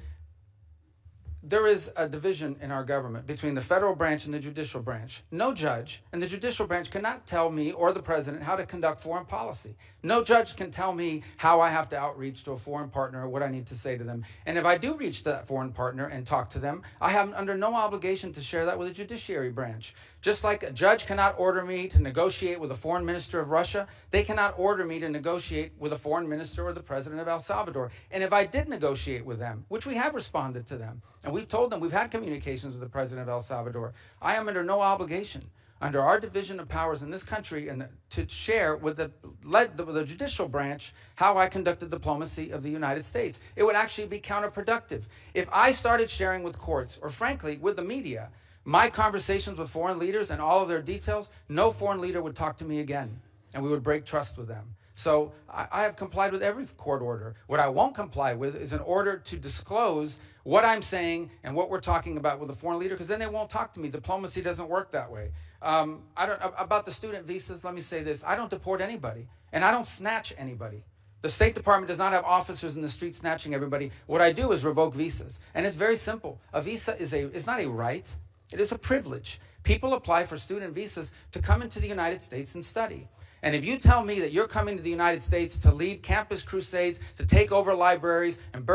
There is a division in our government between the federal branch and the judicial branch. No judge in the judicial branch cannot tell me or the president how to conduct foreign policy. No judge can tell me how I have to outreach to a foreign partner or what I need to say to them. And if I do reach that foreign partner and talk to them, I am under no obligation to share that with the judiciary branch. Just like a judge cannot order me to negotiate with a foreign minister of Russia, they cannot order me to negotiate with a foreign minister or the president of El Salvador. And if I did negotiate with them, which we have responded to them, and we've told them, we've had communications with the president of El Salvador, I am under no obligation under our division of powers in this country and to share with the judicial branch how I conducted diplomacy of the United States. It would actually be counterproductive. If I started sharing with courts, or frankly, with the media, my conversations with foreign leaders and all of their details, no foreign leader would talk to me again, and we would break trust with them. So I have complied with every court order. What I won't comply with is an order to disclose what I'm saying and what we're talking about with a foreign leader, because then they won't talk to me. Diplomacy doesn't work that way. About the student visas, let me say this. I don't deport anybody, and I don't snatch anybody. The State Department does not have officers in the street snatching everybody. What I do is revoke visas, and it's very simple. A visa is not a right. It is a privilege. People apply for student visas to come into the United States and study. And if you tell me that you're coming to the United States to lead campus crusades, to take over libraries and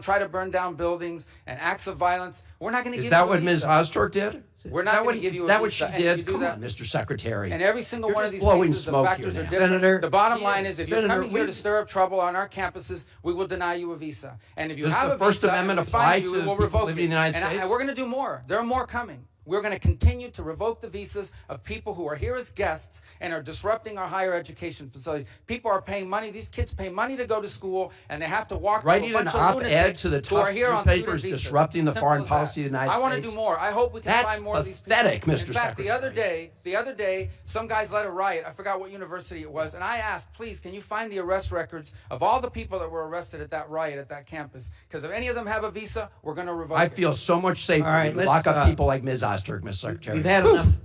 try to burn down buildings and acts of violence, we're not going to give you a visa. Is that what Ms. Ostork did? We're not going to give you a visa. Is that what she did? Come that, on, Mr. Secretary. And every single You're one of just these blowing cases, the smoke factors here are now. different. Senator, the bottom line is, if you're Senator, coming here to stir up trouble on our campuses, we will deny you a visa. And if you Does have the a First visa Amendment and we apply find you, to we will people revoke living it. in the United And States? we're going to do more. There are more coming. We're going to continue to revoke the visas of people who are here as guests and are disrupting our higher education facilities. People are paying money. These kids pay money to go to school, and they have to walk through Writing a bunch an of op-ed lunatics to the who are tough here on newspapers student visas. disrupting the Simple foreign as policy that. of the United I want to States. do more. I hope we can That's find more of these people. pathetic, Mr. In fact, the Secretary. other day, some guys led a riot. I forgot what university it was, and I asked, please, can you find the arrest records of all the people that were arrested at that riot at that campus? Because if any of them have a visa, we're going to revoke I it. feel so much safer All right, when you lock up people like Ms. Ostork, Mr. Secretary.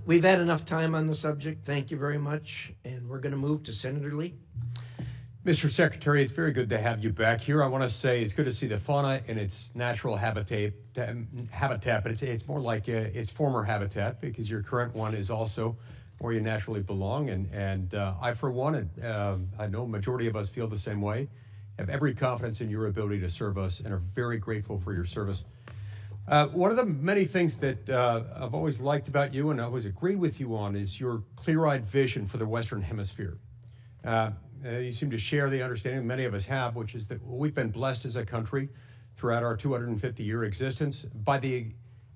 We've had enough time on the subject. Thank you very much. And we're going to move to Senator Lee. Mr. Secretary, it's very good to have you back here. I want to say it's good to see the fauna in its natural habitat, but it's more like its former habitat, because your current one is also where you naturally belong. And I, for one, and I know a majority of us feel the same way, have every confidence in your ability to serve us and are very grateful for your service. One of the many things that I've always liked about you and I always agree with you on is your clear-eyed vision for the Western Hemisphere. You seem to share the understanding many of us have, which is that we've been blessed as a country throughout our 250-year existence by the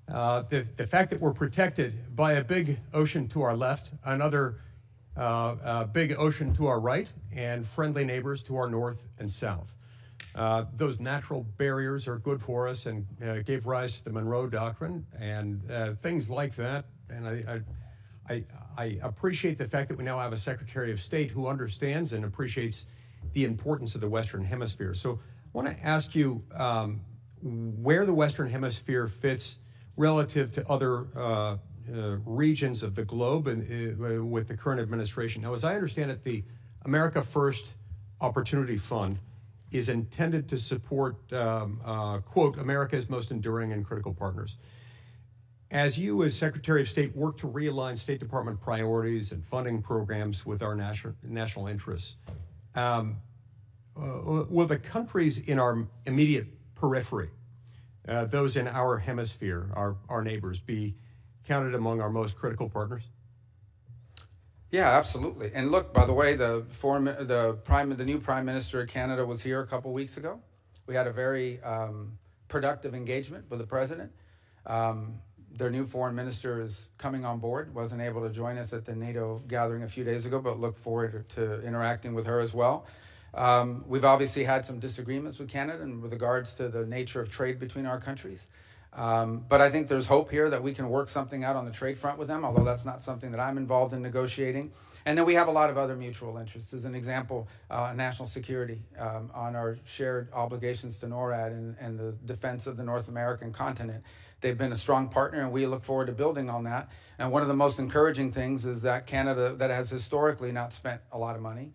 fact that we're protected by a big ocean to our left, another big ocean to our right, and friendly neighbors to our north and south. Those natural barriers are good for us and gave rise to the Monroe Doctrine and things like that. And I appreciate the fact that we now have a Secretary of State who understands and appreciates the importance of the Western Hemisphere. So I want to ask you where the Western Hemisphere fits relative to other regions of the globe and with the current administration. Now, as I understand it, the America First Opportunity Fund is intended to support, quote, America's most enduring and critical partners. As you, as Secretary of State, work to realign State Department priorities and funding programs with our national interests, will the countries in our immediate periphery, those in our hemisphere, our neighbors, be counted among our most critical partners? Yeah, absolutely. And look, by the way, the new Prime Minister of Canada was here a couple weeks ago. We had a very productive engagement with the President. Their new foreign minister is coming on board, wasn't able to join us at the NATO gathering a few days ago, but look forward to interacting with her as well. We've obviously had some disagreements with Canada in regards to the nature of trade between our countries. But I think there's hope here that we can work something out on the trade front with them, although that's not something that I'm involved in negotiating. And then we have a lot of other mutual interests. As an example, national security on our shared obligations to NORAD and the defense of the North American continent. They've been a strong partner, and we look forward to building on that. And one of the most encouraging things is that Canada, that has historically not spent a lot of money,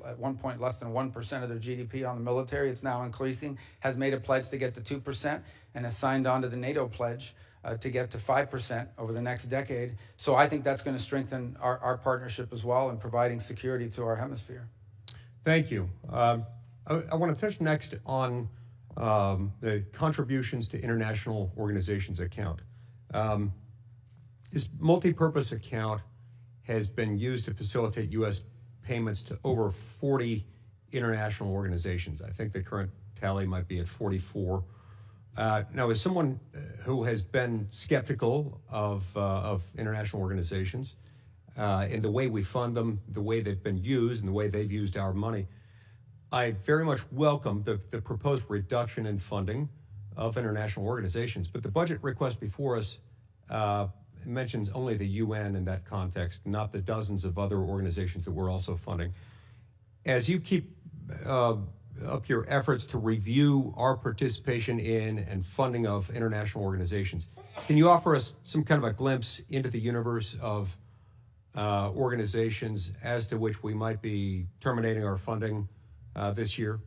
at one point less than 1% of their GDP on the military, it's now increasing, has made a pledge to get to 2%, and has signed on to the NATO pledge to get to 5% over the next decade. So I think that's going to strengthen our partnership as well in providing security to our hemisphere. Thank you. I want to touch next on the contributions to international organizations account. This multi-purpose account has been used to facilitate U.S. payments to over 40 international organizations. I think the current tally might be at 44. Now, as someone who has been skeptical of international organizations and the way we fund them, the way they've been used, and the way they've used our money, I very much welcome the proposed reduction in funding of international organizations. But the budget request before us mentions only the UN in that context, not the dozens of other organizations that we're also funding. As you keep up your efforts to review our participation in and funding of international organizations, can you offer us some kind of a glimpse into the universe of organizations as to which we might be terminating our funding this year?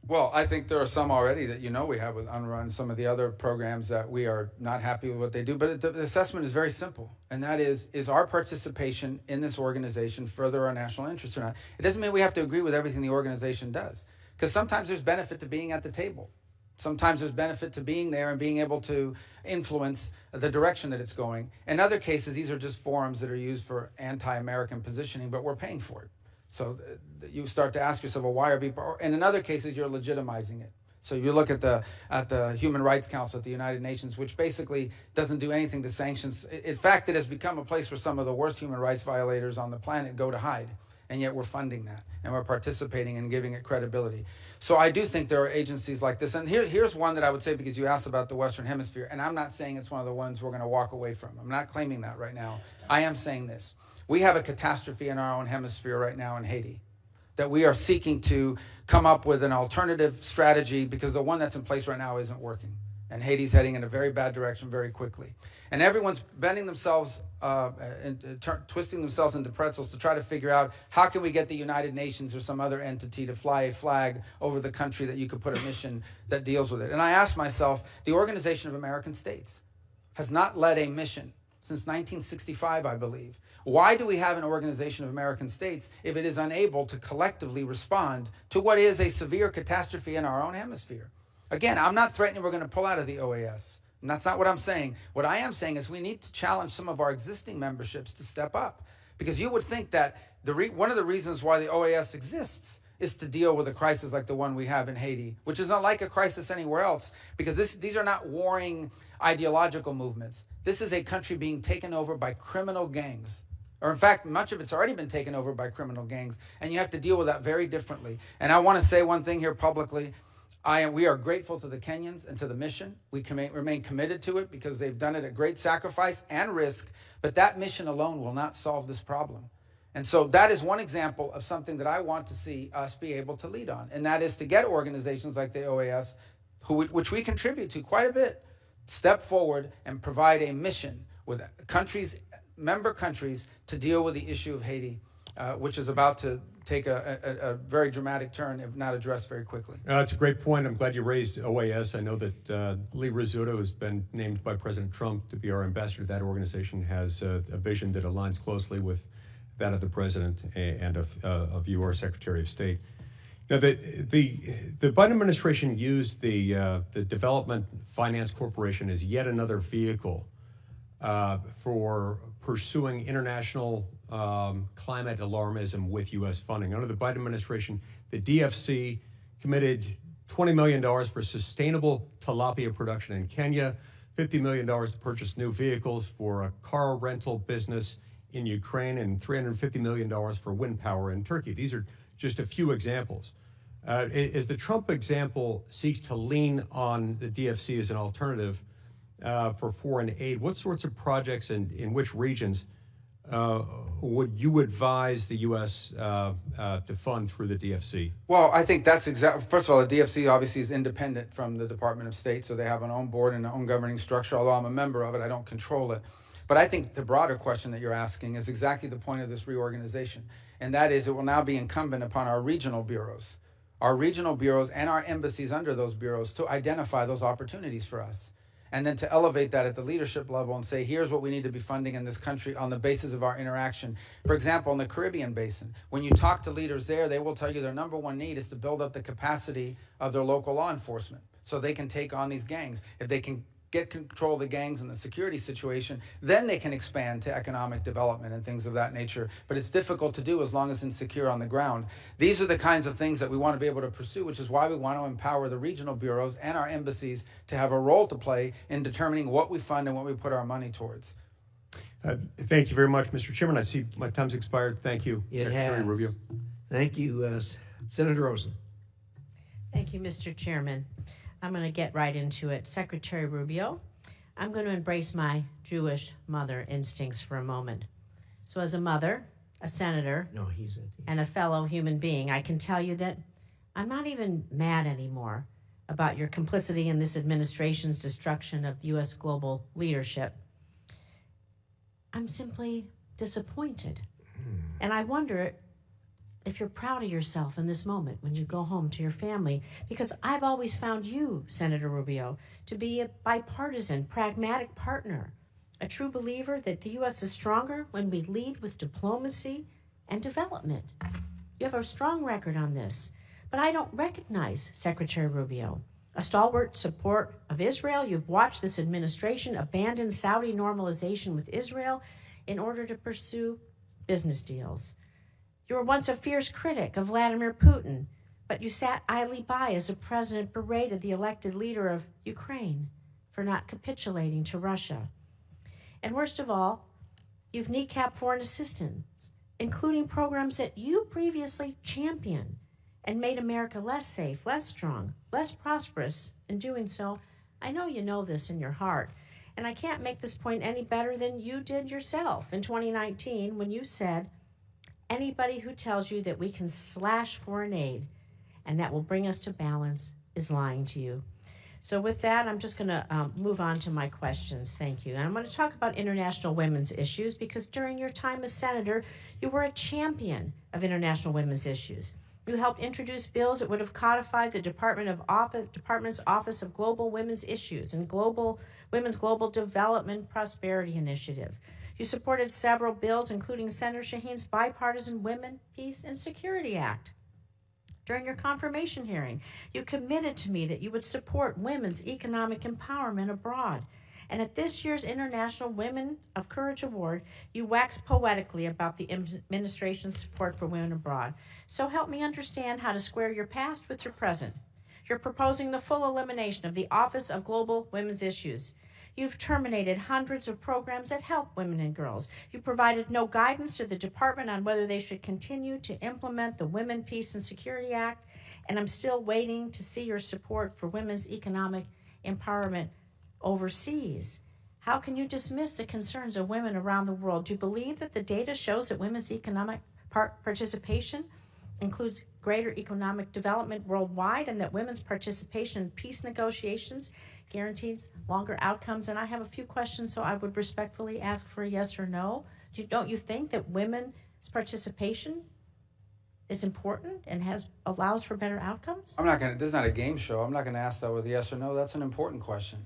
Well, I think there are some already that we have with UNRWA and some of the other programs that we are not happy with what they do. But the assessment is very simple, and that is our participation in this organization further our national interests or not? It doesn't mean we have to agree with everything the organization does, because sometimes there's benefit to being at the table. Sometimes there's benefit to being there and being able to influence the direction that it's going. In other cases, these are just forums that are used for anti-American positioning, but we're paying for it. So you start to ask yourself, well, why are people? And in other cases, you're legitimizing it. So if you look at the Human Rights Council at the United Nations, which basically doesn't do anything to sanctions. In fact, it has become a place where some of the worst human rights violators on the planet go to hide. And yet we're funding that, and we're participating and giving it credibility. So I do think there are agencies like this. And here's one that I would say, because you asked about the Western Hemisphere, and I'm not saying it's one of the ones we're going to walk away from. I'm not claiming that right now. I am saying this. We have a catastrophe in our own hemisphere right now in Haiti that we are seeking to come up with an alternative strategy, because the one that's in place right now isn't working. And Haiti's heading in a very bad direction very quickly. And everyone's bending themselves twisting themselves into pretzels to try to figure out how can we get the United Nations or some other entity to fly a flag over the country that you could put a mission that deals with it. And I asked myself, the Organization of American States has not led a mission since 1965, I believe. Why do we have an Organization of American States if it is unable to collectively respond to what is a severe catastrophe in our own hemisphere? Again, I'm not threatening we're going to pull out of the OAS. And that's not what I'm saying. What I am saying is we need to challenge some of our existing memberships to step up. Because you would think that one of the reasons why the OAS exists is to deal with a crisis like the one we have in Haiti, which is not like a crisis anywhere else, because these are not warring ideological movements. This is a country being taken over by criminal gangs. Or in fact, much of it's already been taken over by criminal gangs, and you have to deal with that very differently. And I want to say one thing here publicly. We are grateful to the Kenyans and to the mission. We remain committed to it because they've done it at great sacrifice and risk, but that mission alone will not solve this problem. And so that is one example of something that I want to see us be able to lead on, and that is to get organizations like the OAS, which we contribute to quite a bit, step forward and provide a mission with member countries to deal with the issue of Haiti, which is about to take a very dramatic turn if not addressed very quickly. That's a great point. I'm glad you raised OAS. I know that Lee Rizzuto has been named by President Trump to be our ambassador. That organization has a vision that aligns closely with that of the president and of you, our Secretary of State. Now, the Biden administration used the Development Finance Corporation as yet another vehicle for pursuing international climate alarmism with U.S. funding. Under the Biden administration, the DFC committed $20 million for sustainable tilapia production in Kenya, $50 million to purchase new vehicles for a car rental business in Ukraine, and $350 million for wind power in Turkey. These are just a few examples. As the Trump example seeks to lean on the DFC as an alternative for foreign aid, what sorts of projects and in which regions would you advise the U.S. To fund through the DFC? Well, I think that's exactly, first of all, the DFC obviously is independent from the Department of State, so they have an own board and an own governing structure. Although I'm a member of it, I don't control it. But I think the broader question that you're asking is exactly the point of this reorganization, and that is it will now be incumbent upon our regional bureaus and our embassies under those bureaus to identify those opportunities for us, and then to elevate that at the leadership level and say, here's what we need to be funding in this country on the basis of our interaction. For example, in the Caribbean basin, when you talk to leaders there, they will tell you their number one need is to build up the capacity of their local law enforcement so they can take on these gangs. If they can get control of the gangs and the security situation, then they can expand to economic development and things of that nature. But it's difficult to do as long as it's insecure on the ground. These are the kinds of things that we want to be able to pursue, which is why we want to empower the regional bureaus and our embassies to have a role to play in determining what we fund and what we put our money towards. Thank you very much, Mr. Chairman. I see my time's expired. Thank you, Secretary Rubio. Thank you, Senator Rosen. Thank you, Mr. Chairman. I'm going to get right into it. Secretary Rubio, I'm going to embrace my Jewish mother instincts for a moment. So as a mother, a senator, and a fellow human being, I can tell you that I'm not even mad anymore about your complicity in this administration's destruction of U.S. global leadership. I'm simply disappointed. And I wonder if you're proud of yourself in this moment when you go home to your family, because I've always found you, Senator Rubio, to be a bipartisan, pragmatic partner, a true believer that the U.S. is stronger when we lead with diplomacy and development. You have a strong record on this, but I don't recognize Secretary Rubio. A stalwart support of Israel, you've watched this administration abandon Saudi normalization with Israel in order to pursue business deals. You were once a fierce critic of Vladimir Putin, but you sat idly by as the president berated the elected leader of Ukraine for not capitulating to Russia. And worst of all, you've kneecapped foreign assistance, including programs that you previously championed and made America less safe, less strong, less prosperous in doing so. I know you know this in your heart, and I can't make this point any better than you did yourself in 2019 when you said, anybody who tells you that we can slash foreign aid and that will bring us to balance is lying to you. So with that, I'm just going to move on to my questions. Thank you. And I'm going to talk about international women's issues because during your time as senator, you were a champion of international women's issues. You helped introduce bills that would have codified the Department's Office of Global Women's Issues and Women's Global Development Prosperity Initiative. You supported several bills, including Senator Shaheen's Bipartisan Women, Peace, and Security Act. During your confirmation hearing, you committed to me that you would support women's economic empowerment abroad. And at this year's International Women of Courage Award, you waxed poetically about the administration's support for women abroad. So help me understand how to square your past with your present. You're proposing the full elimination of the Office of Global Women's Issues. You've terminated hundreds of programs that help women and girls. You provided no guidance to the department on whether they should continue to implement the Women, Peace, and Security Act, and I'm still waiting to see your support for women's economic empowerment overseas. How can you dismiss the concerns of women around the world? Do you believe that the data shows that women's economic participation includes greater economic development worldwide and that women's participation in peace negotiations guarantees longer outcomes? And I have a few questions, so I would respectfully ask for a yes or no. Don't you think that women's participation is important and allows for better outcomes? This is not a game show. I'm not going to ask that with a yes or no. That's an important question.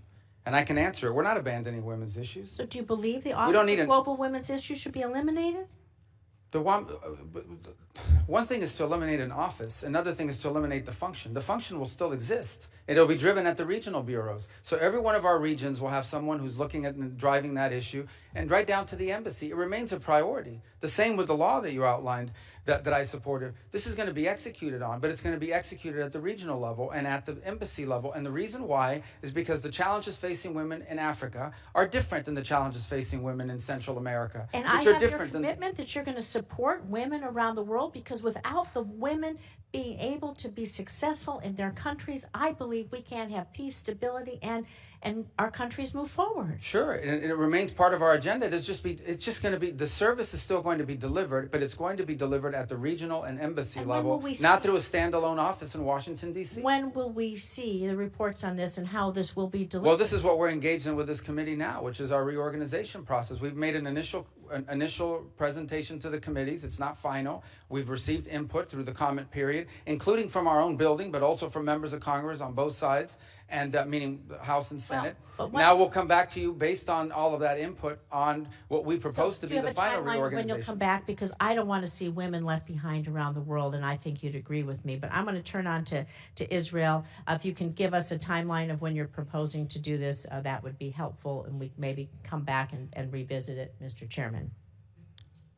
And I can answer it. We're not abandoning women's issues. So do you believe the Office of Global Women's Issues should be eliminated? One thing is to eliminate an office. Another thing is to eliminate the function. The function will still exist. It'll be driven at the regional bureaus. So every one of our regions will have someone who's looking at and driving that issue, and right down to the embassy. It remains a priority. The same with the law that you outlined that I supported. This is going to be executed on, but it's going to be executed at the regional level and at the embassy level. And the reason why is because the challenges facing women in Africa are different than the challenges facing women in Central America, And which I are have your different than commitment that you're going to support women around the world, because without the women being able to be successful in their countries, I believe we can't have peace, stability, and our countries move forward. Sure, and it remains part of our agenda. It's just going to be, the service is still going to be delivered, but it's going to be delivered at the regional and embassy level, not through a standalone office in Washington, D.C. When will we see the reports on this and how this will be delivered? Well, this is what we're engaged in with this committee now, which is our reorganization process. We've made an initial presentation to the committees. It's not final. We've received input through the comment period, including from our own building, but also from members of Congress on both sides, and meaning the House and Senate. Now we'll come back to you based on all of that input on what we propose to be the final reorganization. Do you have a timeline when you'll come back? Because I don't want to see women left behind around the world, and I think you'd agree with me. But I'm going to turn on to Israel. If you can give us a timeline of when you're proposing to do this, that would be helpful, and we maybe come back and revisit it, Mr. Chairman.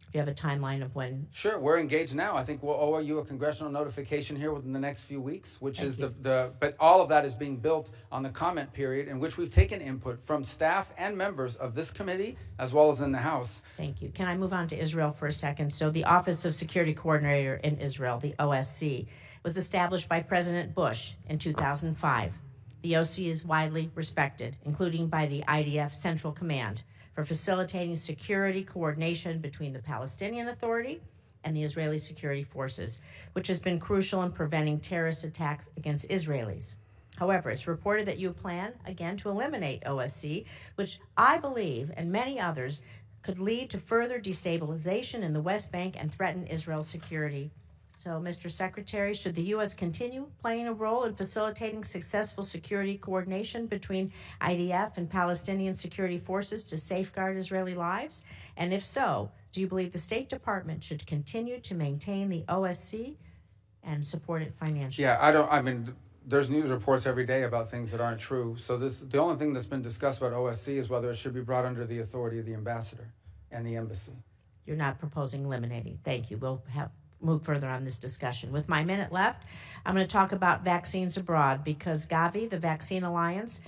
Do you have a timeline of when? Sure, we're engaged now. I think we'll owe you a congressional notification here within the next few weeks, which is but all of that is being built on the comment period, in which we've taken input from staff and members of this committee, as well as in the House. Thank you. Can I move on to Israel for a second? So the Office of Security Coordinator in Israel, the OSC, was established by President Bush in 2005. The OSC is widely respected, including by the IDF Central Command, for facilitating security coordination between the Palestinian Authority and the Israeli security forces, which has been crucial in preventing terrorist attacks against Israelis. However, it's reported that you plan, again, to eliminate OSC, which I believe, and many others, could lead to further destabilization in the West Bank and threaten Israel's security. So, Mr. Secretary, should the U.S. continue playing a role in facilitating successful security coordination between IDF and Palestinian security forces to safeguard Israeli lives? And if so, do you believe the State Department should continue to maintain the OSC and support it financially? Yeah, there's news reports every day about things that aren't true. So the only thing that's been discussed about OSC is whether it should be brought under the authority of the ambassador and the embassy. You're not proposing eliminating. Thank you. We'll move further on this discussion. With my minute left, I'm going to talk about vaccines abroad, because Gavi, the Vaccine Alliance,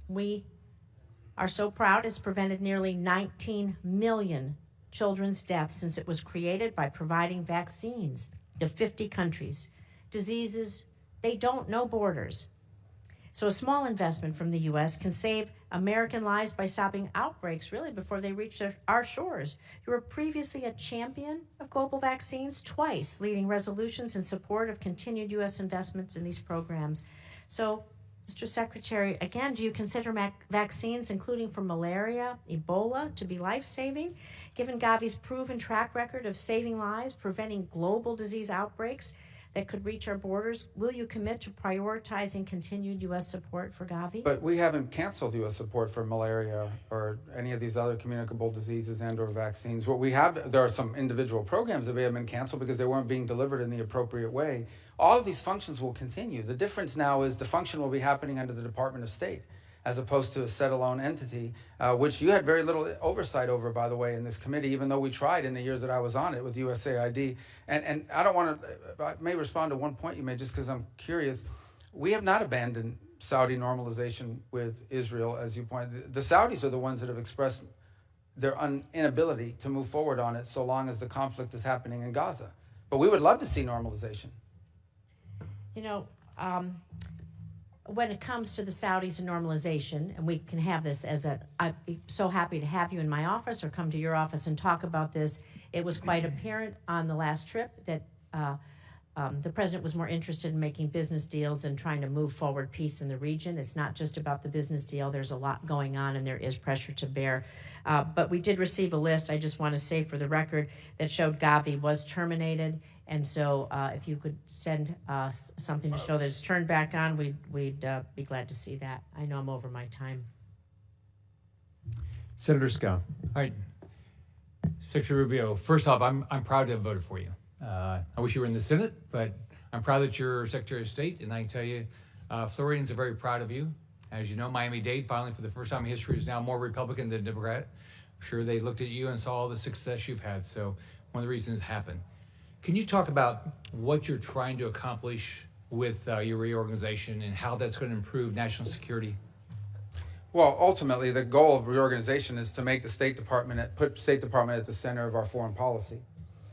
we are so proud, has prevented nearly 19 million children's deaths since it was created by providing vaccines to 50 countries. Diseases, they don't know borders. So a small investment from the U.S. can save American lives by stopping outbreaks really before they reach our shores. You were previously a champion of global vaccines, twice leading resolutions in support of continued U.S. investments in these programs. So, Mr. Secretary, again, do you consider vaccines, including for malaria, Ebola, to be life-saving? Given Gavi's proven track record of saving lives, preventing global disease outbreaks that could reach our borders, will you commit to prioritizing continued U.S. support for Gavi? But we haven't canceled U.S. support for malaria or any of these other communicable diseases and or vaccines. What we have, there are some individual programs that may have been canceled because they weren't being delivered in the appropriate way. All of these functions will continue. The difference now is the function will be happening under the Department of State, as opposed to a set-alone entity, which you had very little oversight over, by the way, in this committee, even though we tried in the years that I was on it with USAID. And I don't want to, I may respond to one point you made just because I'm curious. We have not abandoned Saudi normalization with Israel, as you pointed. The Saudis are the ones that have expressed their inability to move forward on it so long as the conflict is happening in Gaza. But we would love to see normalization. You know, when it comes to the Saudis and normalization, and we can have this I'd be so happy to have you in my office or come to your office and talk about this. It was quite apparent on the last trip that the president was more interested in making business deals and trying to move forward peace in the region. It's not just about the business deal. There's a lot going on, and there is pressure to bear. But we did receive a list, I just want to say for the record, that showed Gavi was terminated. And so if you could send something to show that it's turned back on, we'd be glad to see that. I know I'm over my time. Senator Scott. All right. Secretary Rubio, first off, I'm proud to have voted for you. I wish you were in the Senate, but I'm proud that you're Secretary of State, and I can tell you, Floridians are very proud of you. As you know, Miami-Dade finally, for the first time in history, is now more Republican than Democrat. I'm sure they looked at you and saw all the success you've had, so one of the reasons it happened. Can you talk about what you're trying to accomplish with your reorganization and how that's going to improve national security? Well, ultimately, the goal of reorganization is to make the put State Department at the center of our foreign policy,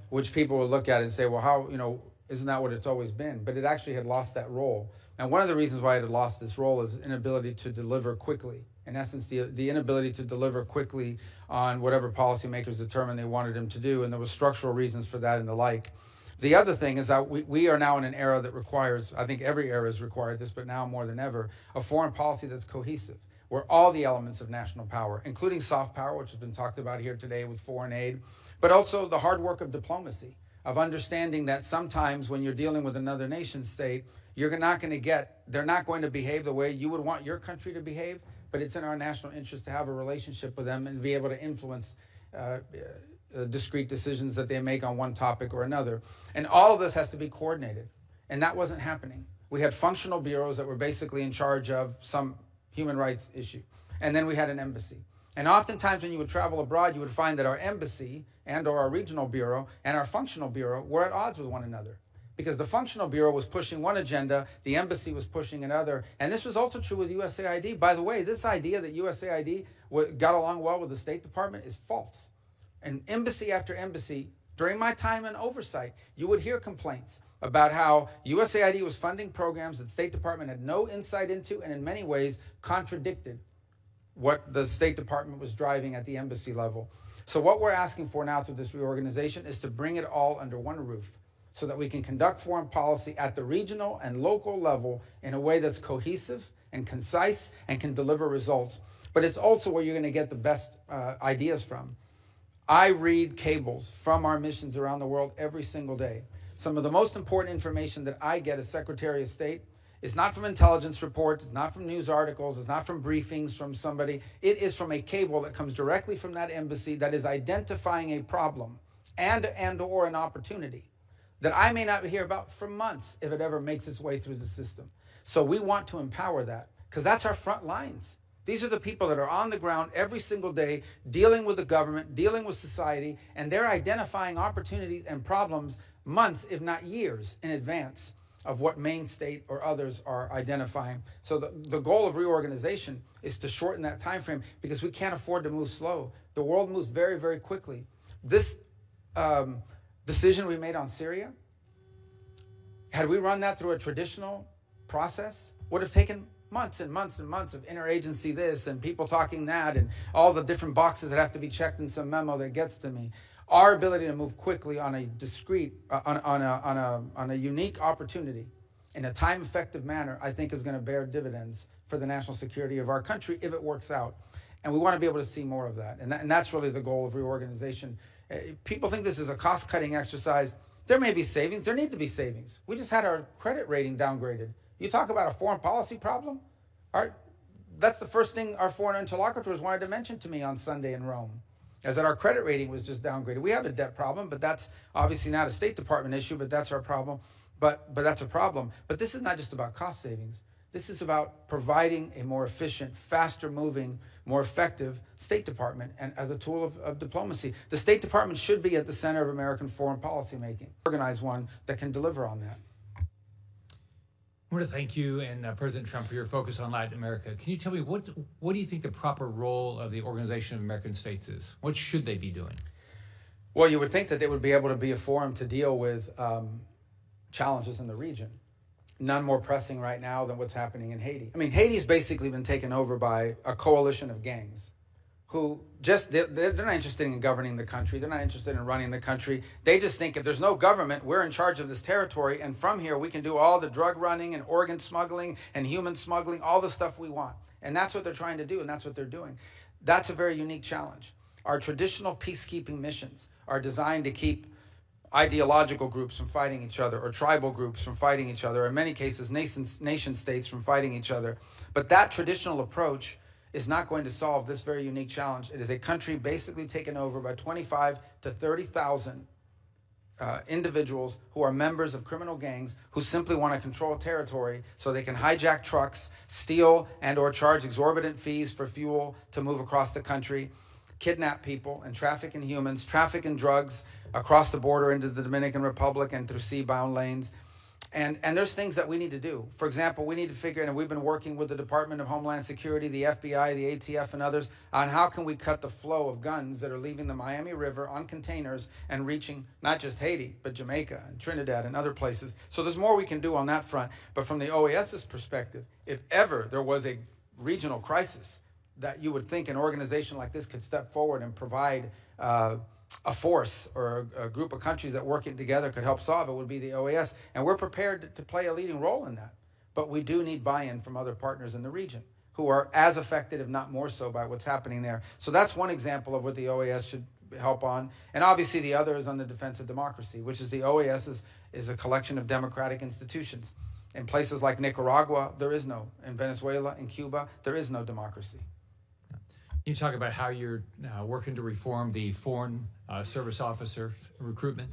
which people would look at and say, well, how, isn't that what it's always been? But it actually had lost that role. And one of the reasons why it had lost this role is inability to deliver quickly. In essence, the inability to deliver quickly on whatever policymakers determined they wanted him to do, and there were structural reasons for that and the like. The other thing is that we are now in an era that requires, I think every era has required this, but now more than ever, a foreign policy that's cohesive, where all the elements of national power, including soft power, which has been talked about here today with foreign aid, but also the hard work of diplomacy, of understanding that sometimes when you're dealing with another nation state, they're not going to behave the way you would want your country to behave, but it's in our national interest to have a relationship with them and be able to influence discrete decisions that they make on one topic or another. And all of this has to be coordinated. And that wasn't happening. We had functional bureaus that were basically in charge of some human rights issue. And then we had an embassy. And oftentimes when you would travel abroad, you would find that our embassy and or our regional bureau and our functional bureau were at odds with one another. Because the functional bureau was pushing one agenda, the embassy was pushing another. And this was also true with USAID. By the way, this idea that USAID got along well with the State Department is false. And embassy after embassy, during my time in Oversight, you would hear complaints about how USAID was funding programs that State Department had no insight into and in many ways contradicted what the State Department was driving at the embassy level. So what we're asking for now through this reorganization is to bring it all under one roof so that we can conduct foreign policy at the regional and local level in a way that's cohesive and concise and can deliver results. But it's also where you're going to get the best ideas from. I read cables from our missions around the world every single day. Some of the most important information that I get as Secretary of State is not from intelligence reports, it's not from news articles, it's not from briefings from somebody. It is from a cable that comes directly from that embassy that is identifying a problem and or an opportunity that I may not hear about for months if it ever makes its way through the system. So we want to empower that because that's our front lines. These are the people that are on the ground every single day dealing with the government, dealing with society, and they're identifying opportunities and problems months, if not years, in advance of what Maine State or others are identifying. So the goal of reorganization is to shorten that time frame because we can't afford to move slow. The world moves very, very quickly. This decision we made on Syria, had we run that through a traditional process, would have taken months and months and months of interagency this and people talking that and all the different boxes that have to be checked in some memo that gets to me. Our ability to move quickly on a discrete, on a unique opportunity in a time-effective manner, I think is going to bear dividends for the national security of our country if it works out. And we want to be able to see more of that. And that's really the goal of reorganization. People think this is a cost-cutting exercise. There may be savings. There need to be savings. We just had our credit rating downgraded. You talk about a foreign policy problem? That's the first thing our foreign interlocutors wanted to mention to me on Sunday in Rome, is that our credit rating was just downgraded. We have a debt problem, but that's obviously not a State Department issue, but that's our problem. But that's a problem. But this is not just about cost savings. This is about providing a more efficient, faster moving, more effective State Department and as a tool of diplomacy. The State Department should be at the center of American foreign policy making. Organize one that can deliver on that. I want to thank you and President Trump for your focus on Latin America. Can you tell me what do you think the proper role of the Organization of American States is? What should they be doing? Well, you would think that they would be able to be a forum to deal with challenges in the region. None more pressing right now than what's happening in Haiti. I mean, Haiti's basically been taken over by a coalition of gangs who they're not interested in governing the country. They're not interested in running the country. They just think if there's no government, we're in charge of this territory, and from here we can do all the drug running and organ smuggling and human smuggling, all the stuff we want. And that's what they're trying to do, and that's what they're doing. That's a very unique challenge. Our traditional peacekeeping missions are designed to keep ideological groups from fighting each other, or tribal groups from fighting each other, or in many cases nation states from fighting each other. But that traditional approach is not going to solve this very unique challenge. It is a country basically taken over by 25 to 30,000 individuals who are members of criminal gangs who simply want to control territory so they can hijack trucks, steal and or charge exorbitant fees for fuel to move across the country, kidnap people and traffic in humans, traffic in drugs across the border into the Dominican Republic and through sea-bound lanes. And there's things that we need to do. For example, we need to figure, and we've been working with the Department of Homeland Security, the FBI, the ATF, and others on how can we cut the flow of guns that are leaving the Miami River on containers and reaching not just Haiti, but Jamaica and Trinidad and other places. So there's more we can do on that front. But from the OAS's perspective, if ever there was a regional crisis that you would think an organization like this could step forward and provide a force or a group of countries that working together could help solve it, would be the OAS. And we're prepared to play a leading role in that. But we do need buy-in from other partners in the region who are as affected, if not more so, by what's happening there. So that's one example of what the OAS should help on. And obviously the other is on the defense of democracy, which is the OAS is a collection of democratic institutions. In places like Nicaragua, there is no. In Venezuela, in Cuba, there is no democracy. You talk about how you're working to reform the foreign service officer recruitment.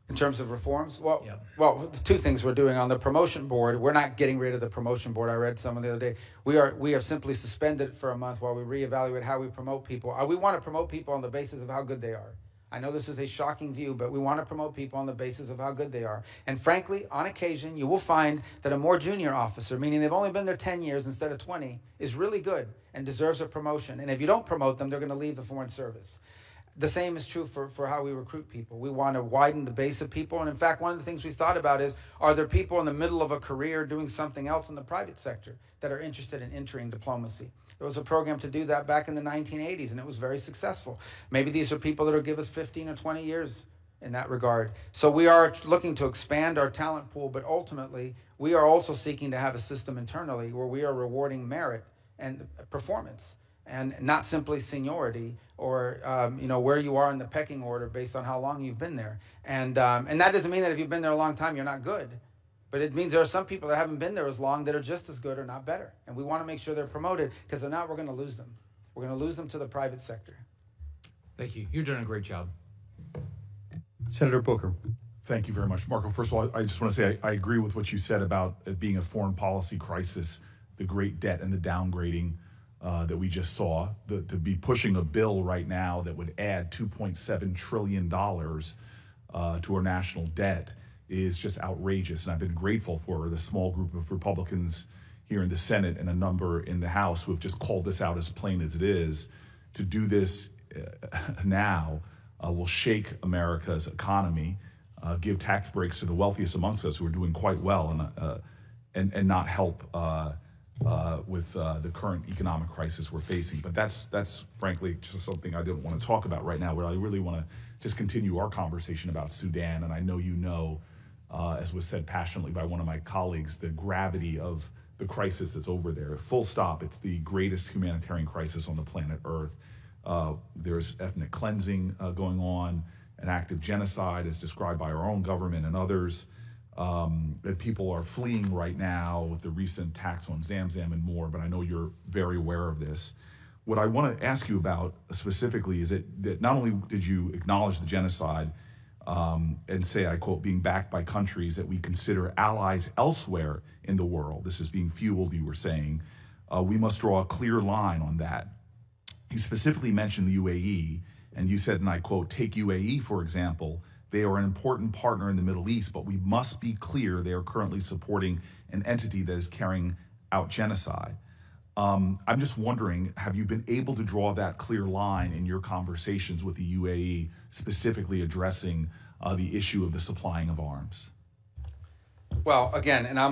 In terms of reforms, well, two things we're doing on the promotion board. We're not getting rid of the promotion board. I read some the other day. We have simply suspended it for a month while we reevaluate how we promote people. We want to promote people on the basis of how good they are. I know this is a shocking view, but we want to promote people on the basis of how good they are. And frankly, on occasion, you will find that a more junior officer, meaning they've only been there 10 years instead of 20, is really good and deserves a promotion. And if you don't promote them, they're going to leave the Foreign Service. The same is true for how we recruit people. We want to widen the base of people. And in fact, one of the things we've thought about is, are there people in the middle of a career doing something else in the private sector that are interested in entering diplomacy? There was a program to do that back in the 1980s, and it was very successful. Maybe these are people that will give us 15 or 20 years in that regard. So we are looking to expand our talent pool, but ultimately, we are also seeking to have a system internally where we are rewarding merit and performance, and not simply seniority or where you are in the pecking order based on how long you've been there. And that doesn't mean that if you've been there a long time, you're not good. But it means there are some people that haven't been there as long that are just as good or not better. And we want to make sure they're promoted, because if not, we're going to lose them. We're going to lose them to the private sector. Thank you. You're doing a great job. Senator Booker. Thank you very much, Marco. First of all, I just want to say I agree with what you said about it being a foreign policy crisis, the great debt and the downgrading that we just saw. To be pushing a bill right now that would add $2.7 trillion to our national debt is just outrageous. And I've been grateful for the small group of Republicans here in the Senate and a number in the House who have just called this out as plain as it is. To do this now will shake America's economy, give tax breaks to the wealthiest amongst us who are doing quite well, and not help with the current economic crisis we're facing. But that's frankly just something I didn't want to talk about right now. But I really want to just continue our conversation about Sudan. And I know you know, as was said passionately by one of my colleagues, the gravity of the crisis that's over there. Full stop. It's the greatest humanitarian crisis on the planet Earth. There's ethnic cleansing going on, an active genocide as described by our own government and others. That people are fleeing right now with the recent attacks on Zamzam and more, but I know you're very aware of this. What I want to ask you about specifically is that not only did you acknowledge the genocide and say, I quote, being backed by countries that we consider allies elsewhere in the world. This is being fueled, you were saying. We must draw a clear line on that. You specifically mentioned the UAE, and you said, and I quote, take UAE, for example. They are an important partner in the Middle East, but we must be clear they are currently supporting an entity that is carrying out genocide. I'm just wondering, have you been able to draw that clear line in your conversations with the UAE, specifically addressing the issue of the supplying of arms? Well, again, and I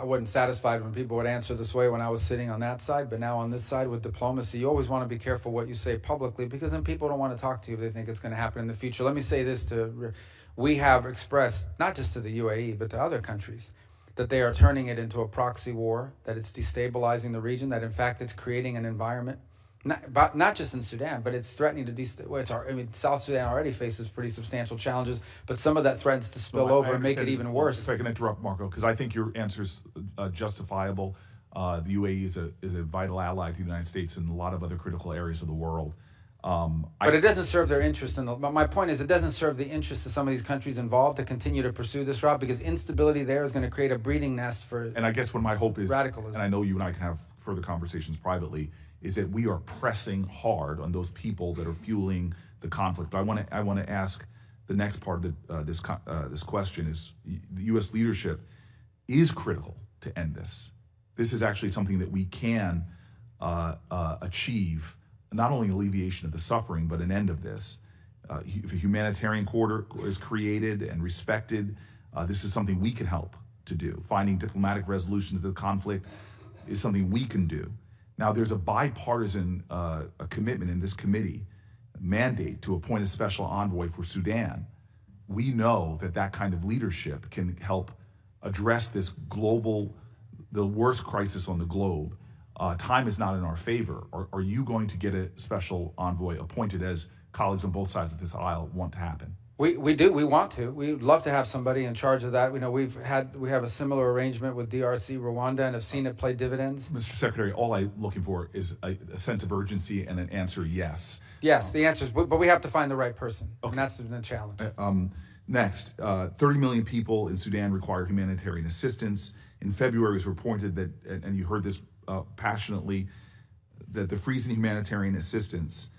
wasn't satisfied when people would answer this way when I was sitting on that side, but now on this side with diplomacy, you always want to be careful what you say publicly, because then people don't want to talk to you if they think it's going to happen in the future. Let me say this, we have expressed, not just to the UAE, but to other countries, that they are turning it into a proxy war, that it's destabilizing the region, that in fact it's creating an environment, not just in Sudan, but it's threatening to South Sudan already faces pretty substantial challenges, but some of that threatens to spill over and make it even worse. If I can interrupt, Marco, because I think your answer's justifiable. The UAE is a vital ally to the United States in a lot of other critical areas of the world. But it doesn't serve their interest. My point is, it doesn't serve the interest of some of these countries involved to continue to pursue this route, because instability there is going to create a breeding nest for. And I guess what my hope is, radicalism. and I know you and I can have further conversations privately, is that we are pressing hard on those people that are fueling the conflict. But I want to ask the next part of this question is: the U.S. leadership is critical to end this. This is actually something that we can achieve. Not only alleviation of the suffering, but an end of this. If a humanitarian corridor is created and respected, this is something we can help to do. Finding diplomatic resolution to the conflict is something we can do. Now, there's a bipartisan a commitment in this committee, mandate to appoint a special envoy for Sudan. We know that kind of leadership can help address this the worst crisis on the globe. Time is not in our favor. Are you going to get a special envoy appointed, as colleagues on both sides of this aisle want to happen? We do. We want to. We'd love to have somebody in charge of that. We have a similar arrangement with DRC, Rwanda, and have seen it play dividends. Mr. Secretary, all I'm looking for is a sense of urgency and an answer yes. Yes, the answer is, but we have to find the right person, and that's the challenge. Next, 30 million people in Sudan require humanitarian assistance. In February, it was reported that, and you heard this passionately, that the freeze in humanitarian assistance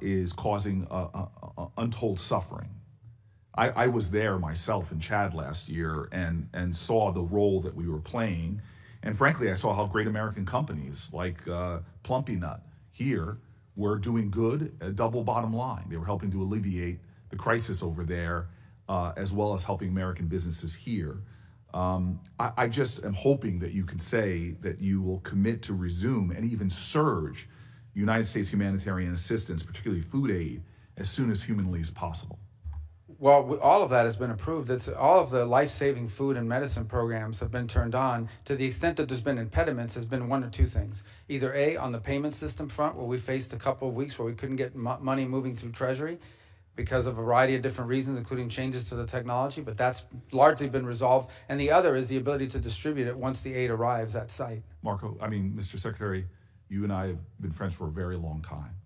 is causing untold suffering. I was there myself in Chad last year and saw the role that we were playing. And frankly, I saw how great American companies like Plumpy Nut here were doing good, a double bottom line. They were helping to alleviate the crisis over there, as well as helping American businesses here. I just am hoping that you can say that you will commit to resume and even surge United States humanitarian assistance, particularly food aid, as soon as humanly as possible. Well, all of that has been approved. All of the life-saving food and medicine programs have been turned on. To the extent that there's been impediments, has been one or two things. Either A, on the payment system front, where we faced a couple of weeks where we couldn't get money moving through Treasury because of a variety of different reasons, including changes to the technology, but that's largely been resolved. And the other is the ability to distribute it once the aid arrives at site. Marco, Mr. Secretary, you and I have been friends for a very long time.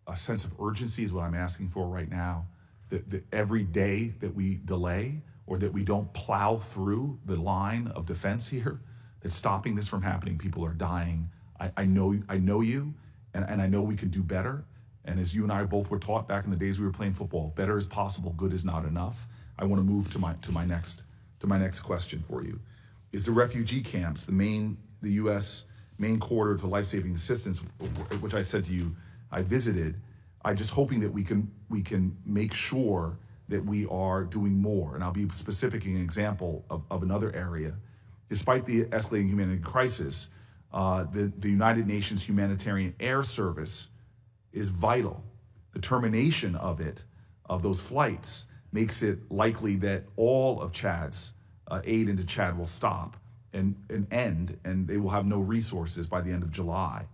A sense of urgency is what I'm asking for right now. That every day that we delay or that we don't plow through the line of defense here, that's stopping this from happening. People are dying. I know you, and I know we can do better. And as you and I both were taught back in the days we were playing football, better is possible, good is not enough. I want to move to my next question for you. Is the refugee camps, the U.S. main corridor to life-saving assistance, which I said to you, I visited. I'm just hoping that we can make sure that we are doing more. And I'll be specific in an example of another area. Despite the escalating humanitarian crisis, the United Nations Humanitarian Air Service is vital. The termination of those flights, makes it likely that all of Chad's aid into Chad will stop and end, and they will have no resources by the end of July.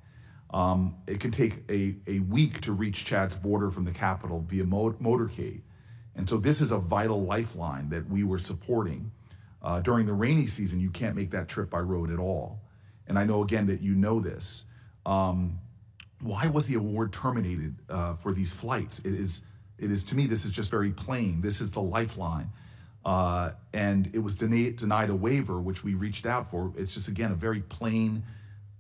It can take a week to reach Chad's border from the capital via motorcade. And so this is a vital lifeline that we were supporting. During the rainy season, you can't make that trip by road at all. And I know, again, that you know this. Why was the award terminated for these flights? It is, to me, this is just very plain. This is the lifeline. And it was denied a waiver, which we reached out for. It's just, again, a very plain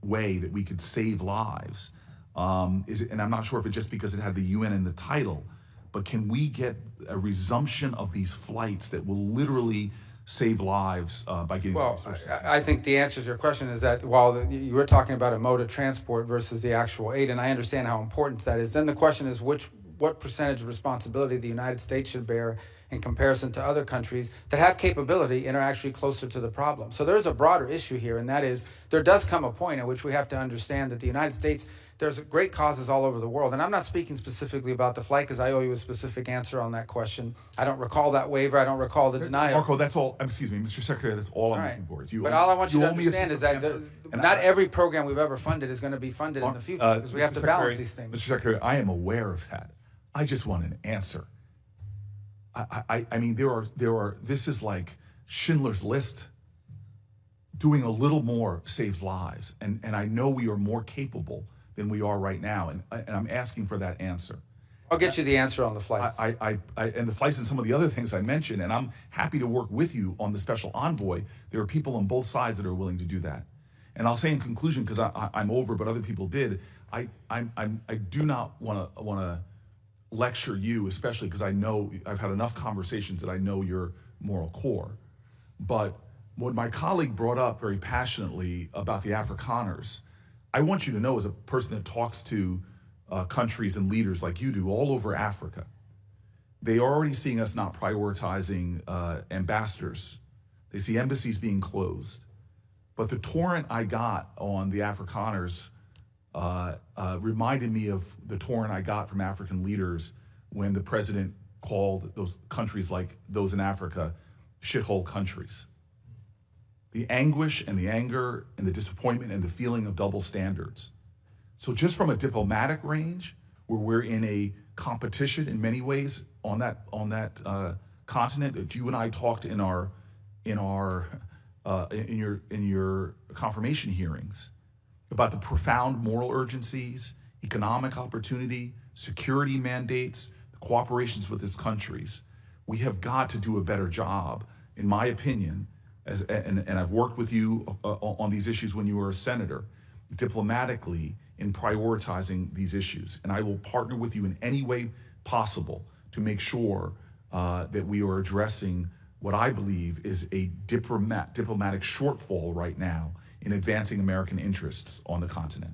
way that we could save lives. And I'm not sure if it's just because it had the UN in the title, but can we get a resumption of these flights that will literally save lives by getting resources? I think the answer to your question is that while you were talking about a mode of transport versus the actual aid, and I understand how important that is, then the question is what percentage of responsibility the United States should bear in comparison to other countries that have capability and are actually closer to the problem. So there's a broader issue here, and that is there does come a point at which we have to understand that the United States, there's great causes all over the world. And I'm not speaking specifically about the flight because I owe you a specific answer on that question. I don't recall that waiver. I don't recall the denial. Marco, that's all. Excuse me, Mr. Secretary, that's all I'm looking for. But all I want you to understand is that not every program we've ever funded is going to be funded in the future because we have to balance these things. Mr. Secretary, I am aware of that. I just want an answer. I mean, there are. This is like Schindler's List doing a little more saves lives. And I know we are more capable than we are right now. And I'm asking for that answer. I'll get you the answer on the flights. And the flights and some of the other things I mentioned, and I'm happy to work with you on the special envoy. There are people on both sides that are willing to do that. And I'll say in conclusion, because I'm over, but other people did, I do not want to lecture you, especially because I know I've had enough conversations that I know your moral core. But what my colleague brought up very passionately about the Afrikaners, I want you to know, as a person that talks to countries and leaders like you do all over Africa, they are already seeing us not prioritizing ambassadors. They see embassies being closed. But the torrent I got on the Afrikaners reminded me of the torrent I got from African leaders when the president called those countries like those in Africa shithole countries. The anguish and the anger and the disappointment and the feeling of double standards. So just from a diplomatic range, where we're in a competition in many ways on that continent that you and I talked in your confirmation hearings about the profound moral urgencies, economic opportunity, security mandates, the cooperations with these countries. We have got to do a better job, in my opinion, and I've worked with you on these issues when you were a senator, diplomatically in prioritizing these issues. And I will partner with you in any way possible to make sure that we are addressing what I believe is a diplomatic shortfall right now in advancing American interests on the continent.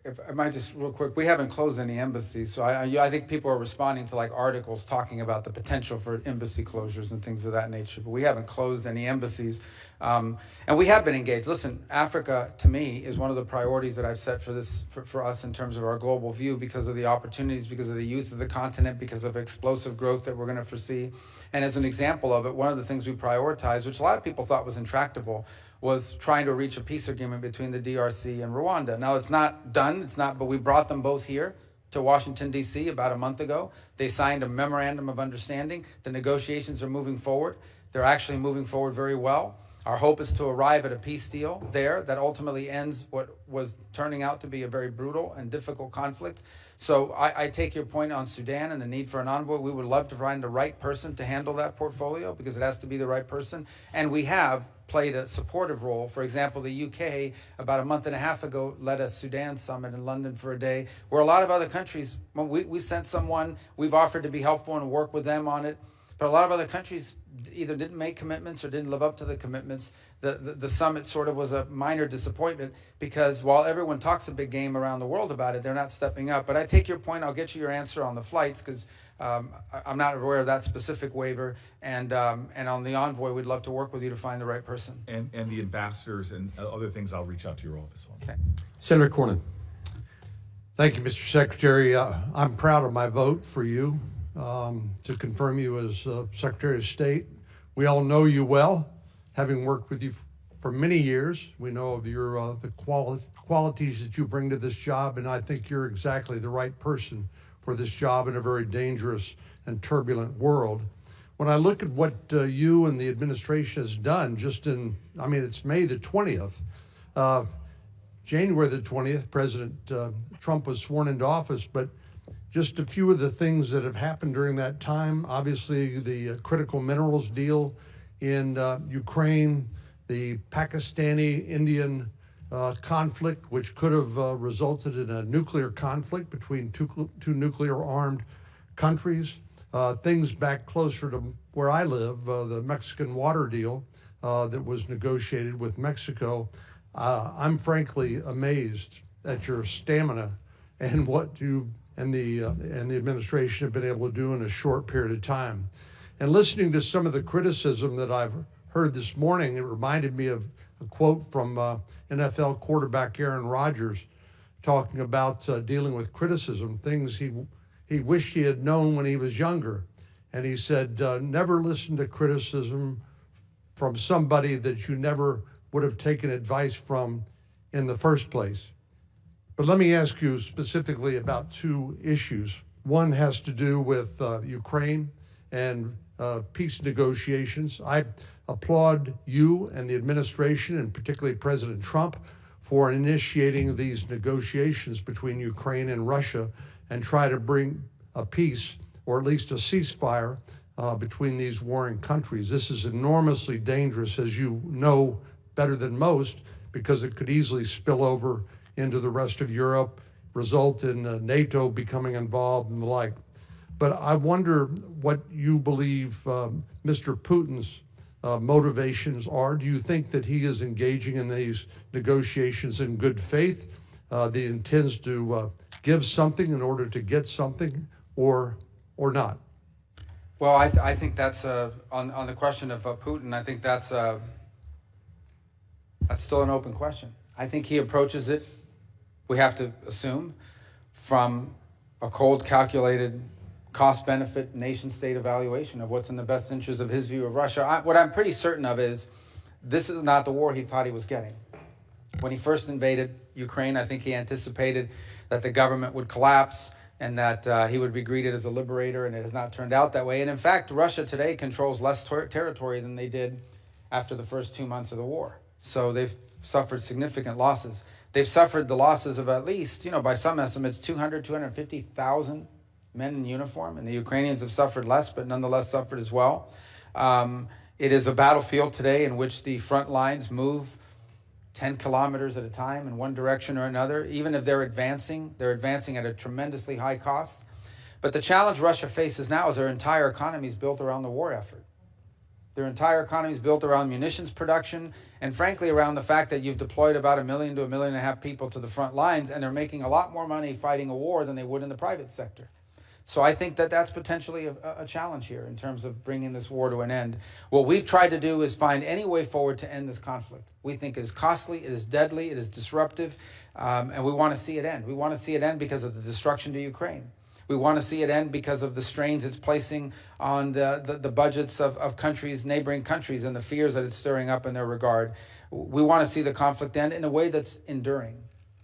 If I might just real quick, we haven't closed any embassies, so I think people are responding to like articles talking about the potential for embassy closures and things of that nature, but we haven't closed any embassies, and we have been engaged. Listen, Africa to me is one of the priorities that I've set for us in terms of our global view, because of the opportunities, because of the youth of the continent, because of explosive growth that we're going to foresee. And as an example of it, one of the things we prioritized, which a lot of people thought was intractable, was trying to reach a peace agreement between the DRC and Rwanda. Now, it's not done, but we brought them both here to Washington, D.C. about a month ago. They signed a memorandum of understanding. The negotiations are moving forward. They're actually moving forward very well. Our hope is to arrive at a peace deal there that ultimately ends what was turning out to be a very brutal and difficult conflict. So I take your point on Sudan and the need for an envoy. We would love to find the right person to handle that portfolio, because it has to be the right person. And we have played a supportive role. For example, the UK, about a month and a half ago, led a Sudan summit in London for a day, where a lot of other countries, when we sent someone, we've offered to be helpful and work with them on it. But a lot of other countries either didn't make commitments or didn't live up to the commitments. The summit sort of was a minor disappointment, because while everyone talks a big game around the world about it, they're not stepping up. But I take your point. I'll get you your answer on the flights, because I'm not aware of that specific waiver. And on the envoy, we'd love to work with you to find the right person. And the ambassadors and other things, I'll reach out to your office on. Okay. Senator Cornyn. Thank you, Mr. Secretary. I'm proud of my vote for you to confirm you as Secretary of State. We all know you well, having worked with you for many years. We know of your the qualities that you bring to this job, and I think you're exactly the right person for this job in a very dangerous and turbulent world. When I look at what you and the administration has done, it's May the 20th, January the 20th, President Trump was sworn into office, but just a few of the things that have happened during that time. Obviously, the critical minerals deal in Ukraine, the Pakistani-Indian conflict, which could have resulted in a nuclear conflict between two nuclear-armed countries. Things back closer to where I live, the Mexican water deal that was negotiated with Mexico. I'm frankly amazed at your stamina and what you and the administration have been able to do in a short period of time. And listening to some of the criticism that I've heard this morning, it reminded me of a quote from NFL quarterback Aaron Rodgers talking about dealing with criticism, things he wished he had known when he was younger. And he said, never listen to criticism from somebody that you never would have taken advice from in the first place. But let me ask you specifically about two issues. One has to do with Ukraine and peace negotiations. applaud you and the administration, and particularly President Trump, for initiating these negotiations between Ukraine and Russia and try to bring a peace, or at least a ceasefire, between these warring countries. This is enormously dangerous, as you know better than most, because it could easily spill over into the rest of Europe, result in NATO becoming involved and the like. But I wonder what you believe Mr. Putin's motivations are. Do you think that he is engaging in these negotiations in good faith, that he intends to give something in order to get something, or not? Well, I think that's on the question of Putin. I think that's still an open question. I think he approaches it, we have to assume, from a cold, calculated cost-benefit, nation-state evaluation of what's in the best interest of his view of Russia. What I'm pretty certain of is this is not the war he thought he was getting. When he first invaded Ukraine, I think he anticipated that the government would collapse and that he would be greeted as a liberator, and it has not turned out that way. And in fact, Russia today controls less territory than they did after the first 2 months of the war. So they've suffered significant losses. They've suffered the losses of at least, by some estimates, 250,000 men in uniform, and the Ukrainians have suffered less, but nonetheless suffered as well. It is a battlefield today in which the front lines move 10 kilometers at a time in one direction or another. Even if they're advancing at a tremendously high cost. But the challenge Russia faces now is their entire economy is built around the war effort. Their entire economy is built around munitions production, and frankly around the fact that you've deployed about 1 million to 1.5 million people to the front lines, and they're making a lot more money fighting a war than they would in the private sector. So I think that that's potentially a challenge here in terms of bringing this war to an end. What we've tried to do is find any way forward to end this conflict. We think it is costly, it is deadly, it is disruptive, and we want to see it end. We want to see it end because of the destruction to Ukraine. We want to see it end because of the strains it's placing on the budgets of countries, neighboring countries, and the fears that it's stirring up in their regard. We want to see the conflict end in a way that's enduring.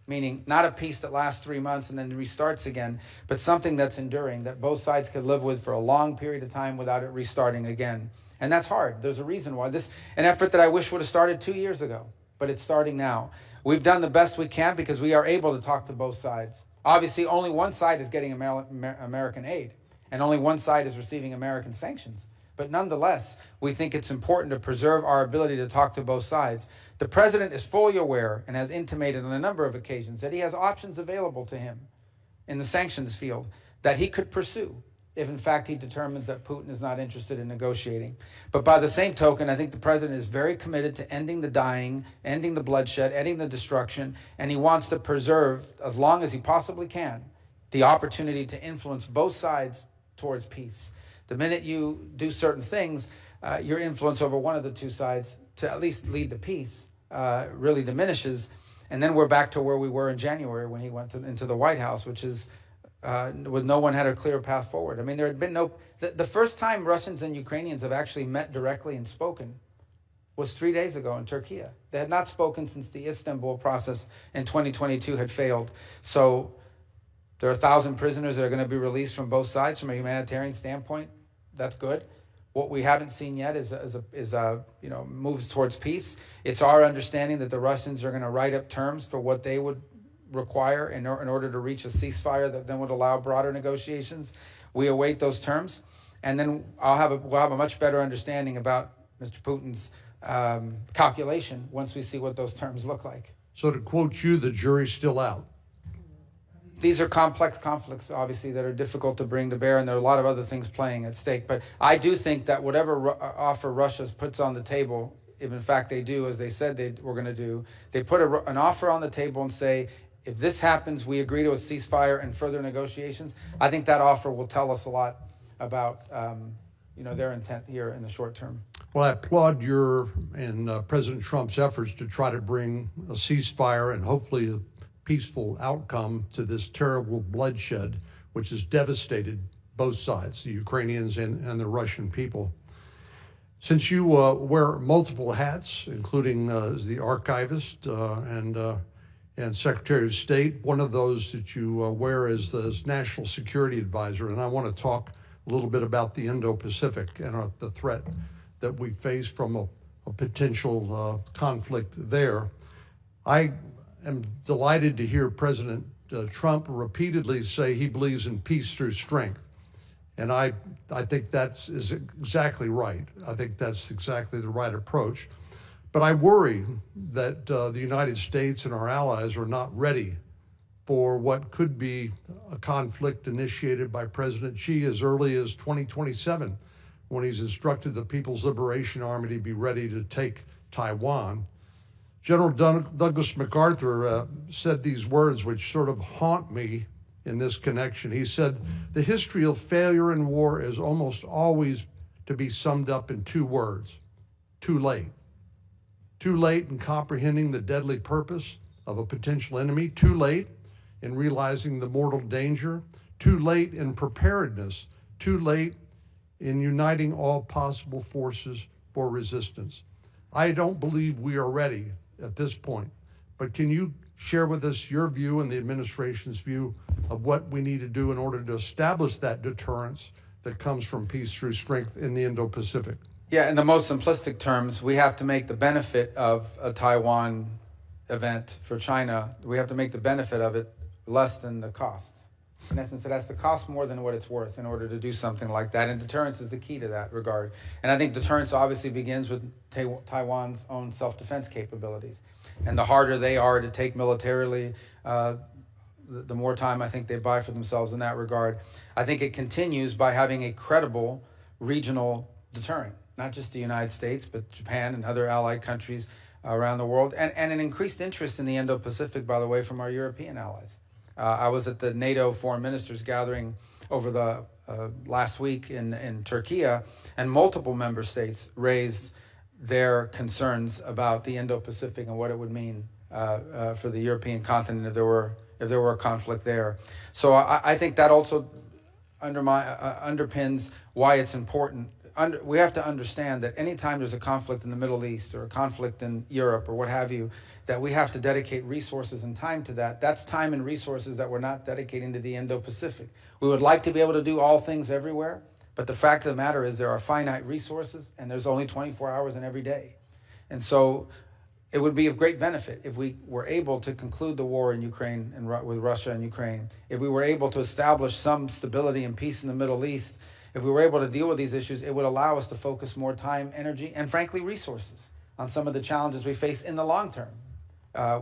Meaning not a peace that lasts 3 months and then restarts again, but something that's enduring, that both sides could live with for a long period of time without it restarting again. And that's hard. There's a reason why. This an effort that I wish would have started 2 years ago, but it's starting now. We've done the best we can because we are able to talk to both sides. Obviously, only one side is getting American aid, and only one side is receiving American sanctions. But nonetheless, we think it's important to preserve our ability to talk to both sides. The president is fully aware and has intimated on a number of occasions that he has options available to him in the sanctions field that he could pursue if in fact he determines that Putin is not interested in negotiating. But by the same token, I think the president is very committed to ending the dying, ending the bloodshed, ending the destruction, and he wants to preserve, as long as he possibly can, the opportunity to influence both sides towards peace. The minute you do certain things, your influence over one of the two sides to at least lead to peace really diminishes. And then we're back to where we were in January when he went into the White House, which is with no one had a clear path forward. I mean, there had been no... The first time Russians and Ukrainians have actually met directly and spoken was 3 days ago in Turkey. They had not spoken since the Istanbul process in 2022 had failed. So there are 1,000 prisoners that are going to be released from both sides from a humanitarian standpoint. That's good. What we haven't seen yet is moves towards peace. It's our understanding that the Russians are going to write up terms for what they would require in order to reach a ceasefire that then would allow broader negotiations. We await those terms, and then we'll have a much better understanding about Mr. Putin's calculation once we see what those terms look like. So to quote you, the jury's still out. These are complex conflicts, obviously, that are difficult to bring to bear, and there are a lot of other things playing at stake. But I do think that whatever offer Russia puts on the table, if in fact they do, as they said they were going to do, they put an offer on the table and say, if this happens, we agree to a ceasefire and further negotiations. I think that offer will tell us a lot about their intent here in the short term. Well, I applaud your and President Trump's efforts to try to bring a ceasefire and hopefully a peaceful outcome to this terrible bloodshed, which has devastated both sides, the Ukrainians and the Russian people. Since you wear multiple hats, including as the archivist and Secretary of State, one of those that you wear is the National Security Advisor, and I want to talk a little bit about the Indo-Pacific and the threat that we face from a potential conflict there. I am delighted to hear President Trump repeatedly say he believes in peace through strength. And I think that is exactly right. I think that's exactly the right approach. But I worry that the United States and our allies are not ready for what could be a conflict initiated by President Xi as early as 2027, when he's instructed the People's Liberation Army to be ready to take Taiwan. General Douglas MacArthur said these words which sort of haunt me in this connection. He said, "The history of failure in war is almost always to be summed up in two words: too late. Too late in comprehending the deadly purpose of a potential enemy, too late in realizing the mortal danger, too late in preparedness, too late in uniting all possible forces for resistance." I don't believe we are ready at this point, but can you share with us your view and the administration's view of what we need to do in order to establish that deterrence that comes from peace through strength in the Indo-Pacific? Yeah, in the most simplistic terms, we have to make the benefit of a Taiwan event for China, we have to make the benefit of it less than the costs. In essence, it has to cost more than what it's worth in order to do something like that, and deterrence is the key to that regard. And I think deterrence obviously begins with Taiwan's own self-defense capabilities. And the harder they are to take militarily, the more time I think they buy for themselves in that regard. I think it continues by having a credible regional deterrent, not just the United States, but Japan and other allied countries around the world, and an increased interest in the Indo-Pacific, by the way, from our European allies. I was at the NATO Foreign Ministers gathering over the last week in Turkey, and multiple member states raised their concerns about the Indo-Pacific and what it would mean for the European continent if there were a conflict there. So I think that also underpins why it's important. We have to understand that anytime there's a conflict in the Middle East or a conflict in Europe or what have you, that we have to dedicate resources and time to that. That's time and resources that we're not dedicating to the Indo-Pacific. We would like to be able to do all things everywhere, but the fact of the matter is there are finite resources and there's only 24 hours in every day. And so it would be of great benefit if we were able to conclude the war in Ukraine and with Russia and Ukraine, if we were able to establish some stability and peace in the Middle East, if we were able to deal with these issues, it would allow us to focus more time, energy, and frankly, resources on some of the challenges we face in the long term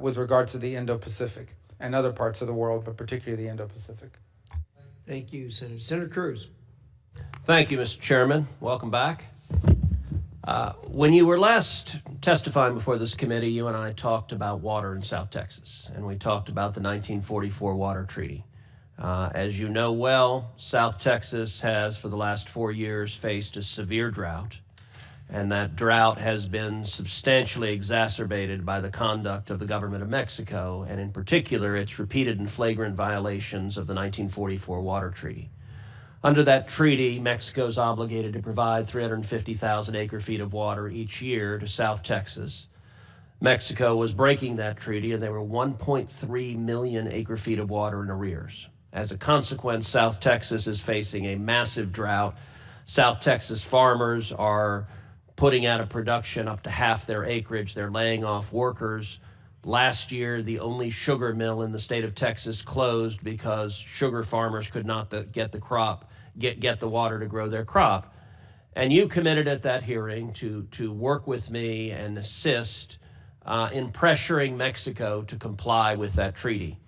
with regard to the Indo-Pacific and other parts of the world, but particularly the Indo-Pacific. Thank you, Senator. Senator Cruz. Thank you, Mr. Chairman. Welcome back. When you were last testifying before this committee, you and I talked about water in South Texas, and we talked about the 1944 Water Treaty. As you know well, South Texas has, for the last 4 years, faced a severe drought, and that drought has been substantially exacerbated by the conduct of the government of Mexico, and in particular, its repeated and flagrant violations of the 1944 Water Treaty. Under that treaty, Mexico is obligated to provide 350,000 acre-feet of water each year to South Texas. Mexico was breaking that treaty, and there were 1.3 million acre-feet of water in arrears. As a consequence, South Texas is facing a massive drought. South Texas farmers are putting out of production up to half their acreage. They're laying off workers. Last year, the only sugar mill in the state of Texas closed because sugar farmers could not get the water to grow their crop. And you committed at that hearing to work with me and assist in pressuring Mexico to comply with that treaty.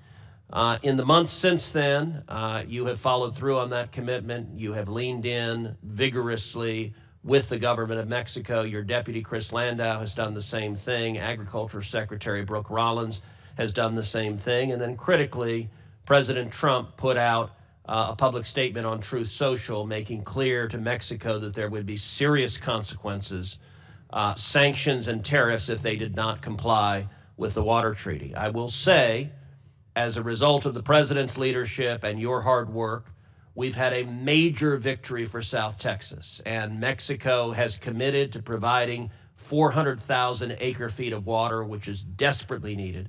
In the months since then, you have followed through on that commitment. You have leaned in vigorously with the government of Mexico. Your deputy, Chris Landau, has done the same thing. Agriculture Secretary Brooke Rollins has done the same thing. And then critically, President Trump put out a public statement on Truth Social, making clear to Mexico that there would be serious consequences, sanctions and tariffs if they did not comply with the water treaty. I will say, as a result of the president's leadership and your hard work, we've had a major victory for South Texas, and Mexico has committed to providing 400,000 acre-feet of water, which is desperately needed.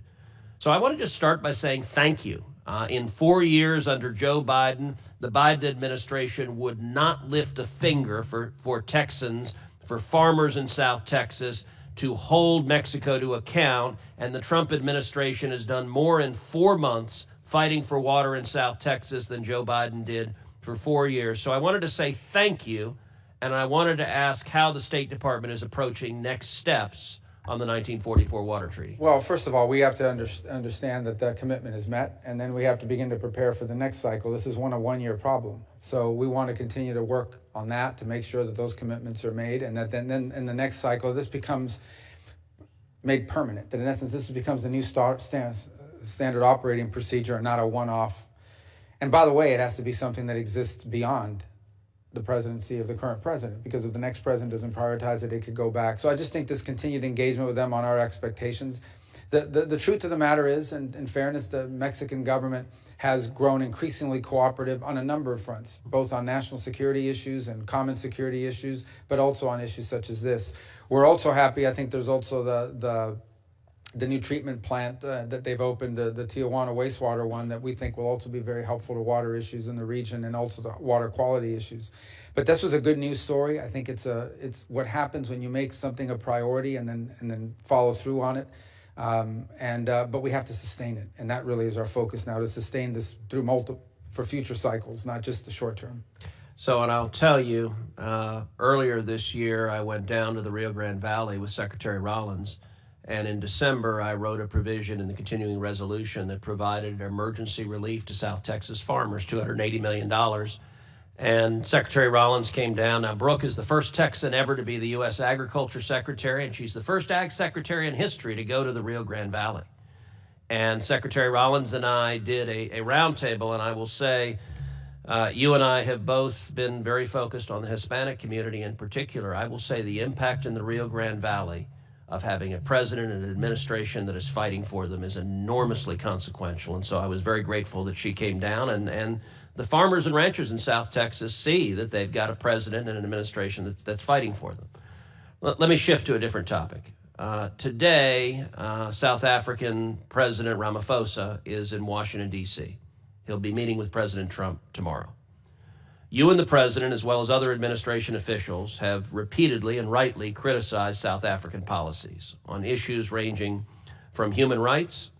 So I want to just start by saying thank you. In 4 years under Joe Biden, the Biden administration would not lift a finger for Texans for farmers in South Texas to hold Mexico to account, and the Trump administration has done more in 4 months fighting for water in South Texas than Joe Biden did for 4 years. So I wanted to say thank you, and I wanted to ask how the State Department is approaching next steps on the 1944 Water Treaty. Well, first of all, we have to understand that that commitment is met, and then we have to begin to prepare for the next cycle. This is a one-year problem. So we want to continue to work on that to make sure that those commitments are made, and that then in the next cycle, this becomes made permanent. That in essence, this becomes a new standard operating procedure and not a one-off. And by the way, it has to be something that exists beyond the presidency of the current president, because if the next president doesn't prioritize it, it could go back. So I just think this continued engagement with them on our expectations. The truth of the matter is, and in fairness, the Mexican government has grown increasingly cooperative on a number of fronts, both on national security issues and common security issues, but also on issues such as this. We're also happy, I think there's also the new treatment plant that they've opened, the Tijuana wastewater one, that we think will also be very helpful to water issues in the region and also the water quality issues. But this was a good news story. I think it's what happens when you make something a priority and then follow through on it. But we have to sustain it, and that really is our focus now, to sustain this through for future cycles, not just the short term. So, and I'll tell you, earlier this year, I went down to the Rio Grande Valley with Secretary Rollins. And in December, I wrote a provision in the continuing resolution that provided emergency relief to South Texas farmers, $280 million. And Secretary Rollins came down. Now, Brooke is the first Texan ever to be the U.S. Agriculture Secretary, and she's the first Ag Secretary in history to go to the Rio Grande Valley. And Secretary Rollins and I did a roundtable, and I will say, you and I have both been very focused on the Hispanic community in particular. I will say the impact in the Rio Grande Valley of having a president and an administration that is fighting for them is enormously consequential. And so I was very grateful that she came down, and the farmers and ranchers in South Texas see that they've got a president and an administration that's fighting for them. Let me shift to a different topic. Today, South African President Ramaphosa is in Washington, D.C. He'll be meeting with President Trump tomorrow. You and the president, as well as other administration officials, have repeatedly and rightly criticized South African policies on issues ranging from human rights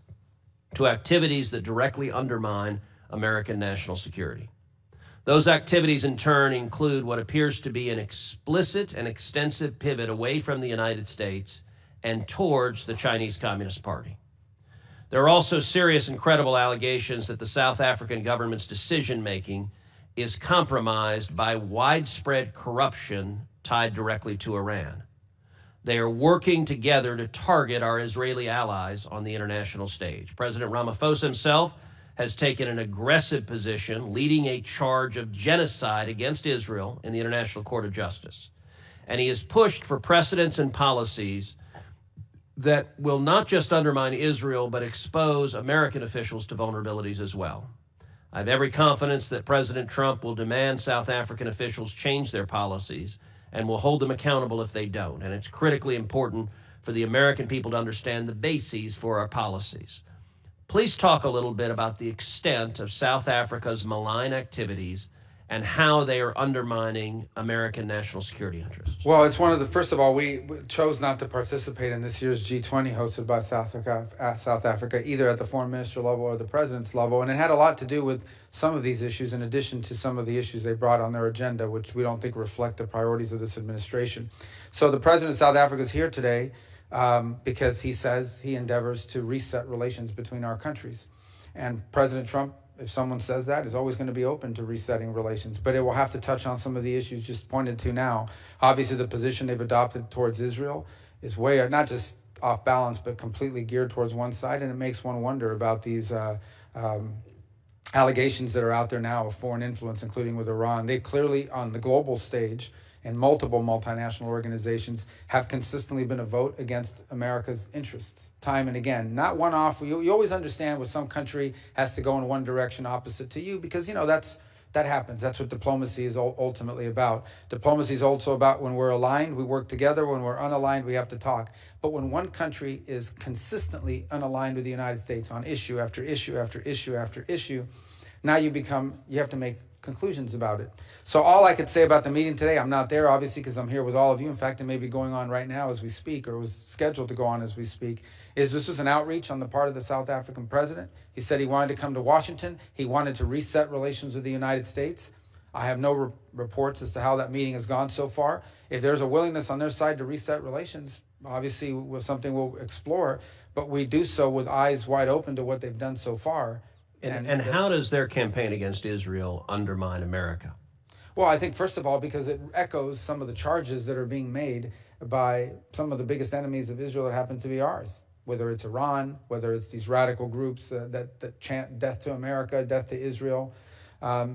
to activities that directly undermine American national security. Those activities, in turn, include what appears to be an explicit and extensive pivot away from the United States and towards the Chinese Communist Party. There are also serious and credible allegations that the South African government's decision-making is compromised by widespread corruption tied directly to Iran. They are working together to target our Israeli allies on the international stage. President Ramaphosa himself has taken an aggressive position, leading a charge of genocide against Israel in the International Court of Justice. And he has pushed for precedents and policies that will not just undermine Israel, but expose American officials to vulnerabilities as well. I have every confidence that President Trump will demand South African officials change their policies and will hold them accountable if they don't. And it's critically important for the American people to understand the bases for our policies. Please talk a little bit about the extent of South Africa's malign activities and how they are undermining American national security interests. Well, it's one of the, first of all, we chose not to participate in this year's G20 hosted by South Africa, either at the foreign minister level or the president's level. And it had a lot to do with some of these issues, in addition to some of the issues they brought on their agenda, which we don't think reflect the priorities of this administration. So the president of South Africa is here today because he says he endeavors to reset relations between our countries. And President Trump, if someone says that, is always going to be open to resetting relations. But it will have to touch on some of the issues just pointed to now. Obviously, the position they've adopted towards Israel is way, not just off balance, but completely geared towards one side. And it makes one wonder about these allegations that are out there now of foreign influence, including with Iran. They clearly, on the global stage, and multiple multinational organizations, have consistently been a vote against America's interests, time and again. Not one off. You always understand when some country has to go in one direction opposite to you, because, you know, that happens. That's what diplomacy is ultimately about. Diplomacy is also about when we're aligned, we work together. When we're unaligned, we have to talk. But when one country is consistently unaligned with the United States on issue after issue after issue after issue, now you have to make conclusions about it. So all I could say about the meeting today, I'm not there obviously because I'm here with all of you. In fact, it may be going on right now as we speak, or was scheduled to go on as we speak, is this was an outreach on the part of the South African president. He said he wanted to come to Washington. He wanted to reset relations with the United States. I have no reports as to how that meeting has gone so far. If there's a willingness on their side to reset relations, obviously something we'll explore, but we do so with eyes wide open to what they've done so far. And how does their campaign against Israel undermine America? Well, I think first of all, because it echoes some of the charges that are being made by some of the biggest enemies of Israel that happen to be ours, whether it's Iran, whether it's these radical groups that chant death to America, death to Israel.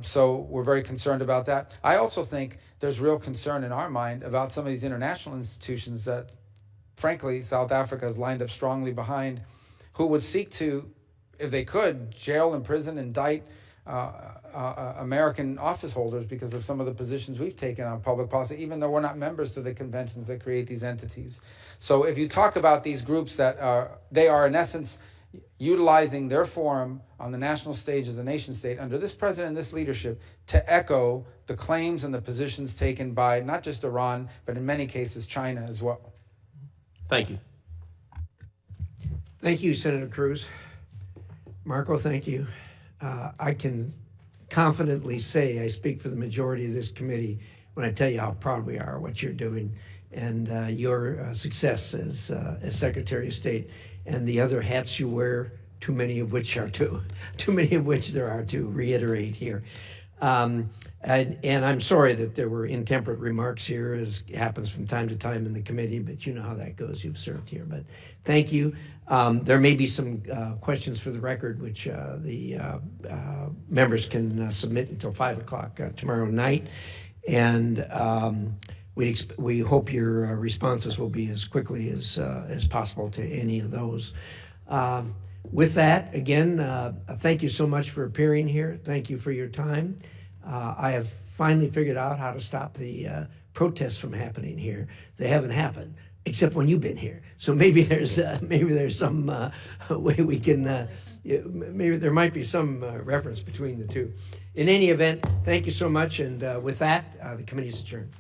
So we're very concerned about that. I also think there's real concern in our mind about some of these international institutions that, frankly, South Africa has lined up strongly behind, who would seek to, if they could, jail, imprison, indict American office holders because of some of the positions we've taken on public policy, even though we're not members to the conventions that create these entities. So if you talk about these groups they are in essence utilizing their forum on the national stage as a nation state under this president and this leadership to echo the claims and the positions taken by not just Iran, but in many cases China as well. Thank you. Thank you, Senator Cruz. Marco, thank you. I can confidently say I speak for the majority of this committee when I tell you how proud we are of what you're doing and your success as Secretary of State and the other hats you wear, too many of which there are to reiterate here. And I'm sorry that there were intemperate remarks here, as happens from time to time in the committee, but you know how that goes. You've served here. But thank you. There may be some questions for the record, which the members can submit until 5 o'clock tomorrow night. And we hope your responses will be as quickly as possible to any of those. With that, again, thank you so much for appearing here. Thank you for your time. I have finally figured out how to stop the protests from happening here. They haven't happened, except when you've been here. So maybe there's some way we can, maybe there might be some reference between the two. In any event, thank you so much. And with that, the committee is adjourned.